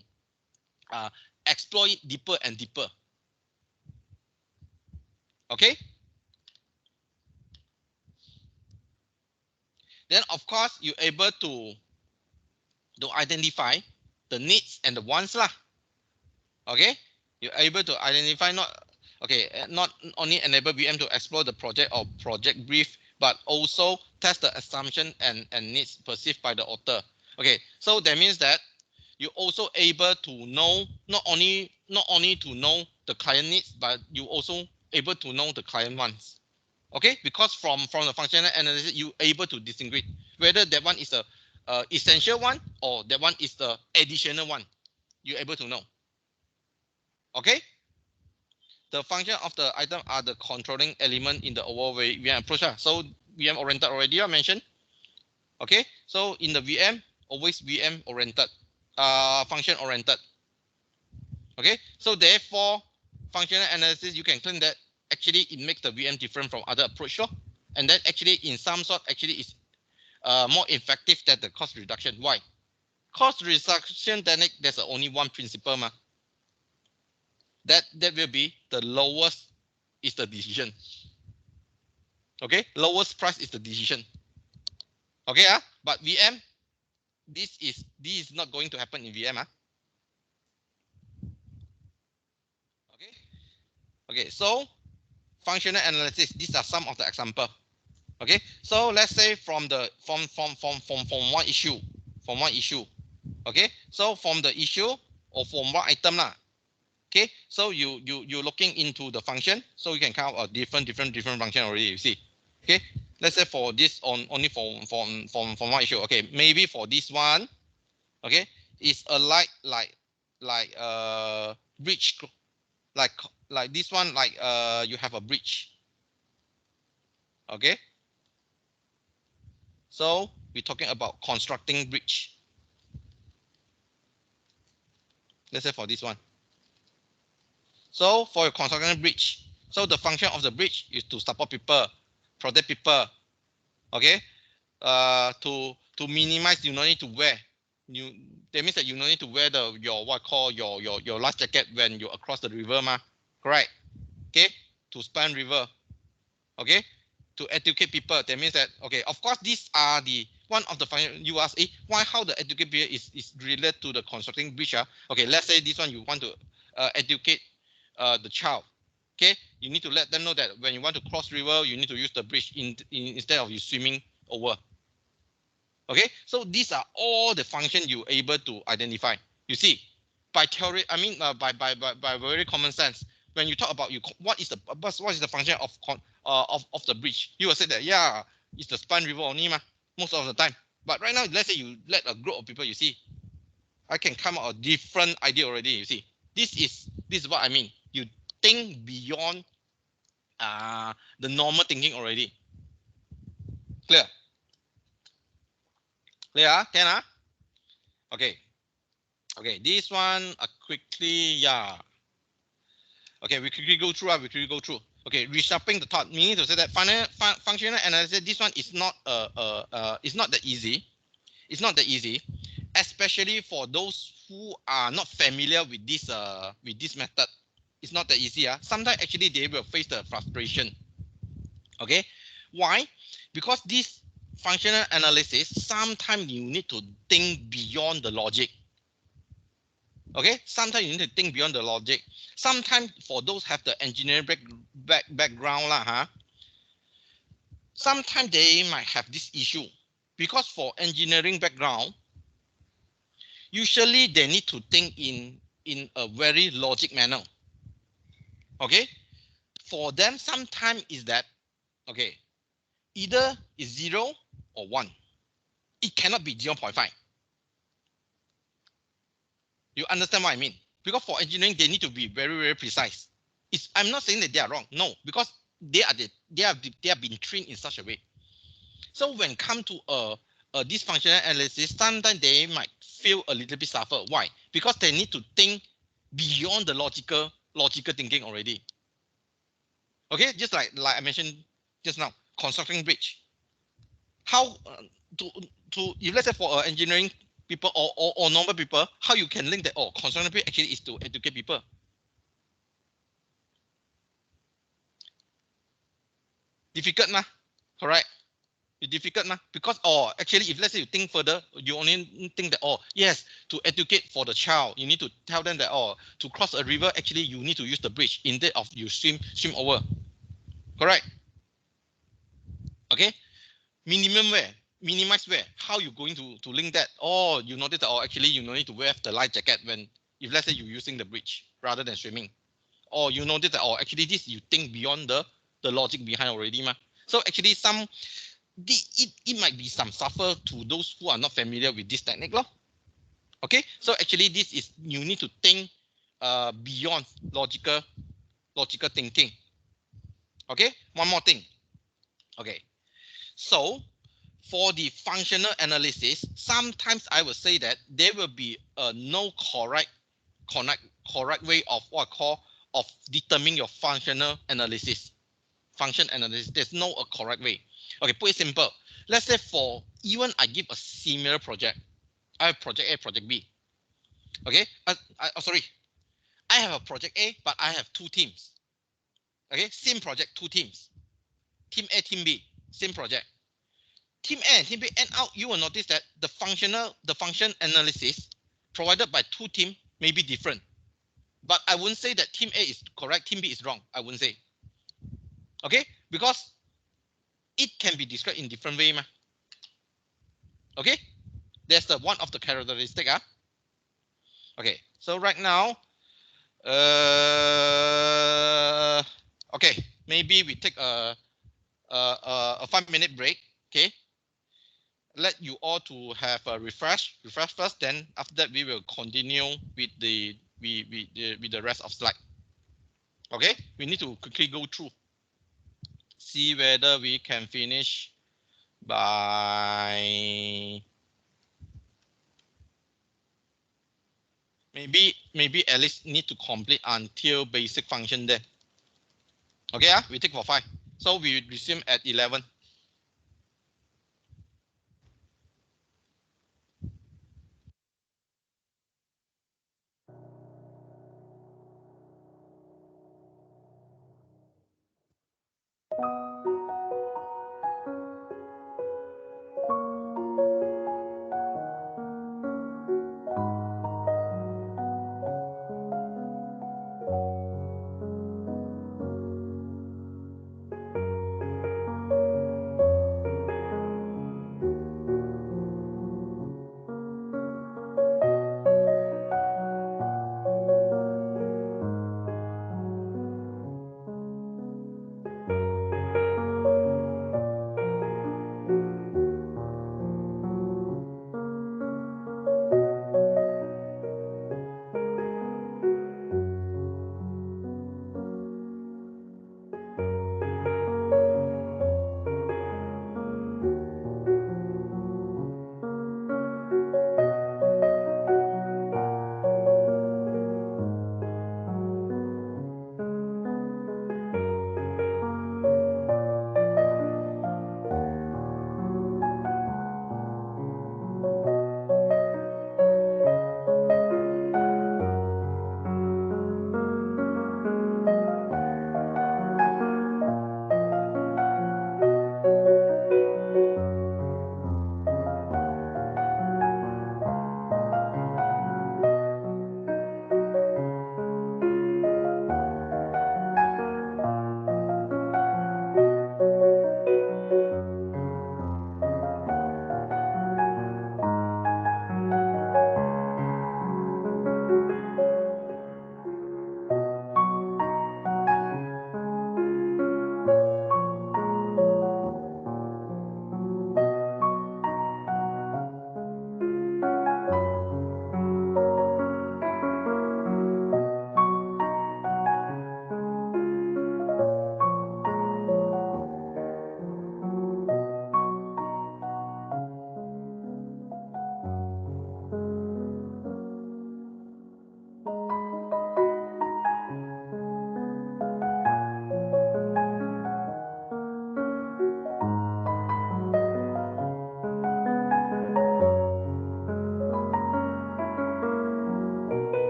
Speaker 1: explore it deeper and deeper. Okay. Then of course you're able to identify the needs and the wants lah. Okay, you're able to identify not only enable VM to explore the project or project brief, but also test the assumption and needs perceived by the author. Okay, so that means that you're also able to know not only to know the client needs, but you also able to know the client wants. Okay, because from the functional analysis, you able to distinguish whether that one is a essential one or that one is the additional one. You're able to know. Okay, the function of the item are the controlling element in the overall VM approach. So VM oriented already I mentioned. Okay, so in the VM, always VM oriented, function oriented. Okay, so therefore functional analysis, you can claim that actually it makes the VM different from other approach, and then actually in some sort actually is more effective than the cost reduction. Why? Cost reduction technique, there's only one principle ma. That will be the lowest is the decision. Okay, lowest price is the decision. Okay, but VM, this is not going to happen in VM. Okay, so functional analysis, these are some of the example. Okay, so let's say from one issue, okay, so from the issue or from one item lah. Okay, so you're looking into the function, so you can count a different function already. You see, okay. Let's say for this only from one issue. Okay, maybe for this one, okay, it's a like bridge, like this one, like you have a bridge. Okay, so we're talking about constructing bridge. Let's say for this one. So for your construction bridge, so the function of the bridge is to support people, protect people. Okay, to minimize, you don't need to wear. That means that you don't need to wear your life jacket when you're across the river, ma. Correct. Okay, to span river. Okay, to educate people. That means that, okay, of course these are the one of the function. You ask, why how the educate people is related to the constructing bridge? Okay, let's say this one you want to educate the child. Okay, you need to let them know that when you want to cross river, you need to use the bridge instead of you swimming over. Okay, so these are all the functions you're able to identify. You see, by theory, I mean by very common sense. When you talk about what is the function of the bridge, you will say that, yeah, it's the span river only, most of the time. But right now, let's say you let a group of people, you see, I can come up with a different idea already. You see, this is what I mean. You think beyond the normal thinking already. Clear? Clear? Can Okay. Okay. This one quickly, yeah. Okay, we quickly go through. We quickly go through. Okay, resharpening the thought, meaning to say that functional analysis. This one is not it's not that easy. It's not that easy, especially for those who are not familiar with this method. It's not that easy. Sometimes actually they will face the frustration. Okay, why? Because this functional analysis, sometimes you need to think beyond the logic. Okay, sometimes you need to think beyond the logic. Sometimes for those have the engineering background lah, sometimes they might have this issue because for engineering background, usually they need to think in a very logic manner. Okay, for them sometimes is that okay, either is 0 or 1. It cannot be 0.5. You understand what I mean? Because for engineering, they need to be very, very precise. I'm not saying that they are wrong. No, because they have been trained in such a way. So when come to this functional analysis, sometimes they might feel a little bit suffer. Why? Because they need to think beyond the logical thinking already. Okay, just like I mentioned just now, constructing bridge. How to if let's say for engineering people or normal people, how you can link that construction bridge actually is to educate people. Difficult mah, correct? It's difficult mah, because actually if let's say you think further, you only think that yes, to educate for the child, you need to tell them that to cross a river actually you need to use the bridge instead of you swim over, correct? Okay, minimize where, how you going to link that? You notice that actually you don't need to wear the life jacket when if let's say you're using the bridge rather than swimming, or you notice that actually this you think beyond the logic behind already mah. So actually it might be some suffer to those who are not familiar with this technique law. Okay, so actually this is you need to think beyond logical thinking. Okay, one more thing. Okay, so for the functional analysis, sometimes I will say that there will be no correct way of what I call of determining your functional analysis. Function analysis, there's no correct way. Okay, put it simple. Let's say for even I give a similar project. I have project A, project B. Okay, sorry. I have a project A, but I have 2 teams. Okay, same project, 2 teams. Team A, team B, same project. Team A and team B end out, you will notice that the function analysis provided by 2 teams may be different. But I wouldn't say that team A is correct, team B is wrong. I wouldn't say. Okay, because it can be described in different way. Okay, that's the one of the characteristic. Okay, so right now, okay, maybe we take a 5-minute break. Okay, let you all to have a refresh first. Then after that, we will continue with the rest of slide. Okay, we need to quickly go through, see whether we can finish by maybe at least need to complete until basic function there. Okay, we take for 5. So we resume at 11.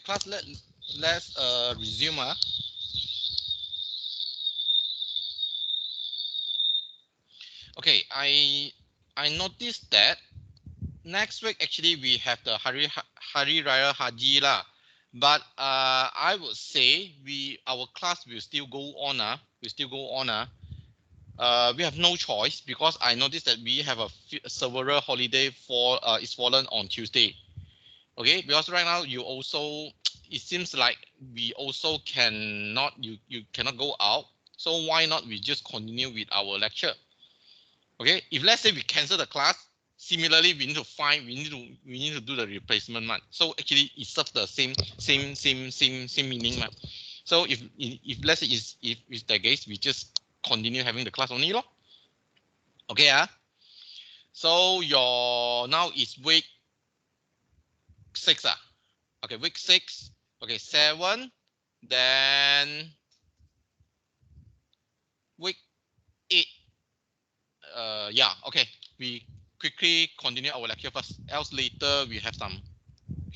Speaker 1: class, let's resume. Okay, I noticed that next week actually we have the Hari Raya Haji lah, but I would say our class will still go on. We have no choice because I noticed that we have several holiday is fallen on Tuesday. Okay, because right now you also it seems like we also cannot you cannot go out. So why not we just continue with our lecture? Okay, if let's say we cancel the class, similarly we need to do the replacement one. So actually it serves the same meaning one. So if let's say if it's the case, we just continue having the class only, lor. Okay, so your now is week 6, okay, week 6, okay, 7, then week 8. Yeah, okay, we quickly continue our lecture first, else later we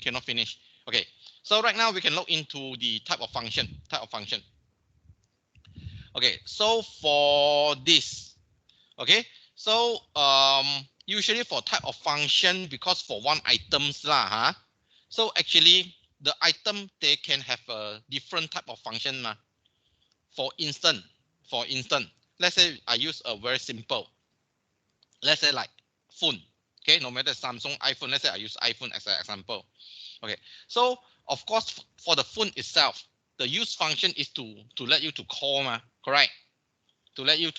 Speaker 1: cannot finish. Okay, so right now we can look into the type of function. Okay, so for this, okay, so usually for type of function, because for one items lah, so actually the item they can have a different type of function. For instance, let's say I use a very simple, let's say like phone. Okay, no matter Samsung, iPhone, let's say I use iPhone as an example. Okay, so of course for the phone itself, the use function is to let you to call, correct? To let you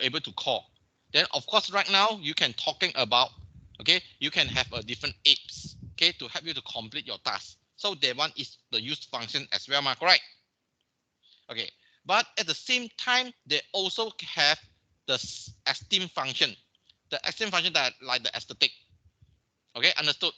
Speaker 1: able to call. Then of course right now you can talking about, okay, you can have a different apps, okay, to help you to complete your task. So that one is the use function as well, correct? Okay, but at the same time they also have the esteem function. The esteem function that like the aesthetic. Okay, understood?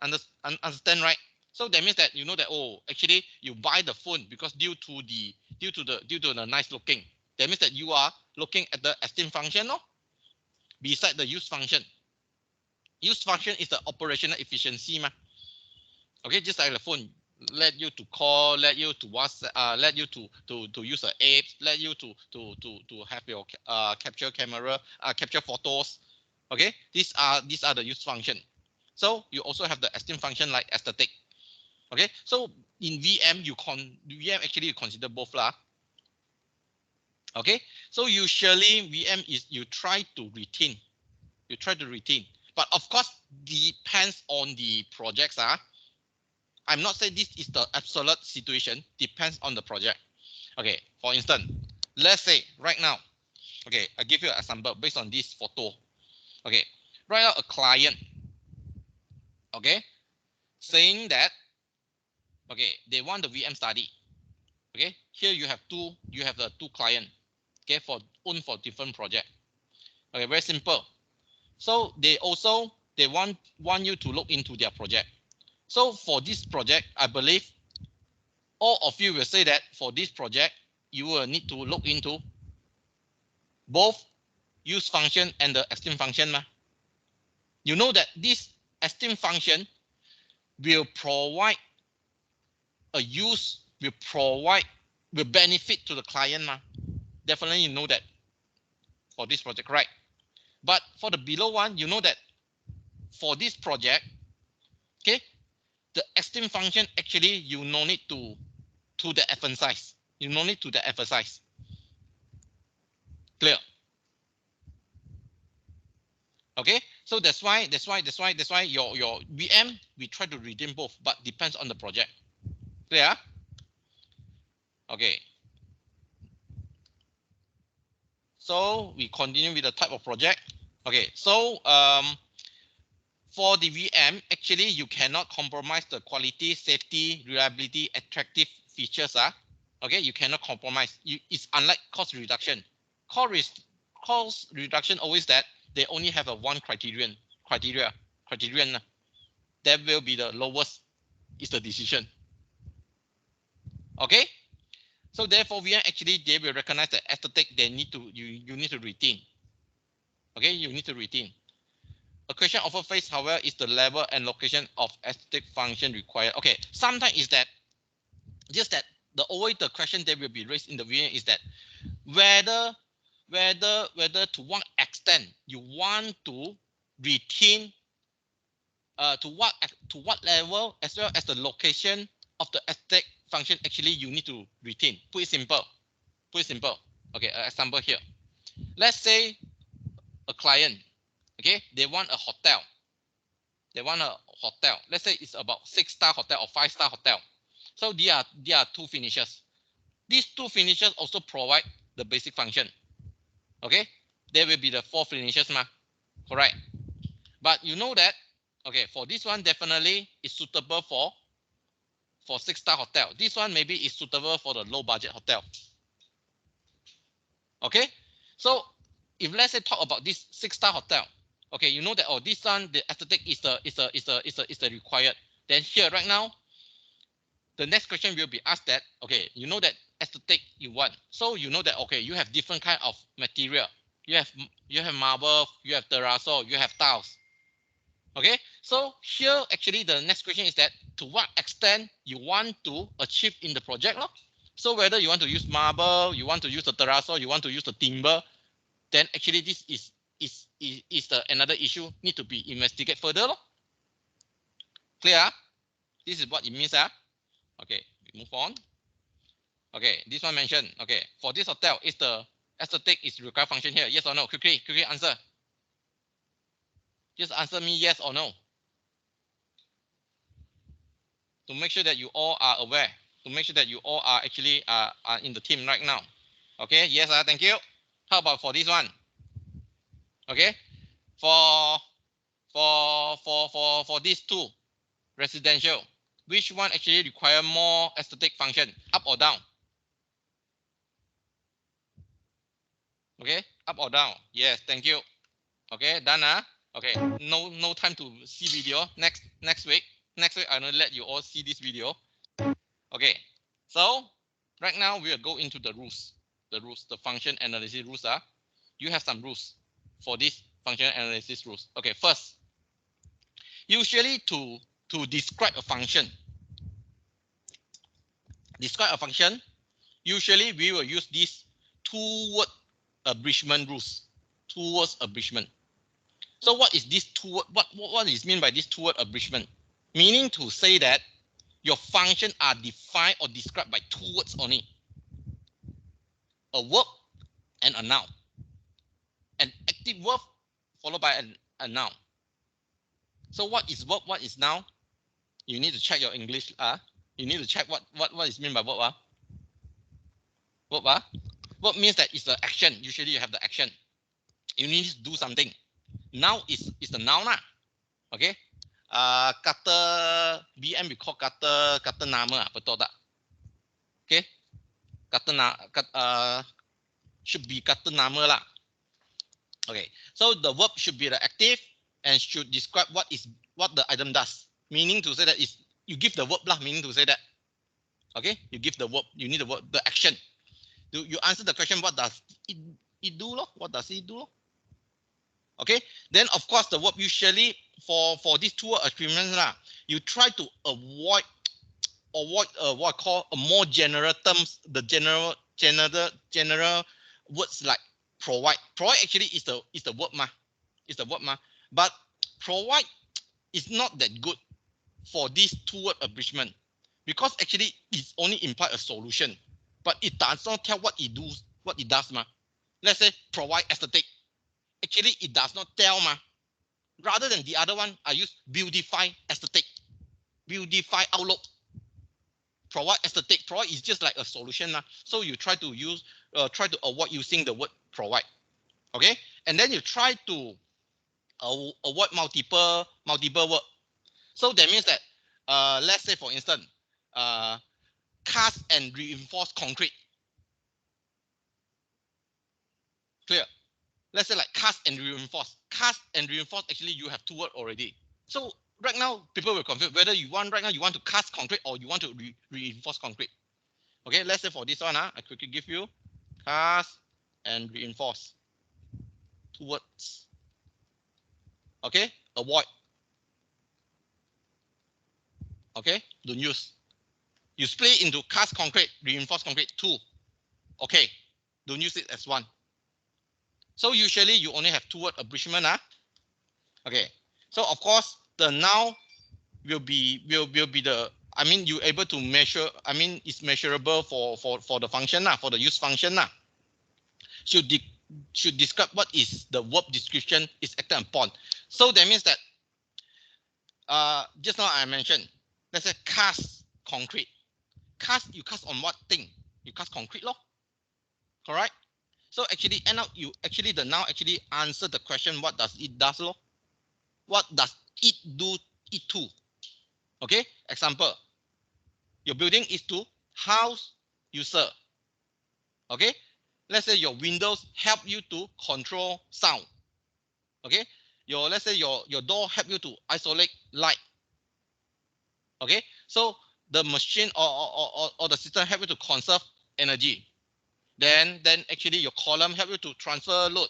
Speaker 1: Understand, right? So that means that you know that, oh, actually you buy the phone because due to the nice looking. That means that you are looking at the esteem function, no? Beside the use function. Use function is the operational efficiency, okay, just like the phone, let you to call, let you to WhatsApp, let you to use the app, let you to have your capture camera, capture photos. Okay, these are the use function. So you also have the esteem function like aesthetic. Okay, so in VM VM actually you consider both lah. Okay, so usually VM is you try to retain, but of course depends on the projects. I'm not saying this is the absolute situation, depends on the project. Okay, for instance, let's say right now, okay, I give you an example based on this photo. Okay, right now a client, okay, saying that, okay, they want the VM study. Okay, here you have the two client, okay, for different project. Okay, very simple. So they want you to look into their project. So for this project, I believe all of you will say that for this project, you will need to look into both use function and the esteem function. You know that this esteem function will provide a use, will benefit to the client. Definitely you know that for this project, right? But for the below one, you know that for this project, okay, the esteem function actually you no need to the emphasize. You no need to the emphasize. Clear? Okay, so that's why your VM we try to redeem both, but depends on the project. Clear? Okay. So we continue with the type of project. Okay, so for the VM, actually you cannot compromise the quality, safety, reliability, attractive features. Okay, you cannot compromise. It's unlike cost reduction. Cost reduction always that they only have a one criterion. That will be the lowest is the decision. Okay, so therefore VM actually they will recognize the aesthetic they need to you need to retain. Okay, you need to retain. A question often faced, however, is the level and location of aesthetic function required. Okay, sometimes is that just that the question that will be raised in the video is that whether to what extent you want to retain to what level as well as the location of the aesthetic function actually you need to retain. Put it simple. Okay, an example here. Let's say a client, okay, they want a hotel. Let's say it's about 6-star hotel or 5-star hotel. So there are two finishes. These two finishes also provide the basic function. Okay, there will be the 4 finishes, correct? But you know that, okay, for this one definitely is suitable for 6-star hotel. This one maybe is suitable for the low budget hotel. Okay, so if let's say talk about this 6-star hotel, okay, you know that this one the aesthetic is the required. Then here right now, the next question will be asked that, okay, you know that aesthetic you want, so you know that, okay, you have different kind of material. You have marble, you have terrazzo, you have tiles. Okay, so here actually the next question is that to what extent you want to achieve in the project. So whether you want to use marble, you want to use the terrazzo, you want to use the timber, then actually this is the another issue need to be investigated further. Clear? This is what it means. Okay, we move on. Okay, this one mentioned. Okay, for this hotel, is the aesthetic is required function here? Yes or no? Quickly answer. Just answer me yes or no. To make sure that you all are aware. To make sure that you all are actually are in the team right now. Okay, yes, thank you. How about for this one? Okay, for these two residential, which one actually require more aesthetic function, up or down? Okay, up or down? Yes, thank you. Okay, done. Okay, no time to see video. Next week I'm gonna let you all see this video. Okay, so right now we will go into the rules. The function analysis rules are. You have some rules for this function analysis rules. Okay, first, usually to describe a function, usually we will use these two-word abridgment rules. Two-word abridgment. So what is this two-word? What is mean by this two-word abridgment? Meaning to say that your function are defined or described by 2 words only. A verb and a noun. An active verb followed by a noun. So what is verb? What is noun? You need to check your English. You need to check what is mean by verb. Verb. Verb means that it's the action. Usually you have the action. You need to do something. Noun is the noun. Okay. Kata BM we call kata nama, betul tak? Okay. Should be kata nama lah. Okay. So the verb should be the active and should describe what the item does. Meaning to say that is you give the verb lah. Meaning to say that. Okay. You give the verb. You need the verb, the action. You answer the question. What does it do? What does it do? Okay. Then of course the verb usually for these two agreements you try to avoid what I call a more general terms. The general words like provide. Provide actually is the verb It's the verb But provide is not that good for this two-word abridgment because actually it only imply a solution, but it does not tell what it does. Let's say provide aesthetic. Actually, it does not tell Rather than the other one, I use beautify aesthetic, beautify outlook. Provide aesthetic. Provide is just like a solution So you try to avoid using the word provide. Okay, and then you try to avoid multiple word. So that means that let's say for instance, cast and reinforce concrete. Clear? Let's say like cast and reinforce. Cast and reinforce, actually you have 2 words already. So right now people will confuse whether you want to cast concrete or you want to reinforce concrete. Okay, let's say for this one, I quickly give you cast and reinforce. 2 words. Okay, avoid. Okay, don't use. You split into cast concrete, reinforced concrete, 2. Okay, don't use it as 1. So usually you only have 2 word abridgment. Okay, so of course the now will be the, I mean, you able to measure, I mean it's measurable for the function for the use function should describe what is the verb description is acted upon. So that means that just now I mentioned, let's say cast concrete. Cast, you cast on what thing? You cast concrete law, correct? So actually end up you actually the noun actually answer the question, what does it does law? What does it do it to? Okay, example, your building is to house user. Okay, let's say your windows help you to control sound. Okay, let's say your door help you to isolate light. Okay, so the machine or the system help you to conserve energy. Then actually your column help you to transfer load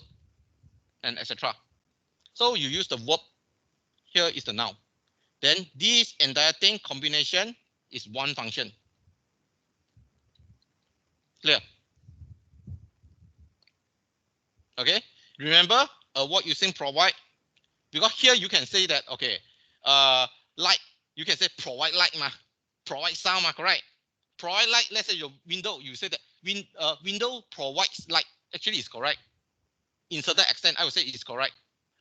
Speaker 1: and etc. So you use the verb. Here is the noun. Then this entire thing combination is one function. Clear? Okay. Remember what using provide, because here you can say that okay, light, you can say provide light provide sound correct? Provide light. Let's say your window, you say that window provides light. Actually, it's correct. In certain extent, I would say it's correct.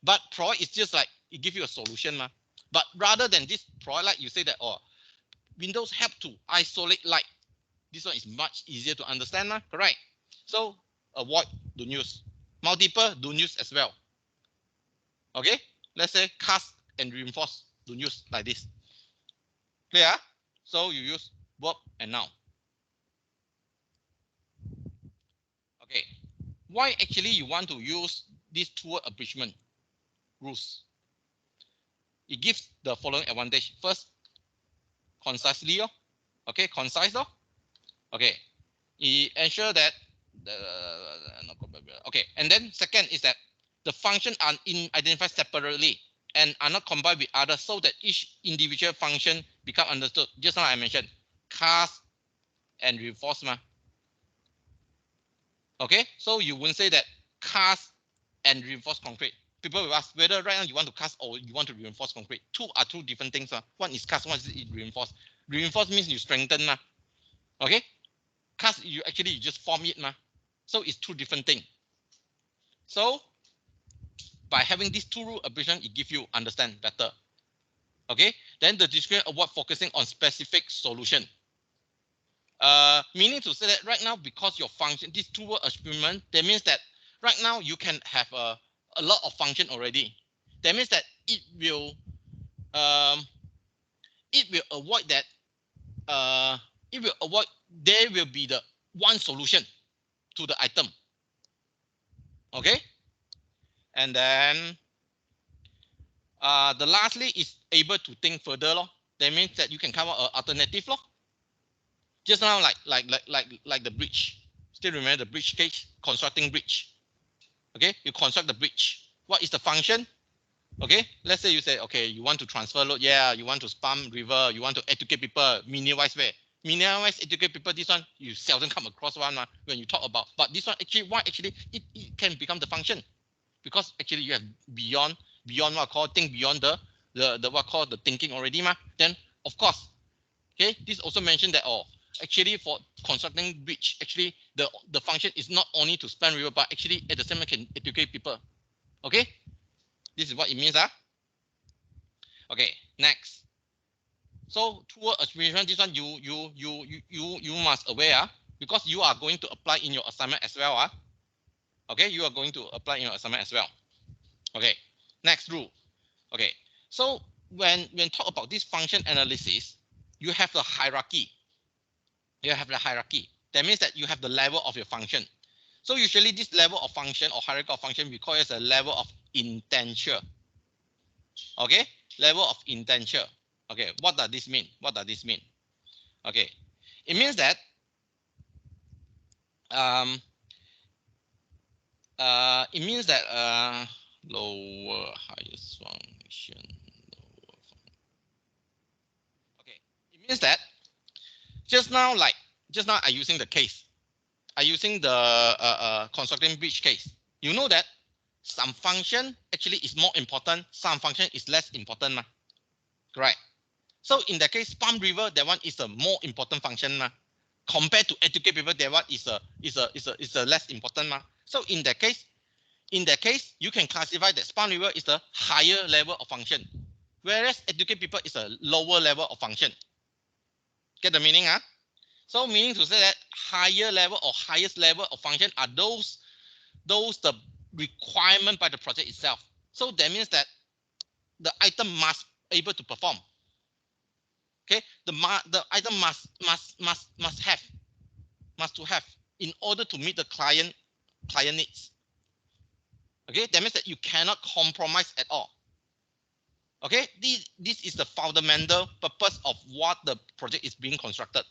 Speaker 1: But provide is just like it gives you a solution But rather than this provide light, you say that windows help to isolate light. This one is much easier to understand correct? So avoid, don't use. Multiple, don't use as well. Okay, let's say cast and reinforce, don't use like this. Clear? So you use verb and noun. Okay, why actually you want to use these 2-word abridgment rules? It gives the following advantage. First, concisely. Okay, concise. Okay, it ensure that okay, and then second is that the functions are identified separately and are not combined with others, so that each individual function become understood. Just now I mentioned cast and reinforce Okay, so you wouldn't say that cast and reinforce concrete. People will ask whether right now you want to cast or you want to reinforce concrete. Two are two different things. One is cast, one is reinforce. Reinforce means you strengthen. Okay, cast you just form it. So it's two different things. So by having these 2 rule abridgment, it gives you understand better. Okay, then the description avoid focusing on specific solution. Meaning to say that right now, because your function, this 2-word abridgment, that means that right now you can have a lot of function already. That means that it will avoid that there will be the one solution to the item. Okay, and then the lastly is able to think further. That means that you can come up an alternative. Just now, like the bridge. Still remember the bridge case, constructing bridge. Okay, you construct the bridge. What is the function? Okay, let's say you say, okay, you want to transfer load. Yeah, you want to pump river. You want to educate people. Minimize way. Minimize educate people. This one you seldom come across one when you talk about. But this one actually, why actually it can become the function, because actually you have beyond what I call think beyond the what I call the thinking already Then of course, okay, this also mentioned that actually for constructing bridge, actually the function is not only to span river, but actually at the same time can educate people. Okay, this is what it means. Okay, next. So 2-word abridgment, this one you must aware because you are going to apply in your assignment as well. Okay, you are going to apply in your assignment as well. Okay, next rule. Okay, so when talk about this function analysis, you have the hierarchy. That means that you have the level of your function. So usually this level of function or hierarchy of function we call it as a level of intention. Okay, level of intention. Okay, what does this mean? Okay, it means that Lower highest function. Lower function. Okay, it means that just now I'm using the case. I'm using the constructing bridge case. You know that some function actually is more important, some function is less important, correct? So in that case, Palm River, that one is a more important function, compared to educate people, that one is a less important, So in that case, you can classify that Palm River is a higher level of function, whereas educate people is a lower level of function. Get the meaning, So meaning to say that higher level or highest level of function are those the requirement by the project itself. So that means that the item must able to perform. Okay, the item must have in order to meet the client needs. Okay, that means that you cannot compromise at all. Okay, this is the fundamental purpose of what the project is being constructed.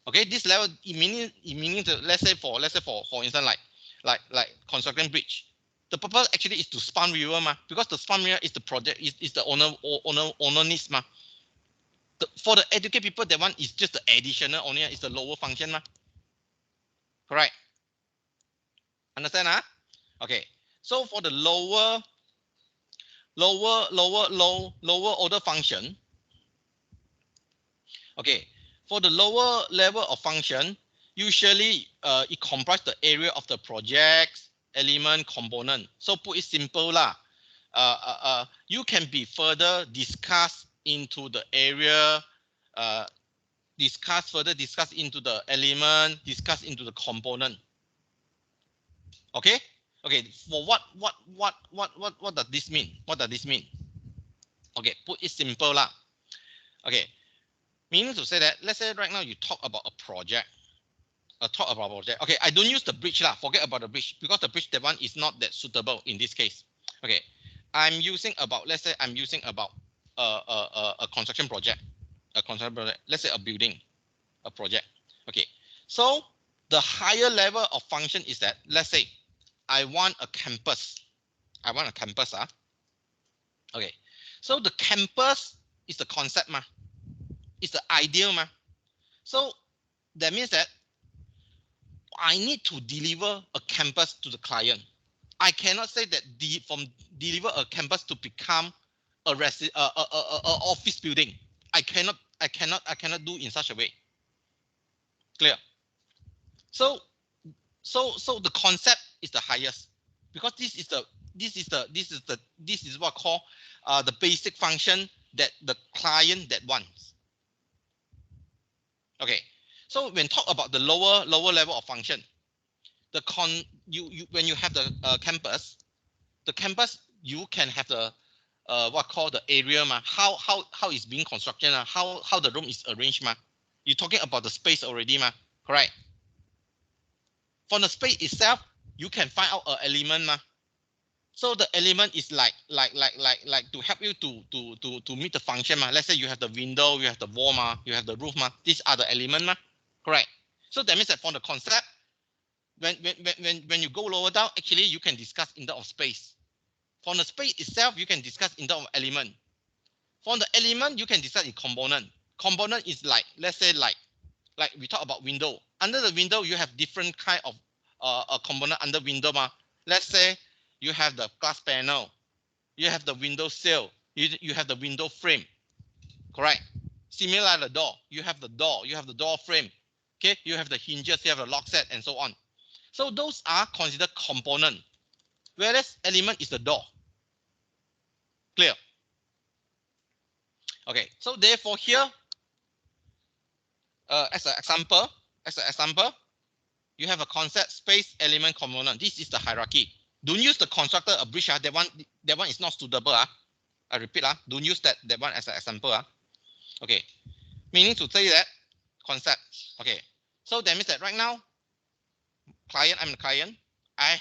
Speaker 1: Okay, this level meaning to let's say for instance like constructing bridge. The purpose actually is to span river, because the span river is the project is the owner needs, for the educate people, that one is just the additional only, is the lower function, correct? Understand, Okay, so for the lower order function, okay, for the lower level of function, usually it comprises the area of the project's element component. So put it simple lah, you can be further discussed into the area, discuss into the element, discuss into the component. Okay, for what does this mean? What does this mean? Okay, put it simple lah. Okay, meaning to say that, let's say right now you talk about a project. Okay, I don't use the bridge lah. Forget about the bridge, because the bridge, that one is not that suitable in this case. Okay, I'm using about, let's say I'm using about a construction project. Let's say a building, a project. Okay, so the higher level of function is that, let's say I want a campus. Okay, so the campus is the concept, it's the ideal, So that means that I need to deliver a campus to the client. I cannot say that deliver a campus to become a office building. I cannot do in such a way. Clear? So the concept is the highest, because this is what called the basic function that the client that wants. Okay, so when talk about the lower level of function, when you have the campus, you can have the what called the area, how it's being constructed, how the room is arranged, You're talking about the space already, correct? For the space itself, you can find out an element, So the element is like to help you to meet the function, Let's say you have the window, you have the wall, you have the roof, These are the element, correct? So that means that for the concept, when you go lower down, actually you can discuss in terms of space. For the space itself, you can discuss in terms of element. For the element, you can discuss in component. Component is like, let's say like we talk about window. Under the window, you have different kind of a component under window, Let's say you have the glass panel, you have the window sill, you have the window frame, correct? Similar like the door, you have the door frame, okay? You have the hinges, you have the lock set, and so on. So those are considered component, whereas element is the door. Clear? Okay, so therefore here, as an example, you have a concept, space, element, component. This is the hierarchy. Don't use the constructor a bridge. That one is not suitable. I repeat, don't use that one as an example. Okay, meaning to say that concept. Okay, so that means that right now, I'm the client. I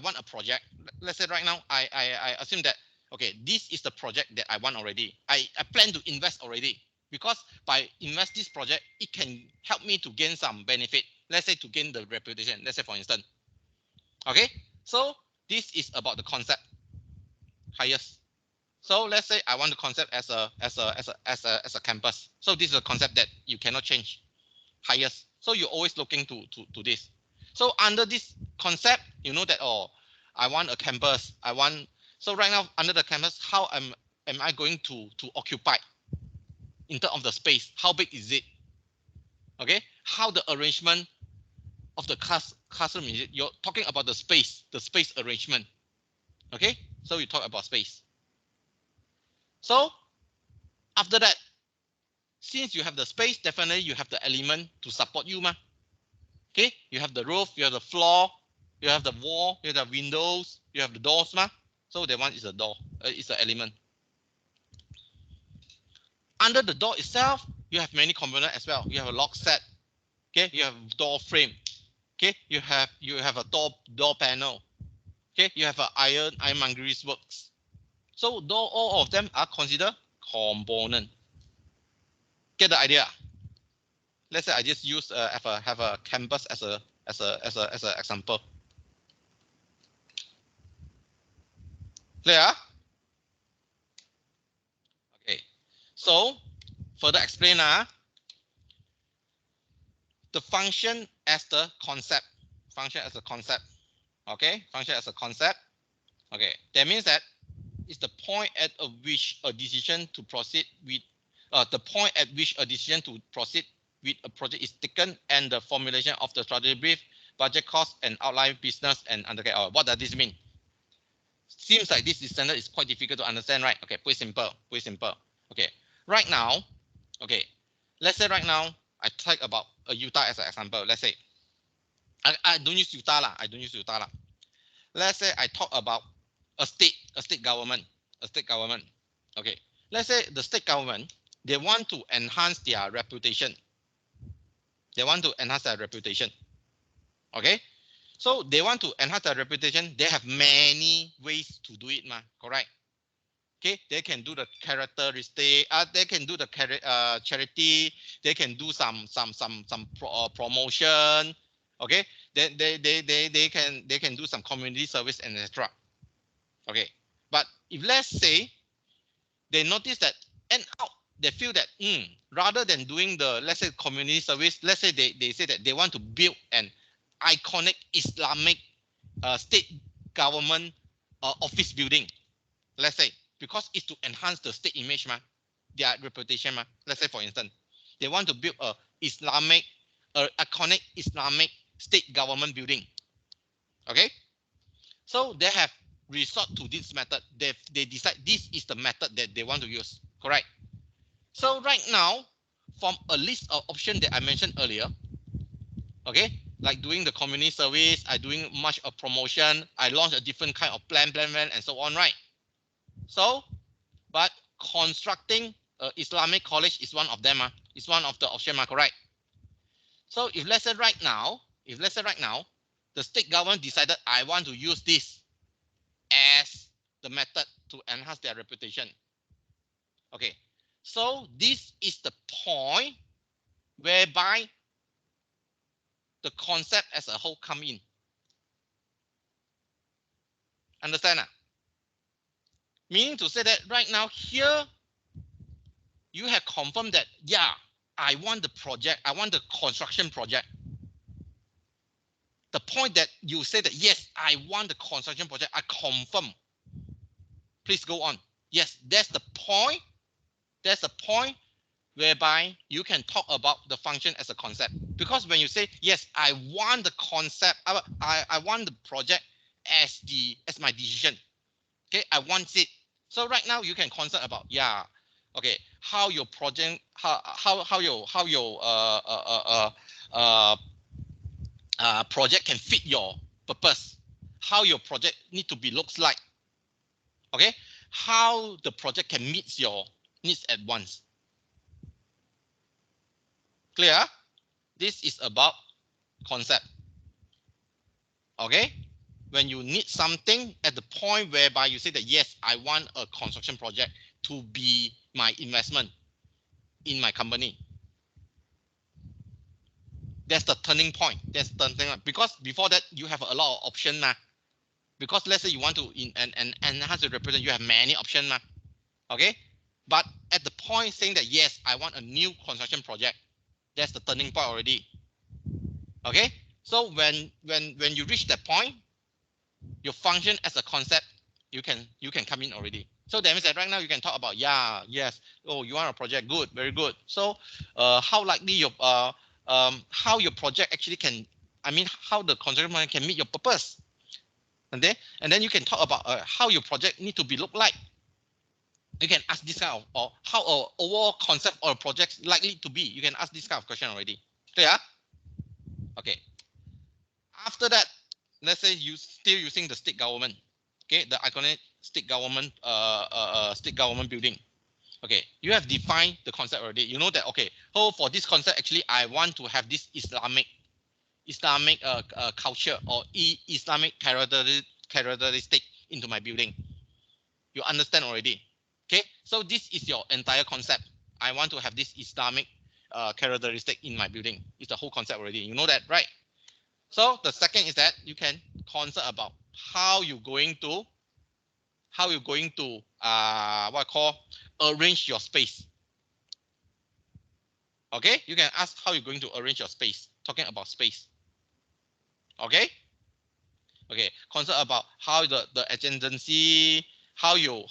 Speaker 1: want a project. Let's say right now, I assume that, okay, this is the project that I want already. I plan to invest already, because by invest this project, it can help me to gain some benefit. Let's say to gain the reputation. Let's say for instance. Okay, so this is about the concept. highest. So let's say I want the concept as a campus. So this is a concept that you cannot change. Highest. So you're always looking to this. So under this concept, you know that, oh, I want a campus. So right now under the campus, how am I going to occupy in terms of the space? How big is it? Okay, how the arrangement of the classroom is it? You're talking about the space arrangement. Okay, so you talk about space. So after that, since you have the space, definitely you have the element to support you, ma. Okay, you have the roof, you have the floor, you have the wall, you have the windows, you have the doors, ma. So that one is a door, it's an element. Under the door itself, you have many components as well. You have a lock set. Okay, you have door frame. Okay, you have a door panel. Okay, you have an ironmongery works. So all of them are considered component. Get the idea? Let's say I just use have a campus as a example. Clear? Okay. So further explain the function as the concept. Function as a concept. Okay, function as a concept. Okay, that means that it's the point at which a decision to proceed with a project is taken, and the formulation of the strategy brief, budget, cost, and outline business and undertake. What does this mean? Seems like this standard is quite difficult to understand, right? Okay, pretty simple. Okay, right now, okay, let's say right now I take about a Utah as an example. Let's say I don't use Utah lah. Let's say I talk about a state government. Okay, let's say the state government, they want to enhance their reputation. Okay, so they want to enhance their reputation. They have many ways to do it, correct? Okay, they can do the characteristic. They can do the charity. They can do some promotion. Okay, they can do some community service and etc. Okay, but if let's say they notice that and out they feel that rather than doing the, let's say, community service, let's say they say that they want to build an iconic Islamic state government office building, let's say, because it's to enhance the state image, their reputation. Let's say, for instance, they want to build a iconic Islamic state government building. Okay, so they have resort to this method. They decide this is the method that they want to use, correct? So right now, from a list of options that I mentioned earlier, okay, like doing the community service, I doing much of promotion, I launch a different kind of plan, and so on, right? So, but constructing Islamic college is one of them. It's one of the options, correct? So if let's say right now, the state government decided I want to use this as the method to enhance their reputation. Okay, so this is the point whereby the concept as a whole come in. Understand? Meaning to say that right now here, you have confirmed that, yeah, I want the project, I want the construction project. The point that you say that, yes, I want the construction project, I confirm. Please go on. Yes, that's the point. That's the point whereby you can talk about the function as a concept. Because when you say, yes, I want the concept, I want the project as my decision. Okay, I want it. So right now you can concern about, yeah, okay, how your project, how your project can fit your purpose, how your project need to be looks like. Okay, how the project can meet your needs at once. Clear? This is about concept. Okay, when you need something at the point whereby you say that, yes, I want a construction project to be my investment in my company. That's the turning point. Because before that, you have a lot of options. Because let's say you want to enhance your reputation, you have many options, ma. Okay, but at the point saying that yes, I want a new construction project, that's the turning point already. Okay, so when you reach that point, your function as a concept, you can come in already. So that means that right now you can talk about, yeah, yes, oh, you want a project, good, very good. So how likely your how your project actually can, I mean, how the construction plan can meet your purpose. And then you can talk about how your project need to be look like. You can ask this kind of, or how a overall concept or a project likely to be. You can ask this kind of question already. Clear? Okay. After that, let's say you still using the state government, okay, the iconic state government building. Okay, you have defined the concept already. You know that, okay, oh, for this concept, actually, I want to have this Islamic culture or Islamic characteristic into my building. You understand already. Okay, so this is your entire concept. I want to have this Islamic characteristic in my building. It's the whole concept already. You know that, right? So the second is that you can concern about how you're going to what I call arrange your space. Okay, you can ask how you're going to arrange your space. Talking about space. Okay. Okay, concern about how the adjacency, how you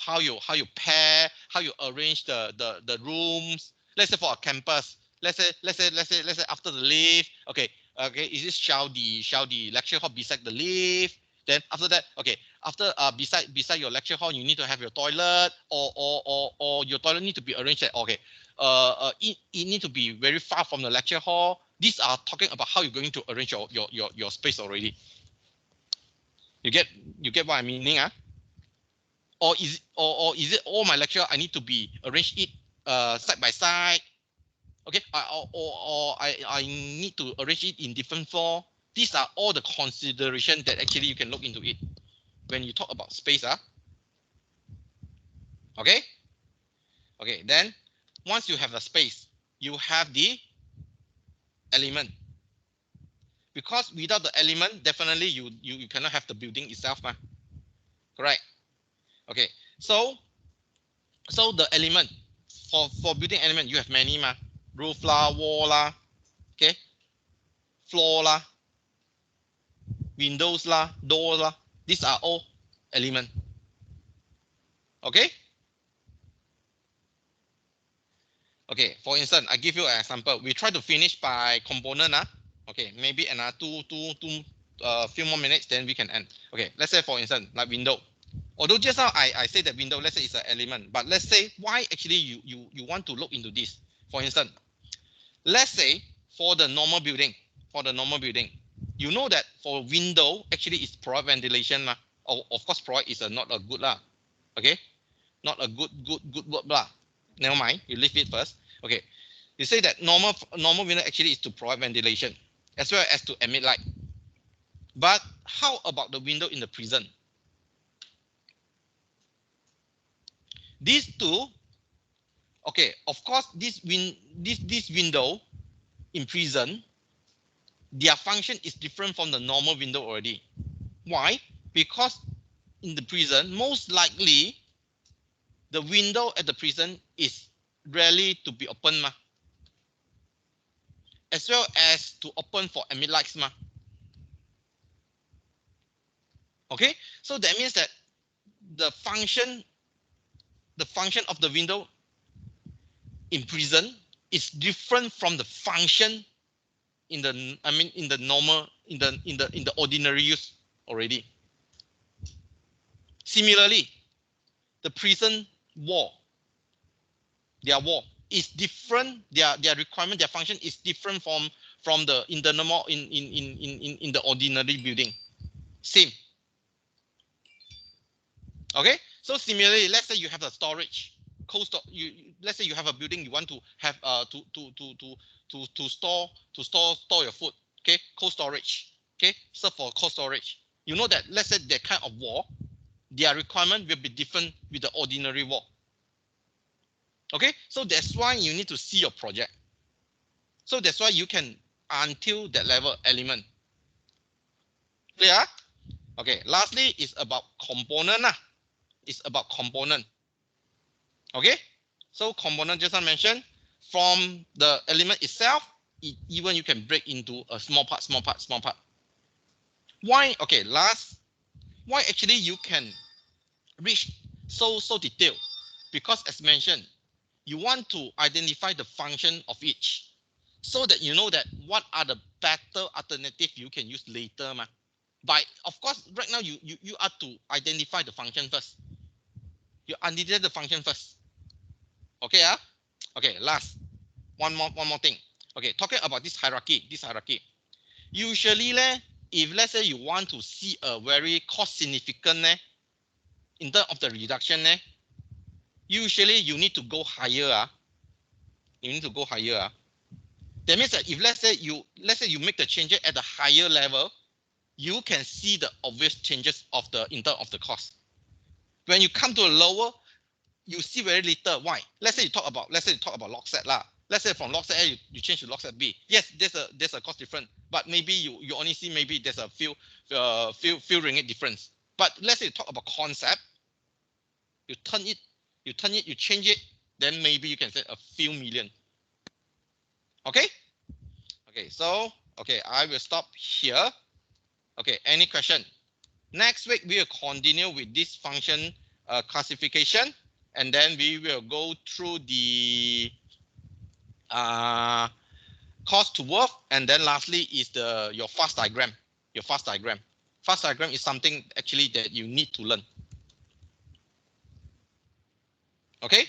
Speaker 1: pair, how you arrange the rooms. Let's say for a campus, let's say after the lift, okay, is this shall the lecture hall beside the lift? Then after that, okay, after beside your lecture hall, you need to have your toilet, or your toilet need to be arranged that, okay, it need to be very far from the lecture hall. These are talking about how you're going to arrange your space already. You get what I'm meaning, Or is it all my lecture I need to be arrange it side by side? Okay, or I need to arrange it in different floor. These are all the consideration that actually you can look into it when you talk about space, Okay. Okay, then once you have a space, you have the element. Because without the element, definitely you cannot have the building itself, correct? Okay, so the element for building element, you have many, roof lah, wall lah, okay, floor lah, windows lah, door lah. These are all element. Okay. Okay, for instance, I give you an example. We try to finish by component. Okay, maybe another few more minutes, then we can end. Okay, let's say for instance, like window. Although just now I say that window, let's say it's an element, but let's say why actually you want to look into this. For instance, let's say for the normal building, you know that for window actually it's provide ventilation, of course provide is not a good lah. Okay, not a good word lah. Never mind, you leave it first. Okay, you say that normal window actually is to provide ventilation as well as to emit light. But how about the window in the prison? These two, okay, of course, this window in prison, their function is different from the normal window already. Why? Because in the prison, most likely the window at the prison is rarely to be open, as well as to open for emit lights, Okay, so that means that the function of the window in prison is different from the function in the normal, in the ordinary use already. Similarly, the prison wall, their wall is different. Their requirement, their function is different from the in the normal in the ordinary building. Same. Okay. So similarly, let's say you have a storage, cold store. Let's say you have a building, you want to have to store your food. Okay, cold storage. Okay, so for cold storage, you know that let's say that kind of wall, their requirement will be different with the ordinary wall. Okay, so that's why you need to see your project. So that's why you can until that level element. Clear? Okay, lastly is about component. It's about component. Okay, so component just I mentioned, from the element itself, even you can break into a small part, small part, small part. Why? Okay, why actually you can reach so detailed? Because as mentioned, you want to identify the function of each, so that you know that what are the better alternative you can use later. By of course, right now you are to identify the function first. You identify the function first. Okay, okay. Last, one more thing. Okay, talking about this hierarchy. Usually, if let's say you want to see a very cost significant in terms of the reduction, usually you need to go higher. You need to go higher. That means that if let's say you make the changes at a higher level, you can see the obvious changes of the in terms of the cost. When you come to a lower, you see very little. Why? Let's say you talk about log set lah. Let's say from log set A you change to log set B. Yes, there's a cost difference, but maybe you only see maybe there's a few ringgit difference. But let's say you talk about concept, you change it, then maybe you can say a few million. Okay? Okay, so okay, I will stop here. Okay, any question? Next week we will continue with this function classification, and then we will go through the cost to worth, and then lastly is your fast diagram. Fast diagram is something actually that you need to learn. Okay?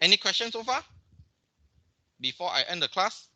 Speaker 1: Any questions so far before I end the class?